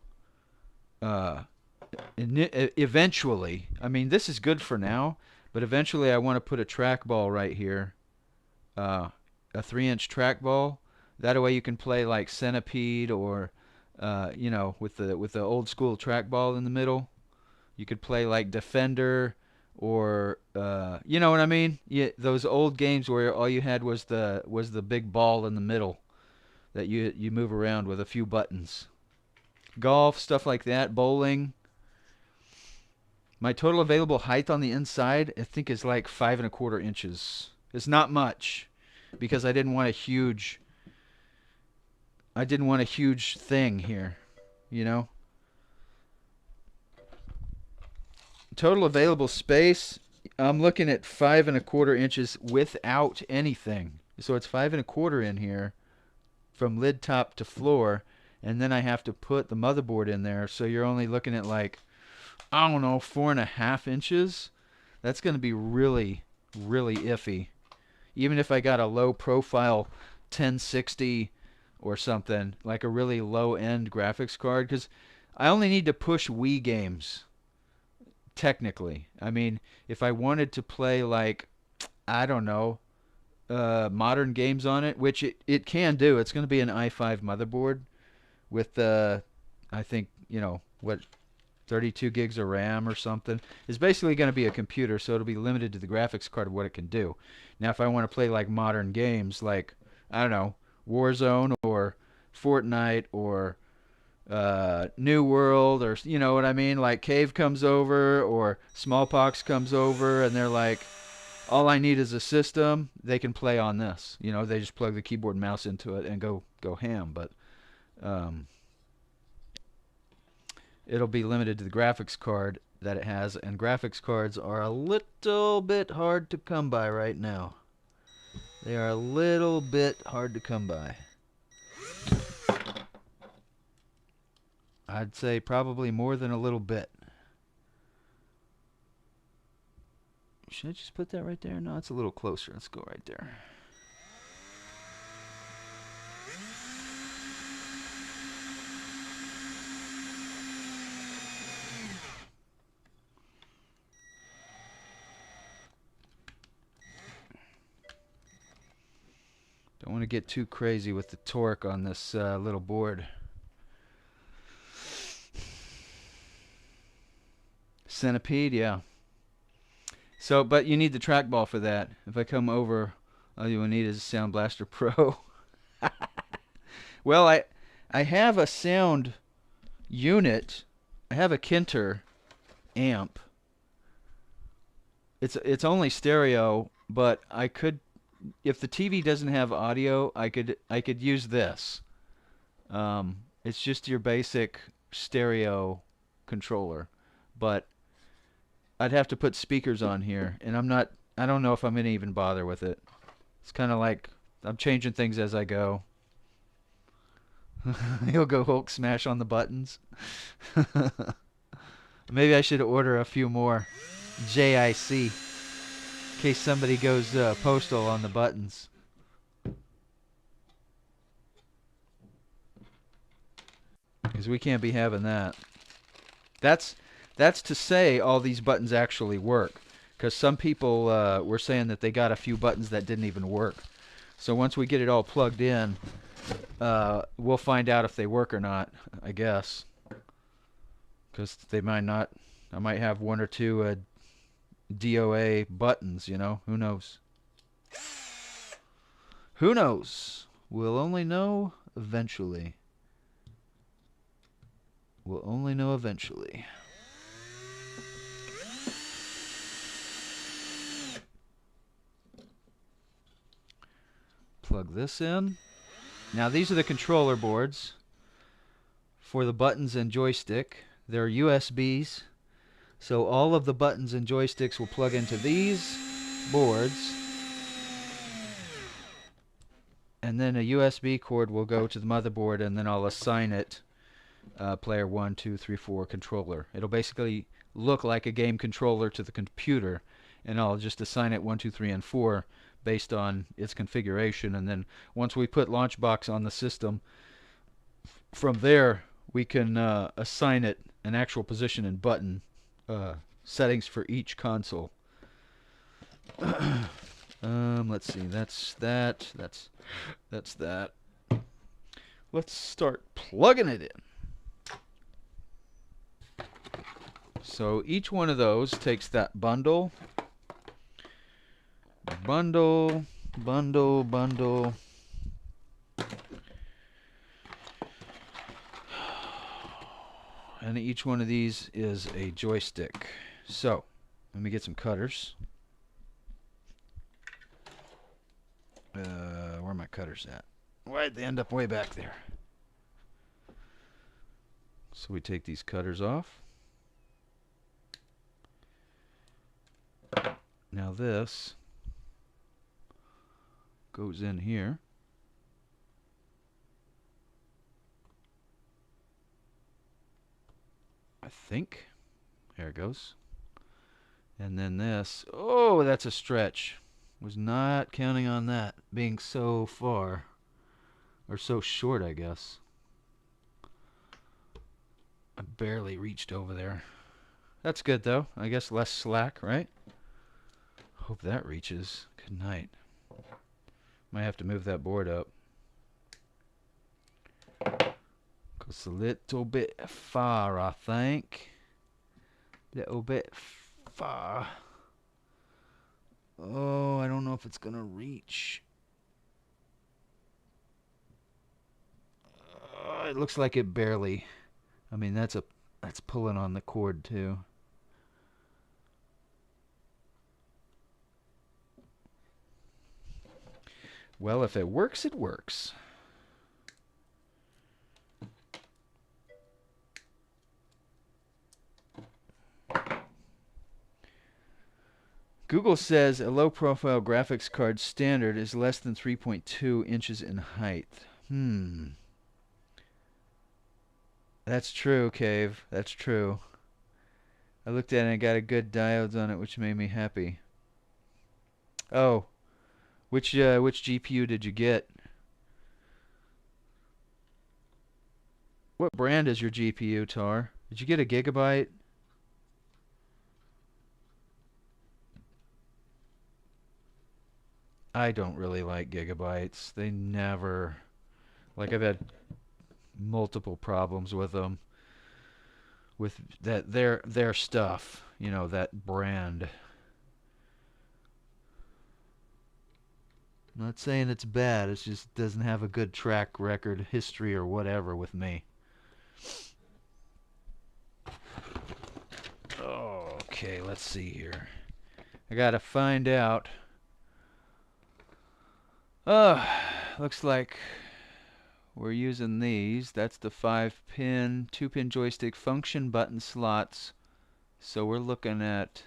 eventually, I mean, this is good for now, but eventually I want to put a trackball right here, a 3-inch trackball. That way you can play like Centipede, or you know, with the old school trackball in the middle. You could play like Defender, or you know what I mean? Yeah, those old games where all you had was the big ball in the middle that you move around with a few buttons. Golf, stuff like that, bowling. My total available height on the inside, I think, is like 5 1/4 inches. It's not much, because I didn't want a huge thing here, you know. Total available space, I'm looking at 5 1/4 inches without anything. So it's 5 1/4 in here from lid top to floor, and then I have to put the motherboard in there, so you're only looking at like I don't know, 4.5 inches, that's going to be really, really iffy. Even if I got a low profile 1060 or something, like a really low end graphics card, because I only need to push Wii games, technically. I mean, if I wanted to play, like, I don't know, modern games on it, which it can do. It's going to be an i5 motherboard with, I think, what, 32 gigs of RAM or something. It's basically going to be a computer, so it'll be limited to the graphics card of what it can do. Now, if I want to play like modern games, like, I don't know, Warzone or Fortnite or New World, or you know what I mean, like Cave comes over or Smallpox comes over, and they're like, all I need is a system. They can play on this. They just plug the keyboard and mouse into it and go ham. But um, it'll be limited to the graphics card that it has, and graphics cards are a little bit hard to come by right now. They are a little bit hard to come by. I'd say probably more than a little bit. Should I just put that right there? No, it's a little closer. Let's go right there. Don't want to get too crazy with the torque on this little board. Centipede, yeah. So, but you need the trackball for that. If I come over, all you will need is a Sound Blaster Pro. Well, I have a sound unit. I have a Kinter amp. It's only stereo, but I could, if the TV doesn't have audio, I could use this. It's just your basic stereo controller, but I'd have to put speakers on here, and I don't know if I'm gonna even bother with it. It's kind of like I'm changing things as I go. He'll go Hulk smash on the buttons. Maybe I should order a few more JIC in case somebody goes postal on the buttons. Because we can't be having that. That's to say all these buttons actually work. Because some people were saying that they got a few buttons that didn't even work. So once we get it all plugged in, we'll find out if they work or not, I guess. Because they might not. I might have one or two DOA buttons, Who knows? Who knows? We'll only know eventually. We'll only know eventually. Plug this in. Now these are the controller boards for the buttons and joystick. They're USBs. So all of the buttons and joysticks will plug into these boards. And then a USB cord will go to the motherboard, and then I'll assign it player 1, 2, 3, 4 controller. It'll basically look like a game controller to the computer, and I'll just assign it 1, 2, 3, and 4 based on its configuration. And then once we put Launchbox on the system, from there we can assign it an actual position and button settings for each console. Let's see. That's that. That's that. Let's start plugging it in. So each one of those takes that bundle, bundle, and each one of these is a joystick. So let me get some cutters. Where are my cutters at? Why'd they end up way back there? So we take these cutters off. Now this goes in here. I think. There it goes. And then this. Oh, that's a stretch. Was not counting on that being so far. Or so short, I guess. I barely reached over there. That's good, though. I guess less slack, right? Hope that reaches. Good night. Might have to move that board up. Goes a little bit far, I think. Little bit far. Oh, I don't know if it's gonna reach. It looks like it barely. I mean, that's pulling on the cord too. Well, if it works, it works. Google says a low-profile graphics card standard is less than 3.2 inches in height. That's true, Cave. That's true. I looked at it and got a good diodes on it, which made me happy. Oh, which GPU did you get? What brand is your GPU, Tar? Did you get a Gigabyte? I don't really like Gigabytes. They never... Like, I've had multiple problems with them. With that their stuff. You know, that brand. I'm not saying it's bad. It just doesn't have a good track record, history, or whatever with me. Okay, let's see here. I gotta find out. Looks like we're using these. That's the 5-pin, 2-pin joystick function button slots. So we're looking at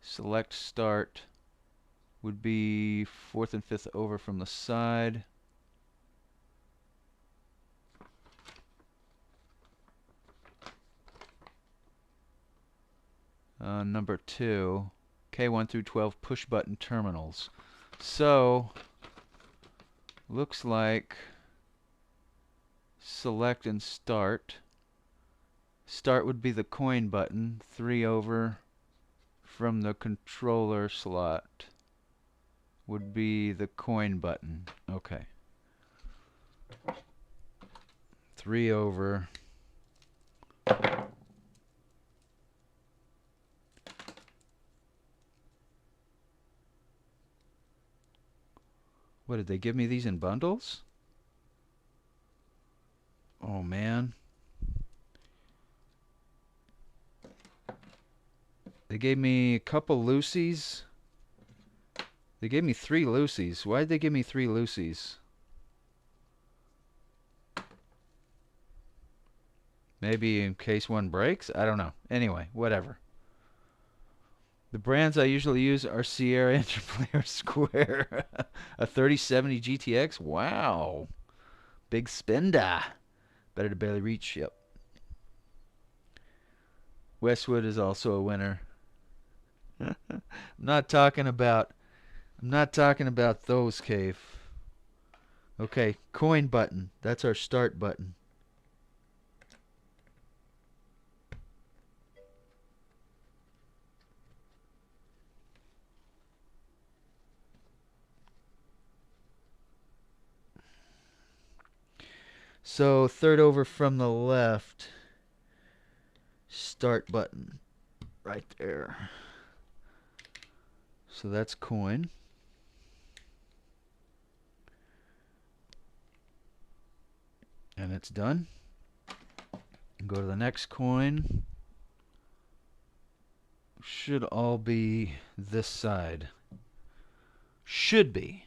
select start would be 4th and 5th over from the side. Number 2, K1 through 12 push button terminals. So looks like select and start. Start would be the coin button, 3 over from the controller slot would be the coin button. Okay. 3 over. What, did they give me these in bundles? Oh, man. They gave me a couple Lucy's. They gave me 3 Lucy's. Why did they give me 3 Lucy's? Maybe in case one breaks? I don't know. Anyway, whatever. The brands I usually use are Sierra Interplayer Square. A 3070 GTX? Wow. Big spender. Better to barely reach. Yep. Westwood is also a winner. I'm not talking about those, Cave. Okay, coin button. That's our start button. So 3rd over from the left. Start button. Right there. So that's coin. And it's done. Go to the next coin. Should all be this side. Should be.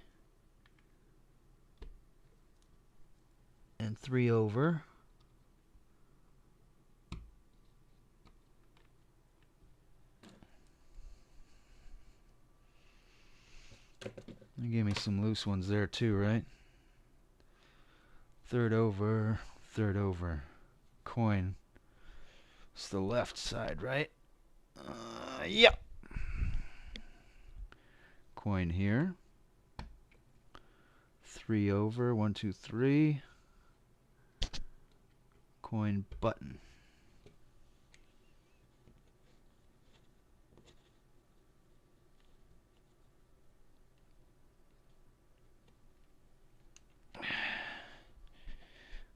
And 3 over. They gave me some loose ones there too, right? 3rd over, 3rd over. Coin. It's the left side, right? Yep. Coin here. 3 over. 1, 2, 3. Coin button.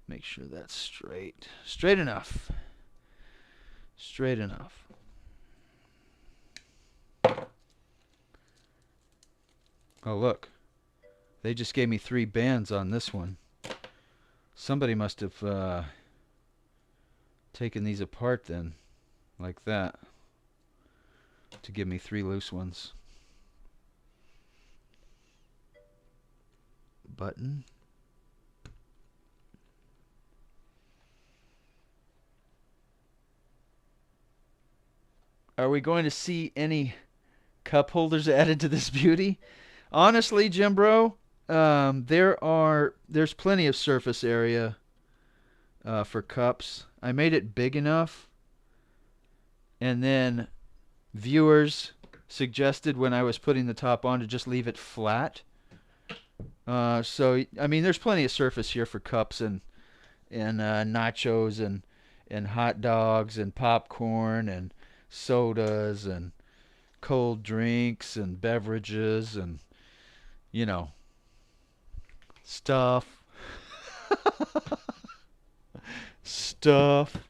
Make sure that's straight. Straight enough. Straight enough. Oh, look. They just gave me 3 bands on this one. Somebody must have taken these apart then, like that, to give me 3 loose ones. Button. Are we going to see any cup holders added to this beauty? Honestly, Jim Bro, there's plenty of surface area for cups. I made it big enough, and then viewers suggested when I was putting the top on to just leave it flat. So I mean, there's plenty of surface here for cups and nachos and hot dogs and popcorn and sodas and cold drinks and beverages and, you know, stuff. Stuff.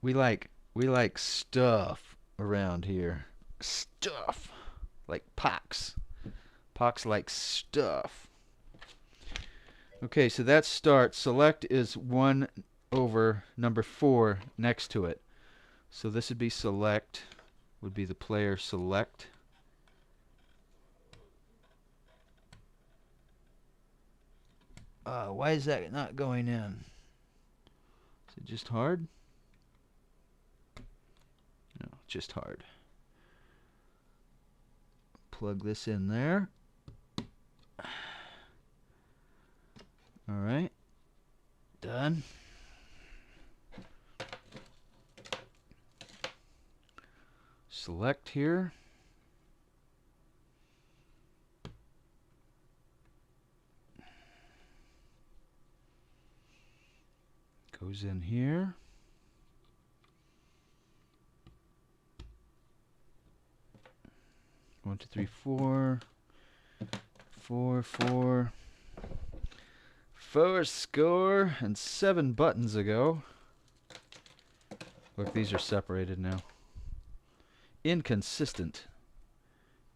We like stuff around here. Stuff. Like Pox. Pox like stuff. Okay, so that's start. Select is 1 over number 4 next to it. So this would be select, would be the player select. Why is that not going in? Is it just hard? No, just hard. Plug this in there. All right. Done. Select here. Goes in here. One, two, three, 4. 4, 4. 4 score and 7 buttons ago. Look, these are separated now. Inconsistent.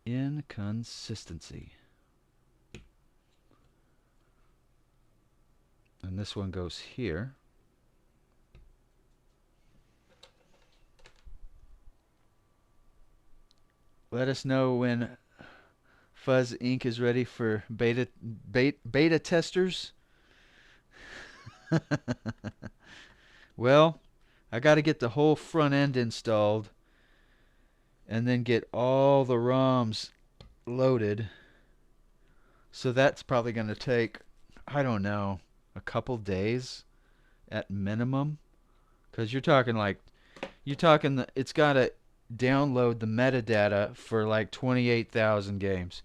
Inconsistency. And this one goes here. Let us know when Fuzz Inc. is ready for beta testers. Well, I got to get the whole front end installed and then get all the ROMs loaded. So that's probably going to take, I don't know, a couple days at minimum. Because you're talking it's got to download the metadata for like 28,000 games.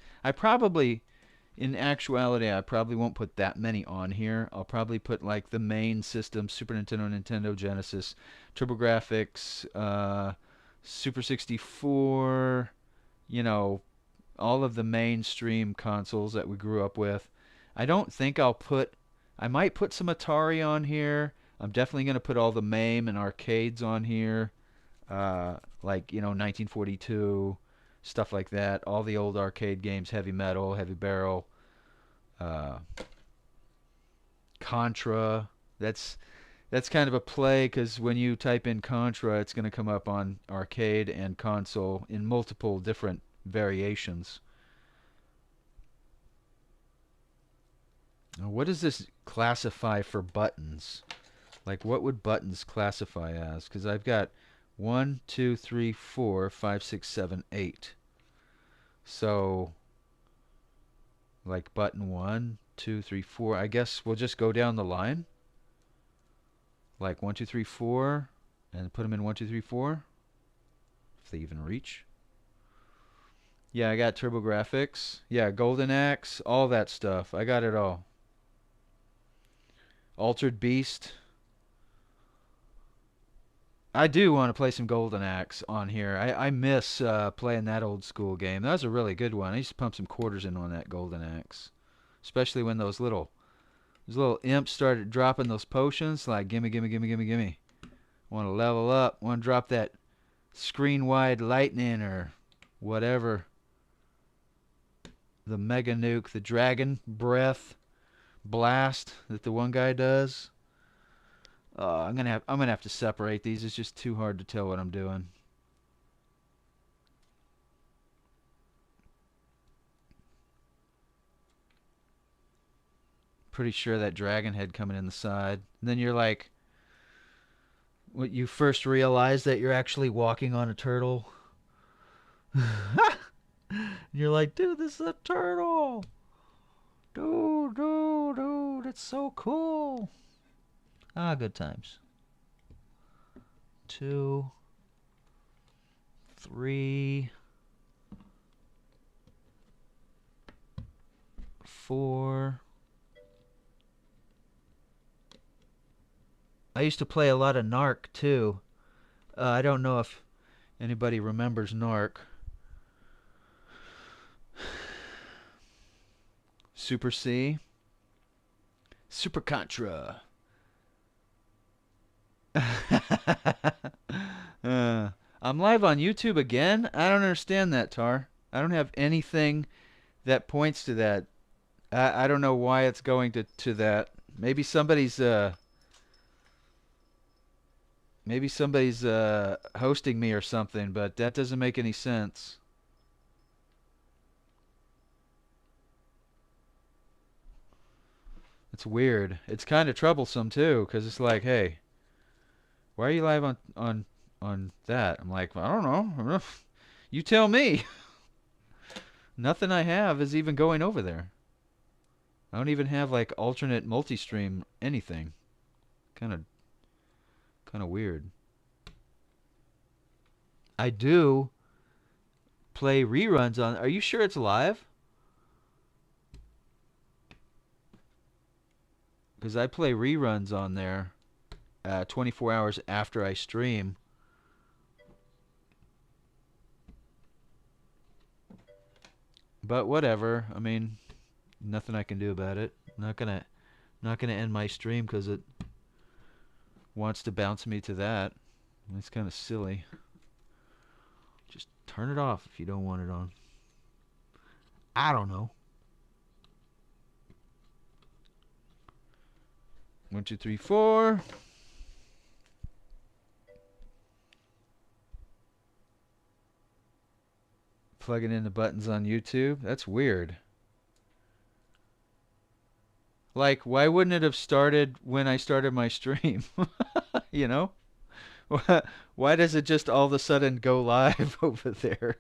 In actuality, I probably won't put that many on here. I'll probably put like the main system, Super Nintendo, Nintendo Genesis, TurboGrafx, Super 64, you know, all of the mainstream consoles that we grew up with. I don't think I might put some Atari on here. I'm definitely going to put all the MAME and arcades on here. Like, 1942, stuff like that. All the old arcade games, Heavy Metal, Heavy Barrel, Contra. That's kind of a play because when you type in Contra, it's going to come up on arcade and console in multiple different variations. Now, what does this classify for buttons? Like, what would buttons classify as? Because I've got 1, 2, 3, 4, 5, 6, 7, 8. So, like button 1, 2, 3, 4. I guess we'll just go down the line. Like 1, 2, 3, 4, and put them in 1, 2, 3, 4. If they even reach. Yeah, I got TurboGrafx. Yeah, Golden Axe, all that stuff. I got it all. Altered Beast. I do want to play some Golden Axe on here. I miss playing that old school game. That was a really good one. I used to pump some quarters in on that Golden Axe, especially when those little imps started dropping those potions. Like, gimme, gimme, gimme, gimme, gimme. Want to level up. Want to drop that screen wide lightning or whatever. The mega nuke, the dragon breath blast that the one guy does. I'm gonna have to separate these. It's just too hard to tell what I'm doing. Pretty sure that dragon head coming in the side. And then you're like, what you first realize that you're actually walking on a turtle. You're like, dude, this is a turtle. Dude, it's so cool. Ah, good times. 2, 3, 4. I used to play a lot of Narc too. I don't know if anybody remembers Narc. Super C. Super Contra. I'm live on YouTube again? I don't understand that, Tar. I don't have anything that points to that. I don't know why it's going to that. Maybe somebody's hosting me or something, but that doesn't make any sense. It's weird. It's kind of troublesome too, because it's like, hey, why are you live on that? I'm like, I don't know. You tell me. Nothing I have is even going over there. I don't even have like alternate multi-stream anything. Kind of weird. I do play reruns on. Are you sure it's live? Because I play reruns on there 24 hours after I stream. But whatever. I mean, nothing I can do about it. Not gonna end my stream because it wants to bounce me to that. It's kind of silly. Just turn it off if you don't want it on. I don't know. 1, 2, 3, 4. Plugging in the buttons on YouTube. That's weird. Like, why wouldn't it have started when I started my stream? You know? Why does it just all of a sudden go live over there?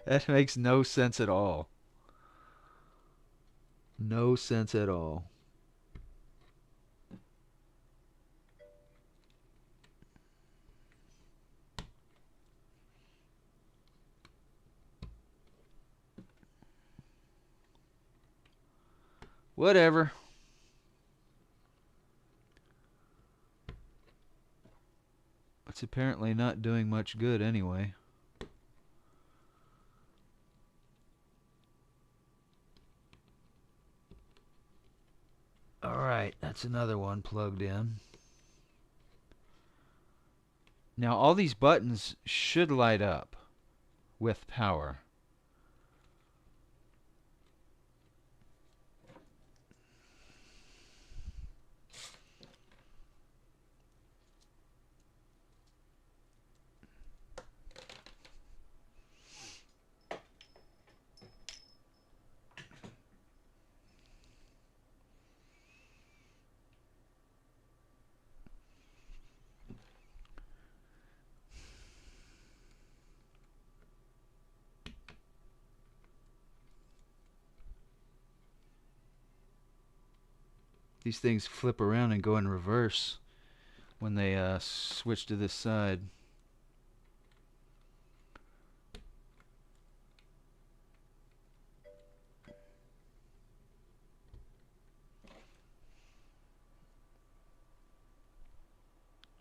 That makes no sense at all. No sense at all. Whatever. It's apparently not doing much good anyway. Alright, that's another one plugged in. Now all these buttons should light up with power. These things flip around and go in reverse when they switch to this side.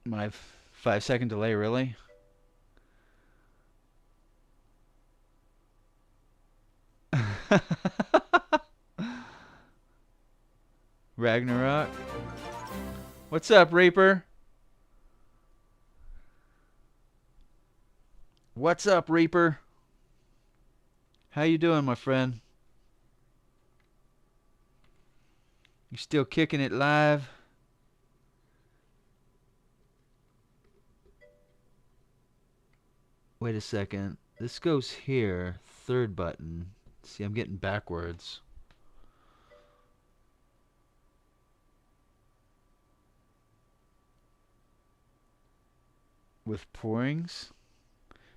My 5-second delay, really? Ragnarok. What's up, Reaper? What's up, Reaper? How you doing, my friend? You still kicking it live? Wait a second. This goes here. Third button. See, I'm getting backwards. With pourings?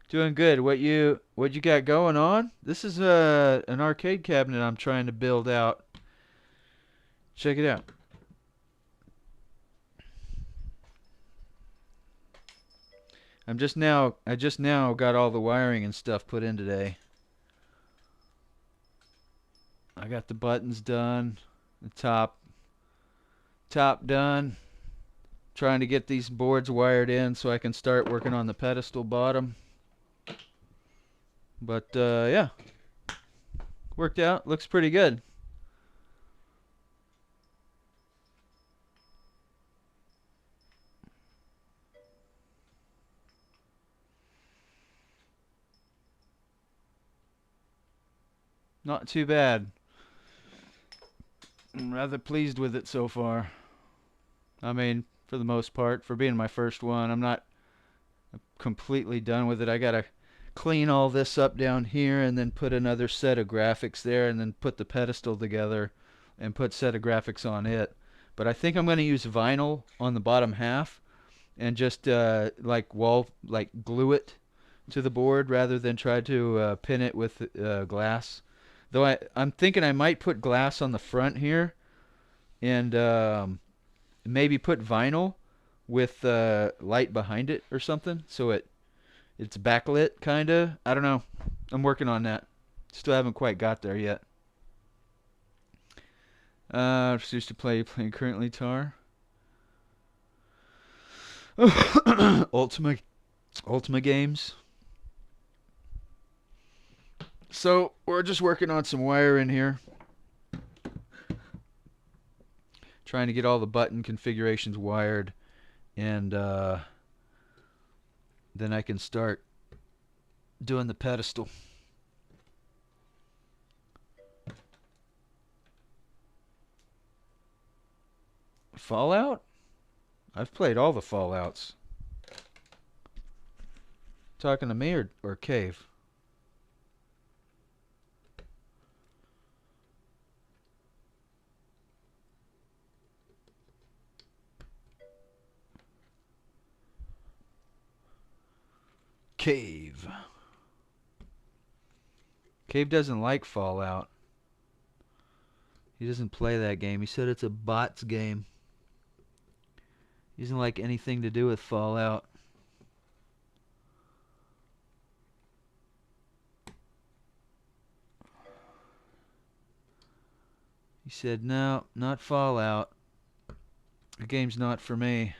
Doing good. What you got going on? This is an arcade cabinet I'm trying to build out. Check it out. I just now got all the wiring and stuff put in today. I got the buttons done, the top done. Trying to get these boards wired in so I can start working on the pedestal bottom. But yeah, worked out. Looks pretty good. Not too bad. I'm rather pleased with it so far. I mean, for the most part, for being my first one, I'm not completely done with it. I gotta clean all this up down here and then put another set of graphics there and then put the pedestal together and put set of graphics on it. But I think I'm going to use vinyl on the bottom half and just like glue it to the board rather than try to pin it with glass. Though I'm thinking I might put glass on the front here and maybe put vinyl with light behind it or something so it's backlit kinda. I don't know. I'm working on that. Still haven't quite got there yet. Just used to playing currently guitar. Ultima games. So we're just working on some wire in here. Trying to get all the button configurations wired and then I can start doing the pedestal. Fallout? I've played all the Fallouts. Talking to me or Cave? Cave. Cave doesn't like Fallout. He doesn't play that game. He said it's a bots game. He doesn't like anything to do with Fallout. He said, no, not Fallout. The game's not for me.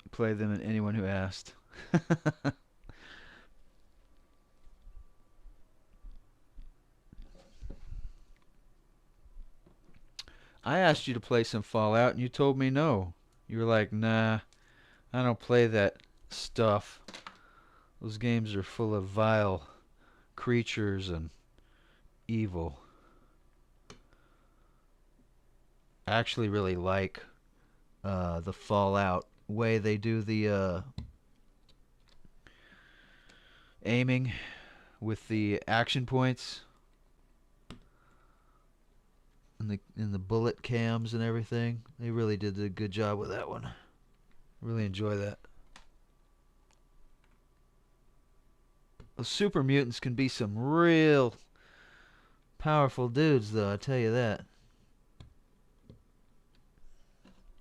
Play them and anyone who asked. I asked you to play some Fallout and you told me no. You were like, nah, I don't play that stuff. Those games are full of vile creatures and evil. I actually really like the Fallout way they do the aiming with the action points. in the bullet cams and everything. They really did a good job with that one. Really enjoy that. Those super mutants can be some real powerful dudes, though, I tell you that.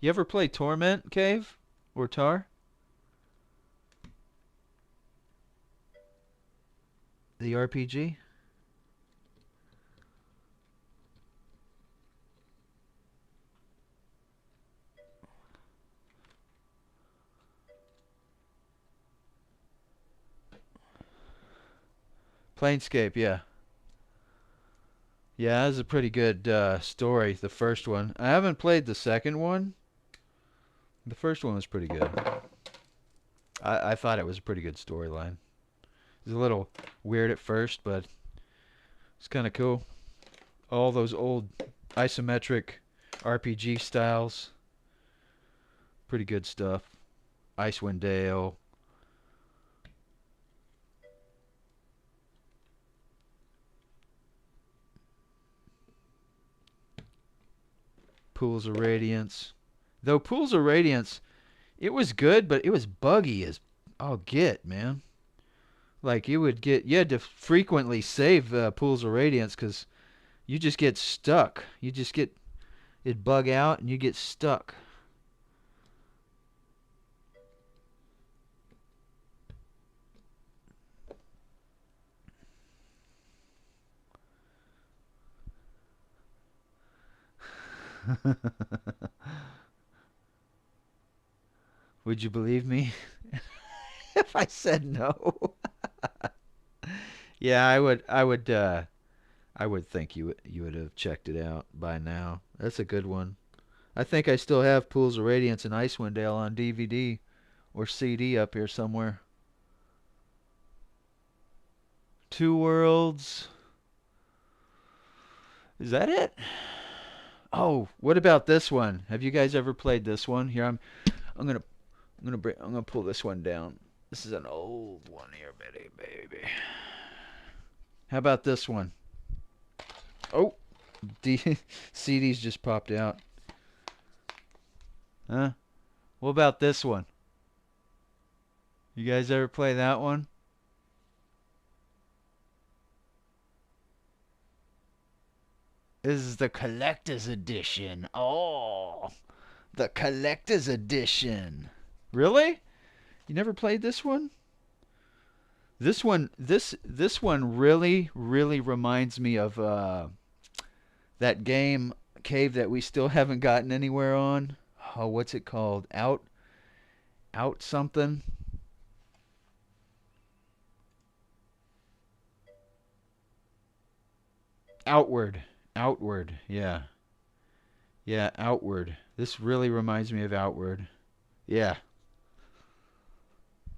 You ever play Torment, Cave? Or Tar? The RPG? Planescape, yeah. Yeah, that was a pretty good story, the first one. I haven't played the second one. The first one was pretty good. I thought it was a pretty good storyline. It was a little weird at first, but it's kind of cool. All those old isometric RPG styles. Pretty good stuff. Icewind Dale. Pools of Radiance. Though Pools of Radiance, it was good, but it was buggy as all get, man. Like you had to frequently save Pools of Radiance because you just get stuck. It'd bug out and you get stuck. Would you believe me if I said no? Yeah, I would think you would have checked it out by now. That's a good one. I think I still have Pools of Radiance and Icewind Dale on DVD or CD up here somewhere. Two Worlds. Is that it? Oh, what about this one? Have you guys ever played this one? Here I'm gonna I'm gonna pull this one down. This is an old one here, baby. How about this one? Oh, CDs just popped out. Huh? What about this one? You guys ever play that one? This is the collector's edition. Oh, the collector's edition. Really? You never played this one? This one really reminds me of that game Cave that we still haven't gotten anywhere on. Oh, what's it called? Out something. Outward. Yeah. Yeah, Outward. This really reminds me of Outward. Yeah.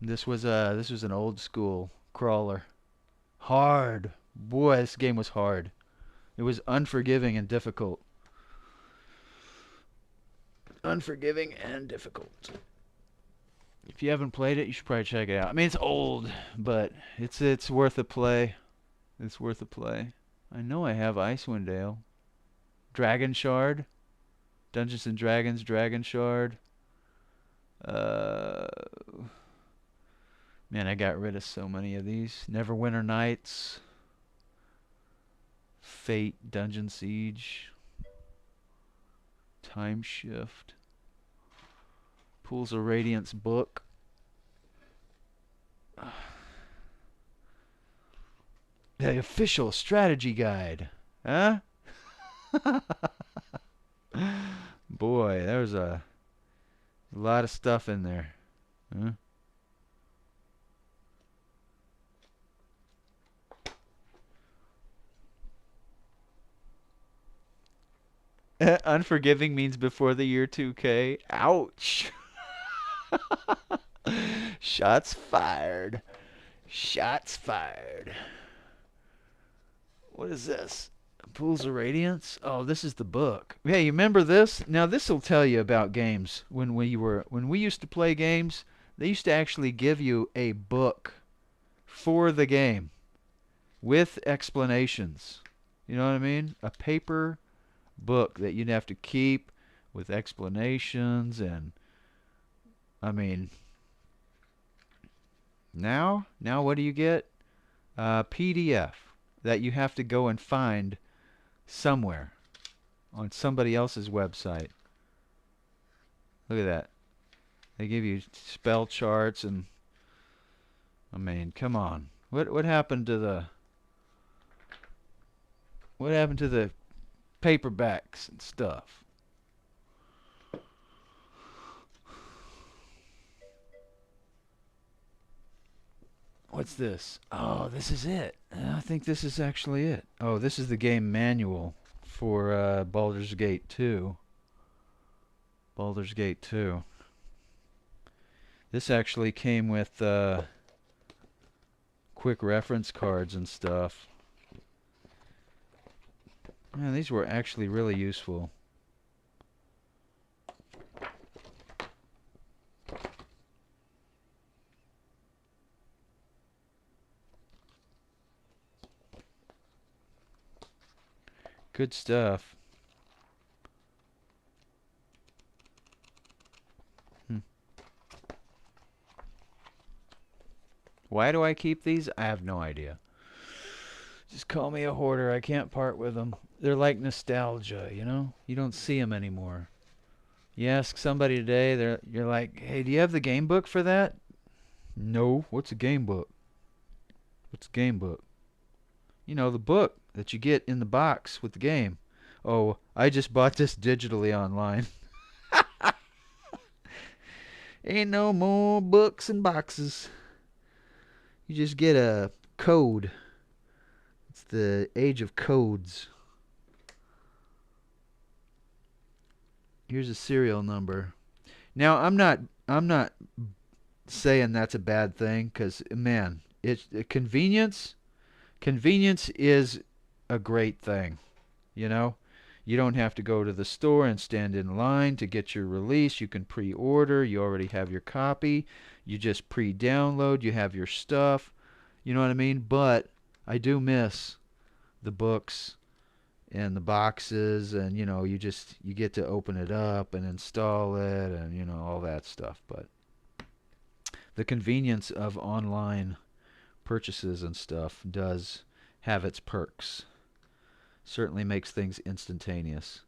This was an old school crawler. Hard. Boy, this game was hard. It was unforgiving and difficult. Unforgiving and difficult. If you haven't played it, you should probably check it out. I mean, it's old, but it's worth a play. It's worth a play. I know I have Icewind Dale. Dragon Shard. Dungeons and Dragons Dragon Shard. Uh, Man, I got rid of so many of these. Neverwinter Nights. Fate, Dungeon Siege. Time Shift. Pools of Radiance book. The official strategy guide. Huh? Boy, there was a lot of stuff in there. Huh? Unforgiving means before the year 2K. Ouch. Shots fired. Shots fired. What is this? Pools of Radiance? Oh, this is the book. Hey, you remember this? Now this will tell you about games. When we used to play games, they used to actually give you a book for the game with explanations. You know what I mean? A paper book that you'd have to keep with explanations and I mean now what do you get? PDF that you have to go and find somewhere on somebody else's website. Look at that. They give you spell charts and I mean, come on. What happened to the paperbacks and stuff? What's this? Oh, this is it. I think this is actually it. Oh, this is the game manual for Baldur's Gate 2. Baldur's Gate 2. This actually came with quick reference cards and stuff. Man, these were actually really useful. Good stuff. Why do I keep these? I have no idea. Just call me a hoarder. I can't part with them. They're like nostalgia, you know? You don't see them anymore. You ask somebody today, you're like, hey, do you have the game book for that? No. What's a game book? What's a game book? You know, the book that you get in the box with the game. Oh, I just bought this digitally online. Ain't no more books and boxes. You just get a code. It's the age of codes. Here's a serial number. Now, I'm not saying that's a bad thing cuz man, it's convenience is a great thing, you know? You don't have to go to the store and stand in line to get your release. You can pre-order. You already have your copy. You just pre-download. You have your stuff. You know what I mean? But I do miss the books and the boxes and you know, you get to open it up and install it and you know all that stuff. But the convenience of online purchases and stuff does have its perks. Certainly makes things instantaneous.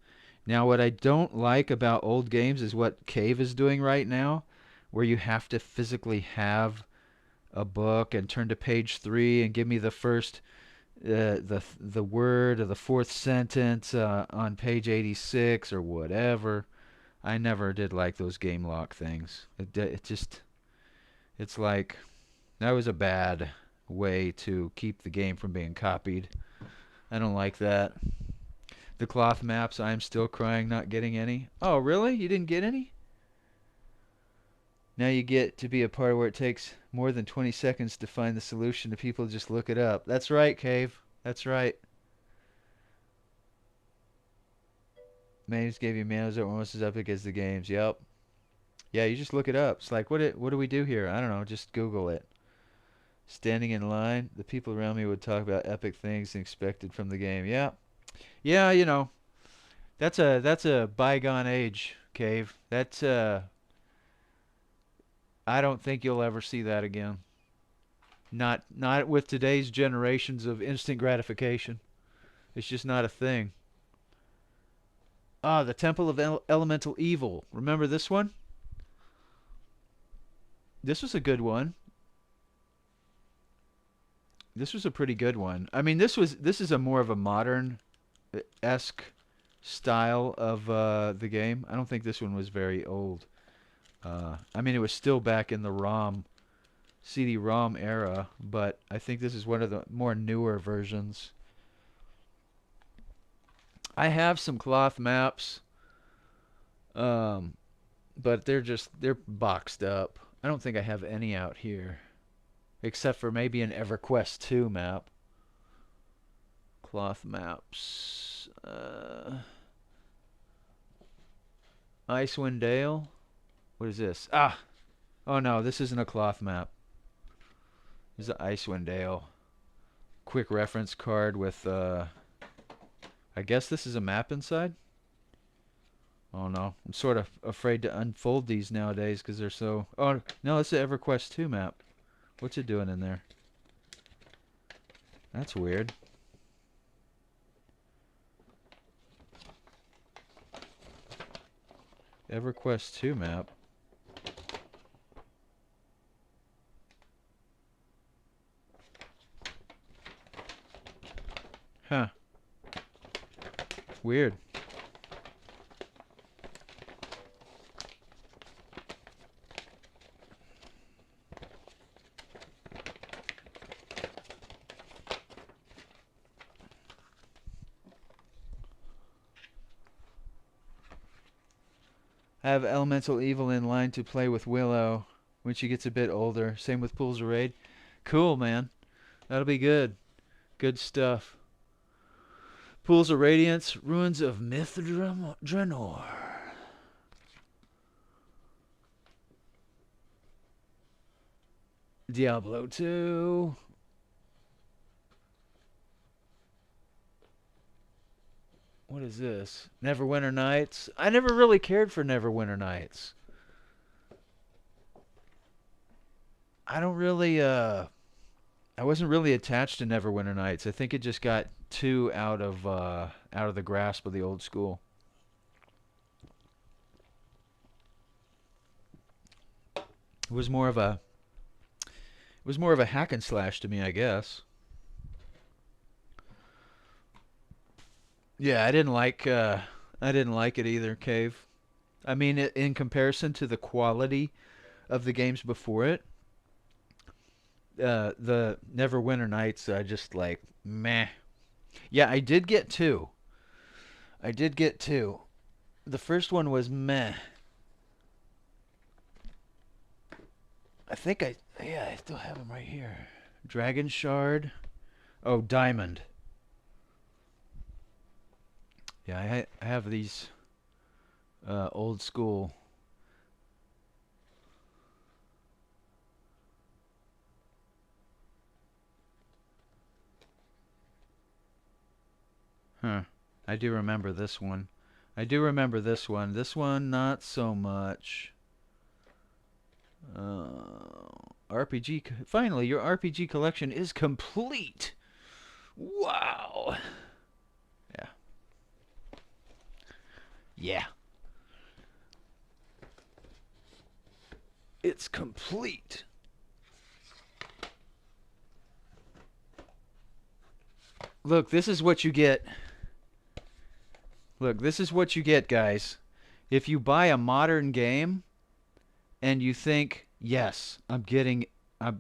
Now, what I don't like about old games is what Cave is doing right now, where you have to physically have a book and turn to page 3 and give me the first the word or the fourth sentence on page 86 or whatever. I never did like those game lock things. It's like that was a bad way to keep the game from being copied. I don't like that. The cloth maps, I'm still crying not getting any. Oh, really? You didn't get any? Now you get to be a part where it takes more than 20 seconds to find the solution to people just look it up. That's right, Cave. That's right. Maze gave you manuals that were almost as epic as the games. Yep. Yeah, you just look it up. It's like, what do we do here? I don't know. Just Google it. Standing in line, the people around me would talk about epic things expected from the game. Yeah. Yeah, you know, that's a bygone age, Cave. That's I don't think you'll ever see that again. Not with today's generations of instant gratification. It's just not a thing. Ah, the Temple of Elemental Evil. Remember this one? This was a good one. This was a pretty good one. I mean, this is a more of a modern esque style of the game. I don't think this one was very old. I mean, it was still back in the CD-ROM era, but I think this is one of the more newer versions. I have some cloth maps, but they're boxed up. I don't think I have any out here, except for maybe an EverQuest 2 map. Cloth maps. Icewind Dale. What is this? Ah! Oh no, this isn't a cloth map. This is Icewind Dale. Quick reference card with I guess this is a map inside? Oh no, I'm sort of afraid to unfold these nowadays because they're so... Oh, no, it's the EverQuest 2 map. What's it doing in there? That's weird. EverQuest 2 map. Huh. Weird. I have Elemental Evil in line to play with Willow when she gets a bit older. Same with Pools of Raid. Cool, man. That'll be good. Good stuff. Pools of Radiance, Ruins of Draenor. Diablo 2. What is this? Neverwinter Nights. I never really cared for Neverwinter Nights. I don't really I wasn't really attached to Neverwinter Nights. I think it just got too out of the grasp of the old school. It was more of a hack and slash to me, I guess. Yeah, I didn't like it either, Cave. I mean, in comparison to the quality of the games before it, the Neverwinter Nights, just like meh. Yeah, I did get two. I did get two. The first one was meh. Yeah, I still have them right here. Dragon Shard. Oh, Diamond. Yeah, I have these old school. Huh. I do remember this one. I do remember this one. This one, not so much. RPG. Finally, your RPG collection is complete. Wow. Yeah. Yeah. It's complete. Look, this is what you get. Look, this is what you get, guys. If you buy a modern game and you think, yes, I'm getting,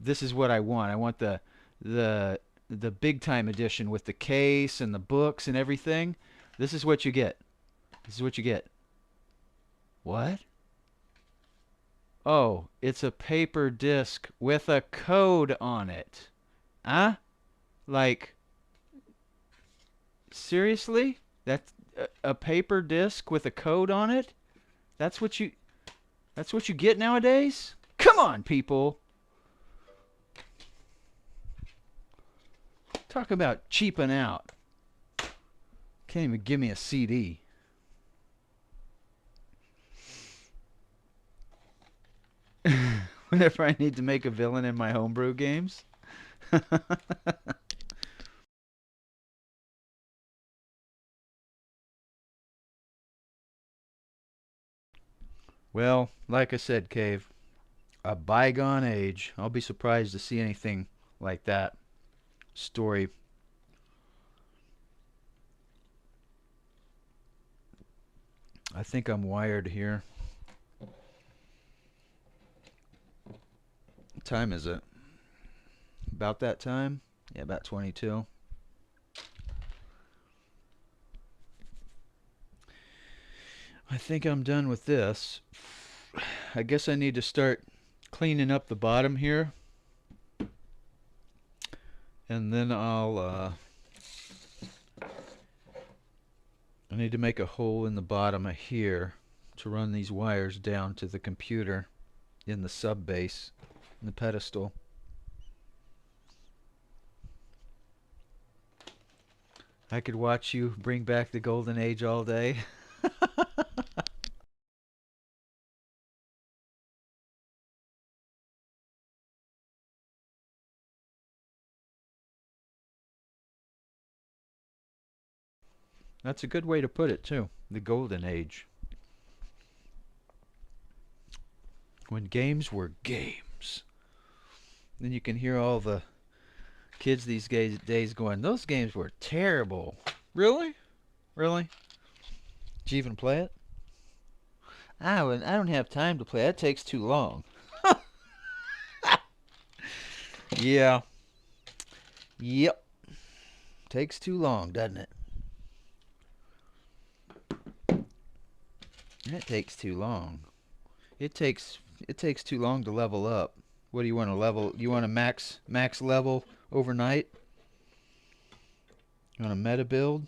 this is what I want. I want the the big time edition with the case and the books and everything. This is what you get. This is what you get. What? Oh, it's a paper disc with a code on it. Huh? Like, seriously? That's a paper disc with a code on it? That's what you That's what you get nowadays? Come on, people. Talk about cheaping out. Can't even give me a CD. Whenever I need to make a villain in my homebrew games. Well, like I said, Cave, a bygone age. I'll be surprised to see anything like that story. I think I'm wired here. What time is it? About that time? Yeah, about 22. I think I'm done with this. I guess I need to start cleaning up the bottom here. And then I need to make a hole in the bottom of here to run these wires down to the computer in the sub base, in the pedestal. I could watch you bring back the golden age all day. That's a good way to put it, too. The golden age. When games were games. Then you can hear all the kids these days going, those games were terrible. Really? Really? Did you even play it? I don't have time to play. That takes too long. Yeah. Yep. Takes too long, doesn't it? That takes too long. It takes too long to level up. What do you want to level? You want to max level overnight? You want a meta build?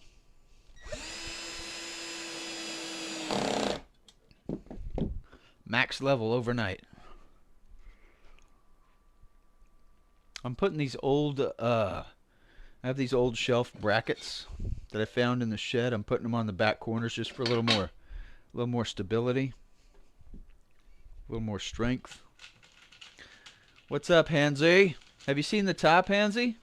Max level overnight. I'm putting these old I have these old shelf brackets that I found in the shed. I'm putting them on the back corners just for a little more stability, a little more strength. What's up, Hansy? Have you seen the top, Hansy?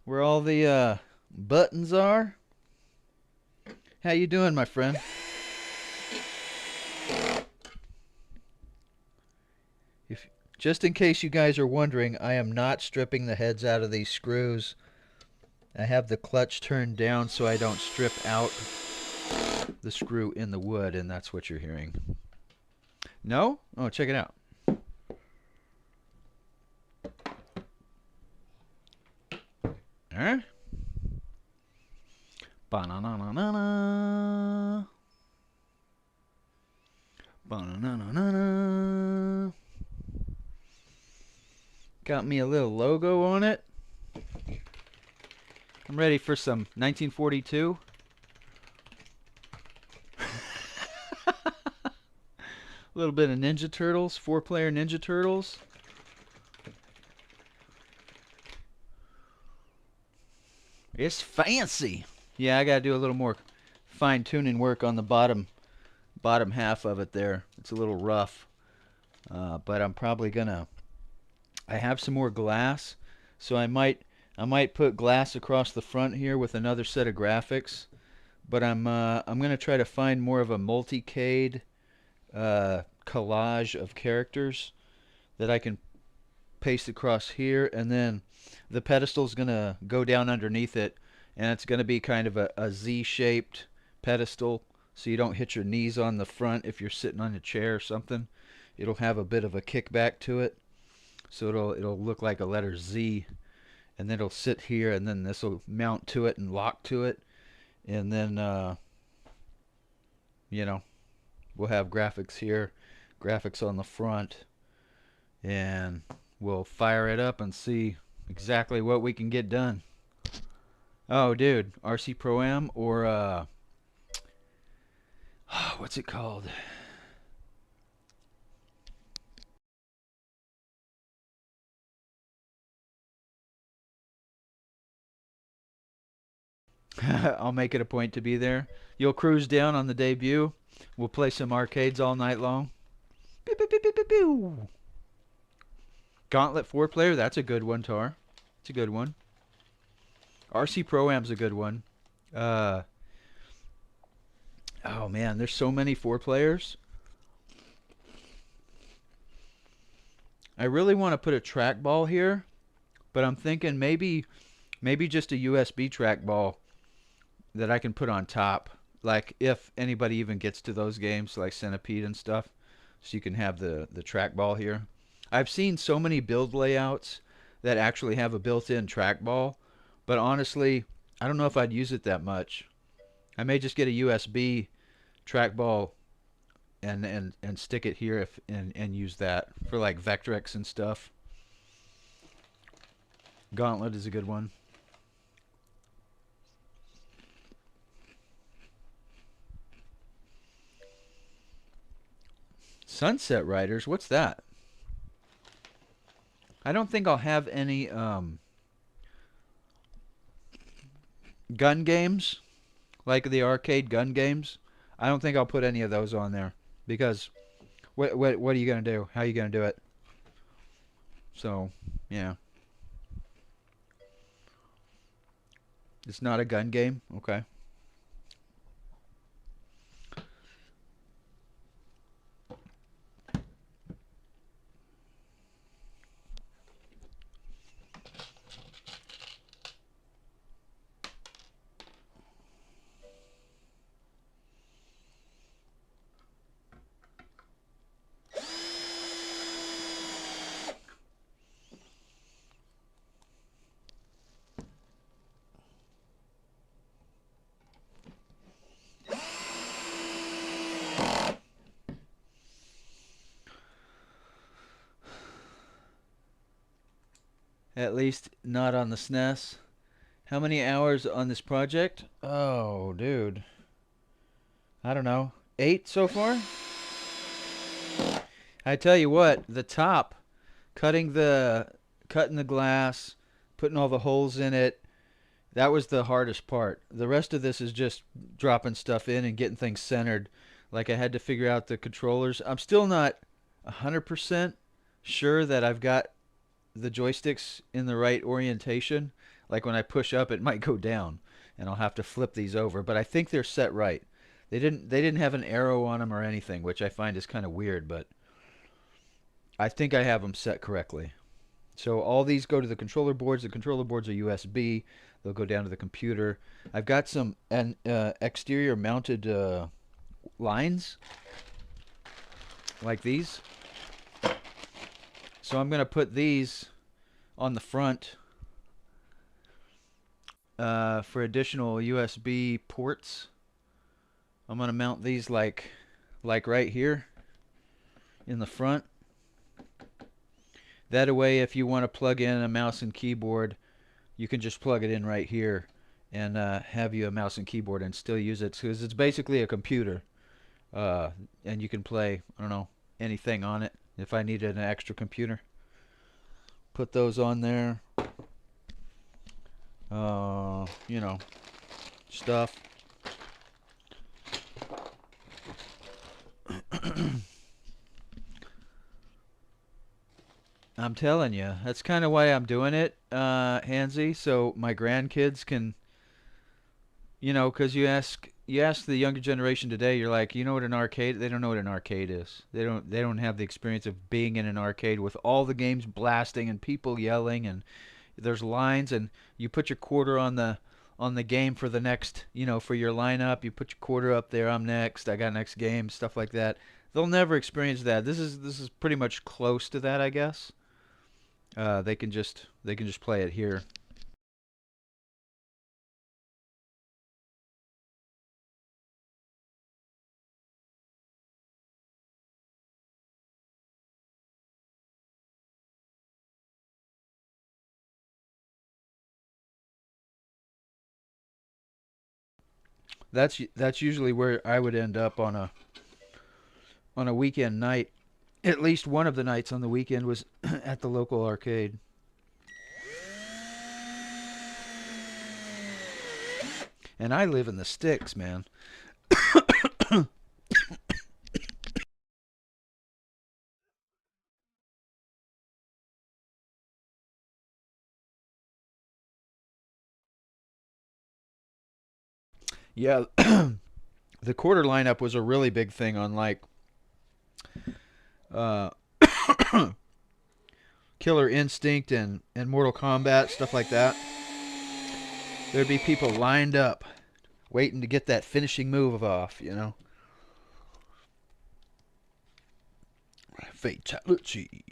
Where all the buttons are? How you doing, my friend? If just in case you guys are wondering, I am not stripping the heads out of these screws. I have the clutch turned down so I don't strip out the screw in the wood, and that's what you're hearing. No? Oh, check it out. Huh? Ba-na-na-na-na-na. Ba-na-na-na-na-na. Got me a little logo on it. I'm ready for some 1942. A little bit of Ninja Turtles, 4-player Ninja Turtles. It's fancy. Yeah, I gotta do a little more fine-tuning work on the bottom half of it there. It's a little rough, but I'm probably gonna. I have some more glass, so I might put glass across the front here with another set of graphics. But I'm gonna try to find more of a multicade collage of characters that I can paste across here, and then the pedestal's gonna go down underneath it, and it's gonna be kind of a Z-shaped pedestal, so you don't hit your knees on the front if you're sitting on a chair or something. It'll have a bit of a kickback to it, so it'll look like a letter Z, and then it'll sit here, and then this will mount to it and lock to it, and then you know, we'll have graphics here, graphics on the front, and we'll fire it up and see exactly what we can get done. Oh, dude, RC Pro-Am or what's it called? I'll make it a point to be there. You'll cruise down on the debut. We'll play some arcades all night long. Pew, pew, pew, pew, pew, pew. Gauntlet 4-player, that's a good one, Tar. It's a good one. RC Pro-Am's a good one. Oh man, there's so many 4-players. I really want to put a trackball here, but I'm thinking maybe just a USB trackball that I can put on top. Like if anybody even gets to those games like Centipede and stuff, so you can have the trackball here. I've seen so many build layouts that actually have a built-in trackball, but honestly, I don't know if I'd use it that much. I may just get a USB trackball and stick it here and use that for like Vectrex and stuff. Gauntlet is a good one. Sunset Riders, what's that? I don't think I'll have any gun games, like the arcade gun games, I don't think I'll put any of those on there because what are you gonna do? How are you gonna do it? So yeah, it's not a gun game. Okay. At least not on the SNES. How many hours on this project? Oh, dude. I don't know. 8 so far? I tell you what, the top, cutting the cutting the glass, putting all the holes in it, that was the hardest part. The rest of this is just dropping stuff in and getting things centered. Like I had to figure out the controllers. I'm still not 100% sure that I've got the joysticks in the right orientation. Like when I push up, it might go down, and I'll have to flip these over. But I think they're set right. They didn't have an arrow on them or anything, which I find is kind of weird. But I think I have them set correctly. So all these go to the controller boards. The controller boards are USB. They'll go down to the computer. I've got some exterior mounted lines like these. So I'm going to put these on the front for additional USB ports. I'm going to mount these like right here in the front. That way, if you want to plug in a mouse and keyboard, you can just plug it in right here and have you a mouse and keyboard and still use it because it's basically a computer. And you can play, I don't know, anything on it. If I needed an extra computer, put those on there. You know, stuff. I'm telling you, that's kind of why I'm doing it, Hansy, so my grandkids can, because you ask the younger generation today, you're like, you know what an arcade? They don't know what an arcade is. They don't have the experience of being in an arcade with all the games blasting and people yelling and there's lines and you put your quarter on the game for the next, for your lineup. You put your quarter up there. I'm next. I got next game. Stuff like that. They'll never experience that. This is pretty much close to that, I guess. They can just play it here. That's usually where I would end up on a weekend night. At least one of the nights on the weekend was at the local arcade. And I live in the sticks, man. Yeah, the quarter lineup was a really big thing on like uh, Killer Instinct and Mortal Kombat, stuff like that. There'd be people lined up waiting to get that finishing move off. Fatality.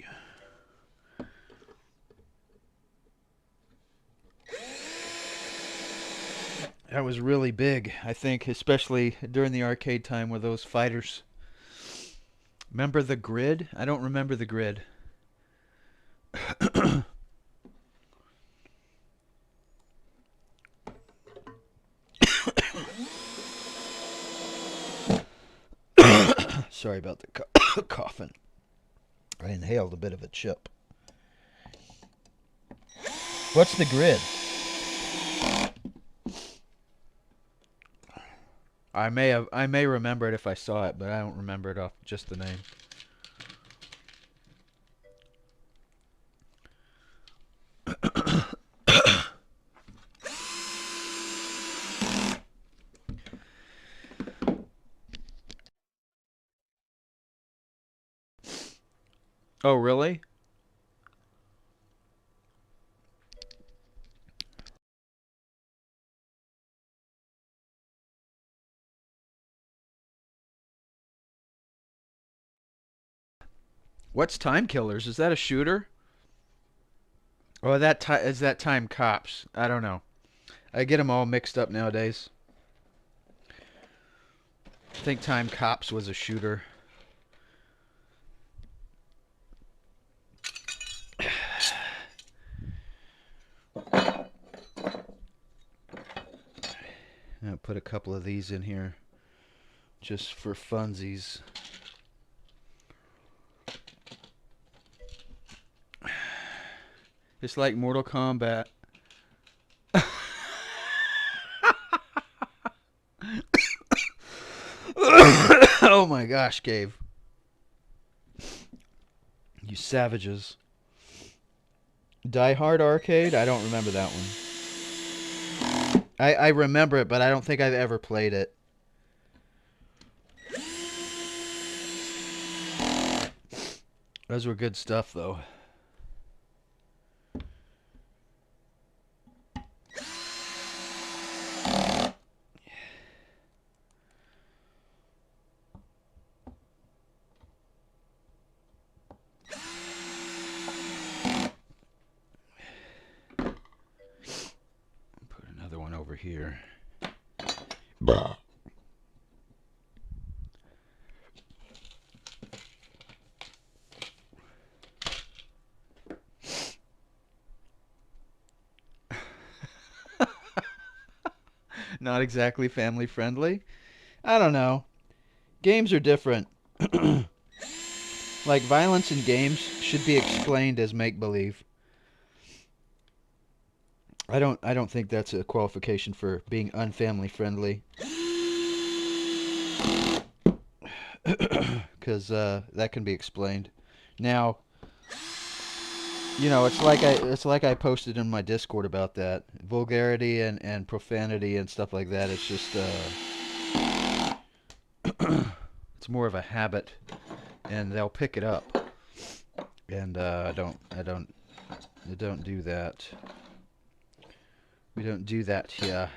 That was really big, I think, especially during the arcade time with those fighters. Remember the grid? I don't remember the grid. Sorry about the coughing. I inhaled a bit of a chip. What's the grid? I may remember it if I saw it, but I don't remember it off just the name. Oh, really? What's Time Killers? Is that a shooter? Or is that Time Cops? I don't know. I get them all mixed up nowadays. I think Time Cops was a shooter. I'll put a couple of these in here just for funsies. It's like Mortal Kombat. Oh my gosh, Gabe. You savages. Die Hard Arcade? I don't remember that one. I remember it, but I don't think I've ever played it. Those were good stuff, though. Put another one over here. Bah. Not exactly family friendly. I don't know. Games are different. Like, violence in games should be explained as make-believe. I don't think that's a qualification for being unfamily friendly. Because that can be explained. Now, you know, it's like I posted in my Discord about that. Vulgarity and profanity and stuff like that. It's just it's more of a habit, and they'll pick it up. And I don't do that. We don't do that here.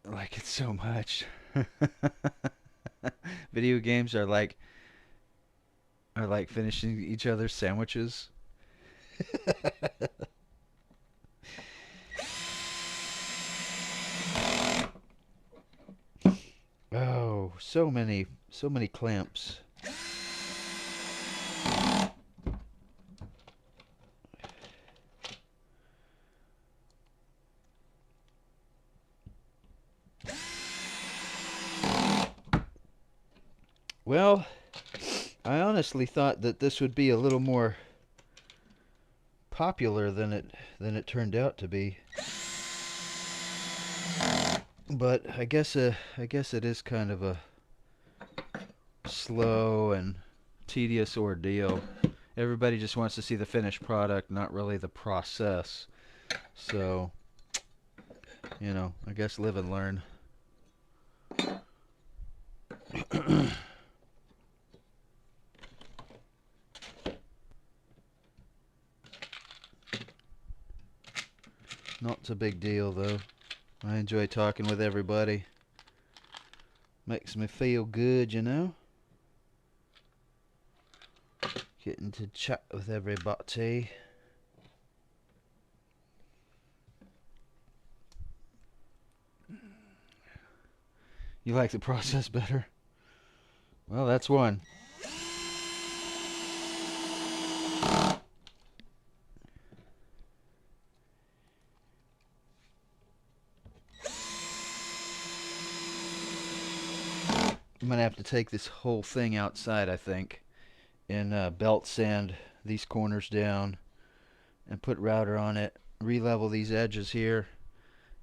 Like it so much. Video games are like finishing each other's sandwiches. Oh, so many clamps. Well, I honestly thought that this would be a little more popular than it turned out to be. But I guess it is kind of a slow and tedious ordeal. Everybody just wants to see the finished product, not really the process. So, you know, I guess live and learn. Not a big deal, though. I enjoy talking with everybody. Makes me feel good, you know? Getting to chat with everybody. You like the process better? Well, that's one. I'm gonna have to take this whole thing outside, I think, and belt sand these corners down and put router on it, re-level these edges here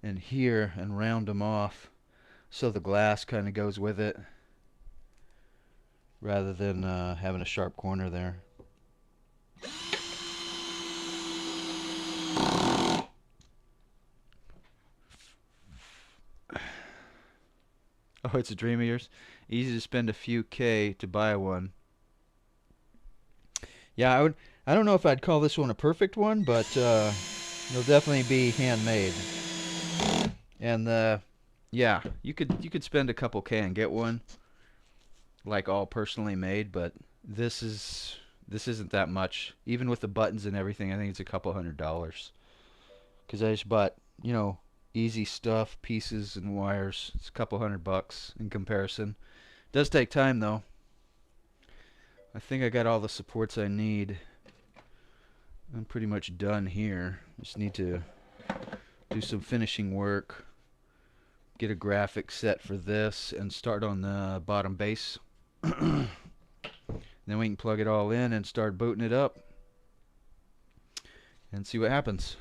and round them off so the glass kind of goes with it rather than having a sharp corner there. Oh, it's a dream of yours? Easy to spend a few K to buy one. Yeah, I don't know if I'd call this one a perfect one, but it'll definitely be handmade. And yeah, you could spend a couple K and get one, like all personally made, but this isn't that much. Even with the buttons and everything, I think it's a couple $100. Because I just bought, easy stuff, pieces and wires. It's a couple $100 in comparison. It does take time though. I think I got all the supports I need. I'm pretty much done here. Just need to do some finishing work, get a graphic set for this, and start on the bottom base. Then we can plug it all in and start booting it up and see what happens.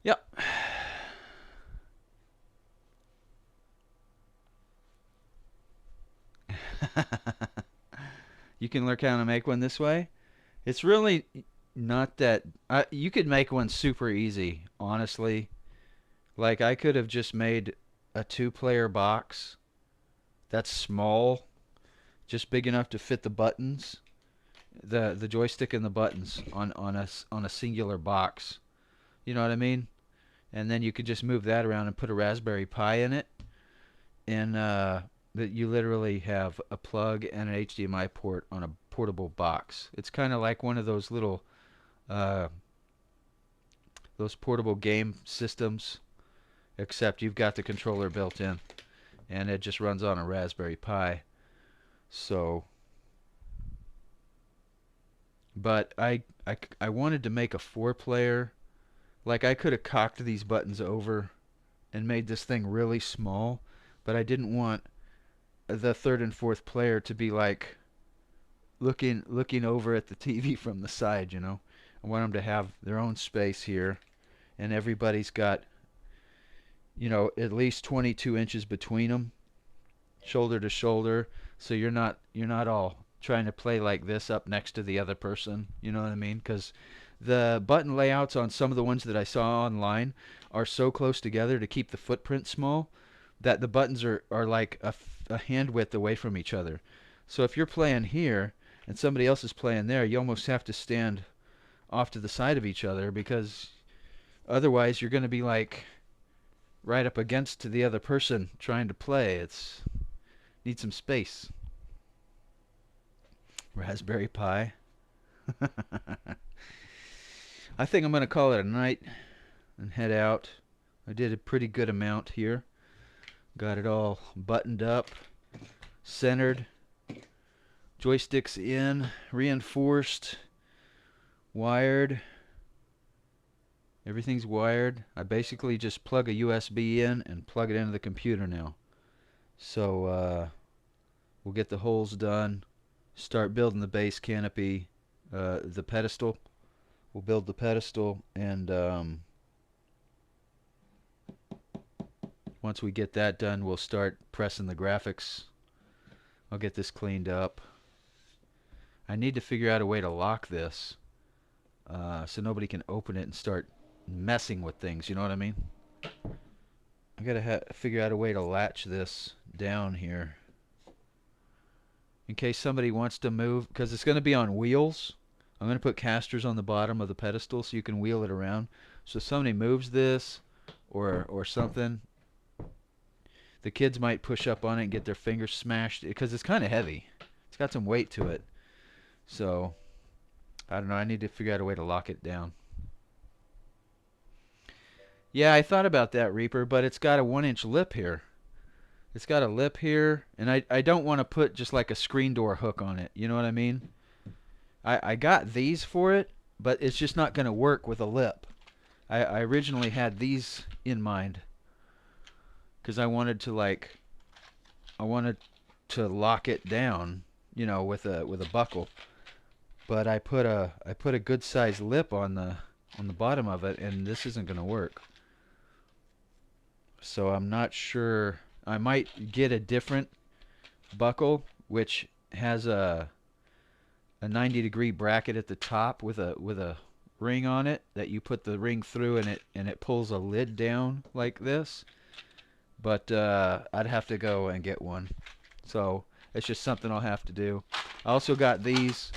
Yep. You can learn how to make one this way. It's really not that. You could make one super easy, honestly. Like I could have just made a 2-player box that's small, just big enough to fit the buttons, the joystick and the buttons on a singular box. You know what I mean? And then you could just move that around and put a Raspberry Pi in it, and that you literally have a plug and an HDMI port on a portable box. It's kind of like one of those little those portable game systems, except you've got the controller built in and it just runs on a Raspberry Pi. So but I wanted to make a 4-player. Like I could have cocked these buttons over and made this thing really small, but I didn't want the 3rd and 4th player to be like looking over at the TV from the side, I want them to have their own space here, and everybody's got at least 22 inches between them, shoulder to shoulder, so you're not all trying to play like this up next to the other person, you know what I mean? Because the button layouts on some of the ones that I saw online are so close together to keep the footprint small that the buttons are like a hand width away from each other. So if you're playing here and somebody else is playing there, you almost have to stand off to the side of each other, because otherwise you're going to be like right up against the other person trying to play. It's need some space. Raspberry Pi. I think I'm going to call it a night and head out. I did a pretty good amount here. Got it all buttoned up, centered, joysticks in, reinforced, wired. Everything's wired. I basically just plug a USB in and plug it into the computer now. So we'll get the holes done, start building the base canopy, the pedestal. We'll build the pedestal, and once we get that done, we'll start pressing the graphics. I'll get this cleaned up. I need to figure out a way to lock this so nobody can open it and start messing with things, you know what I mean? I gotta figure out a way to latch this down here in case somebody wants to move, because it's going to be on wheels. I'm going to put casters on the bottom of the pedestal so you can wheel it around. So if somebody moves this or something, the kids might push up on it and get their fingers smashed, because it's kind of heavy. It's got some weight to it. So I don't know, I need to figure out a way to lock it down. Yeah, I thought about that, Reaper, but it's got a 1-inch lip here. It's got a lip here, and I don't want to put just like a screen door hook on it. You know what I mean? I got these for it, but it's just not going to work with a lip. I originally had these in mind because I wanted to lock it down, you know, with a buckle. But I put a good sized lip on the bottom of it, and this isn't going to work. So I'm not sure. I might get a different buckle which has a 90-degree bracket at the top with a ring on it that you put the ring through, and it pulls a lid down like this. But I'd have to go and get one. So it's just something I'll have to do. I also got these.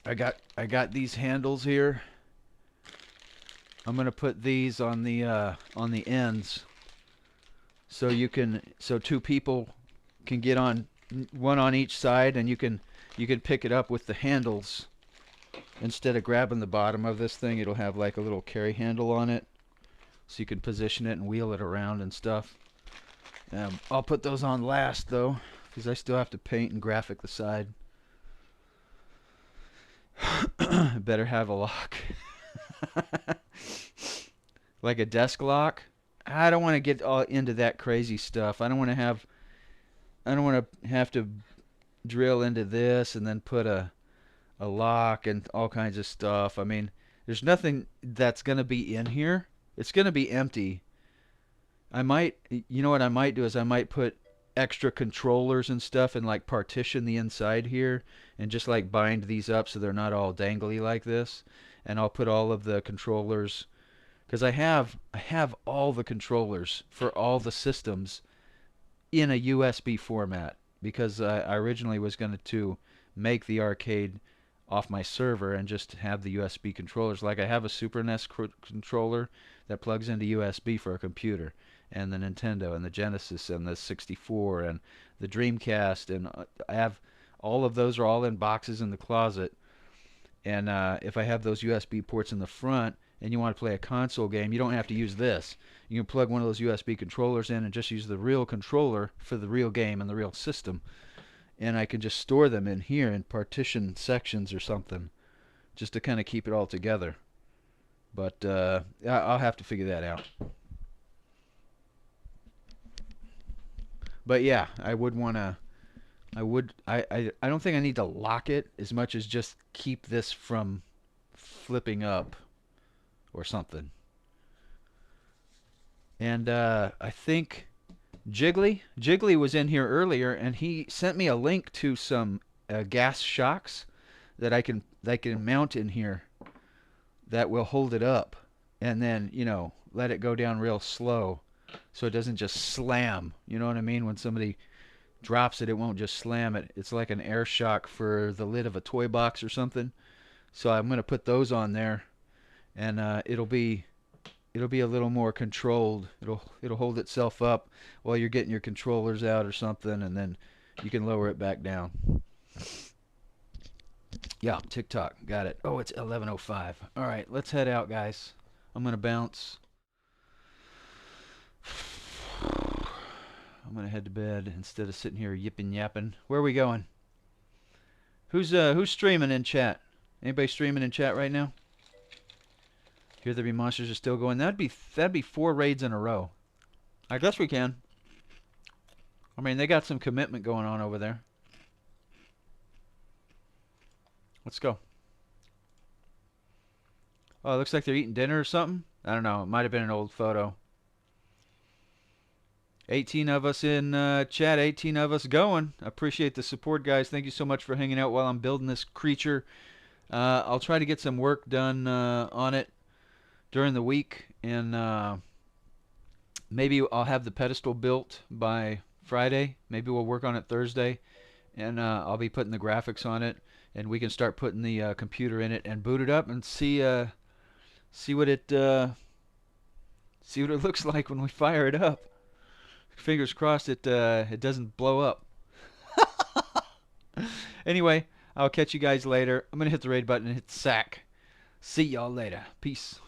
I got these handles here. I'm gonna put these on the ends so so two people can get on, one on each side, and you can pick it up with the handles instead of grabbing the bottom of this thing. It'll have like a little carry handle on it, so you can position it and wheel it around and stuff. I'll put those on last though, because I still have to paint and graphic the side. Better have a lock. Like a desk lock. I don't want to get all into that crazy stuff. I don't want to have to drill into this and then put a lock and all kinds of stuff. I mean, there's nothing that's going to be in here. It's going to be empty. You know what I might do is I might put extra controllers and stuff and like partition the inside here and just like bind these up so they're not all dangly like this. And I'll put all of the controllers, because I have all the controllers for all the systems in a USB format, because I originally was going to make the arcade off my server and just have the USB controllers. Like I have a Super NES controller that plugs into USB for a computer, and the Nintendo and the Genesis and the 64 and the Dreamcast, and I have all of those are all in boxes in the closet. And if I have those USB ports in the front and you want to play a console game, you don't have to use this. You can plug one of those USB controllers in and just use the real controller for the real game and the real system. And I can just store them in here in partition sections or something, just to kind of keep it all together. But I'll have to figure that out. But yeah, I would want to. I don't think I need to lock it as much as just keep this from flipping up or something. And I think Jiggly was in here earlier, and he sent me a link to some gas shocks that I can mount in here that will hold it up, and then let it go down real slow, so it doesn't just slam. You know what I mean? When somebody drops it, it won't just slam it. It's like an air shock for the lid of a toy box or something. So I'm gonna put those on there, and it'll be a little more controlled. It'll hold itself up while you're getting your controllers out or something, and then you can lower it back down. Yeah, TikTok, got it. Oh, it's 11:05. All right, let's head out, guys. I'm gonna bounce. I'm gonna head to bed instead of sitting here yipping yapping. Where are we going? Who's streaming in chat? Anybody streaming in chat right now? Here There Be Monsters are still going. That'd be 4 raids in a row. I guess we can. I mean, they got some commitment going on over there. Let's go. Oh, it looks like they're eating dinner or something. I don't know. It might have been an old photo. 18 of us in chat. 18 of us going. I appreciate the support, guys. Thank you so much for hanging out while I'm building this creature. I'll try to get some work done on it during the week, and maybe I'll have the pedestal built by Friday. Maybe we'll work on it Thursday, and I'll be putting the graphics on it, and we can start putting the computer in it and boot it up and see what it looks like when we fire it up. Fingers crossed it doesn't blow up. Anyway, I'll catch you guys later. I'm gonna hit the raid button and hit sack. See y'all later. Peace.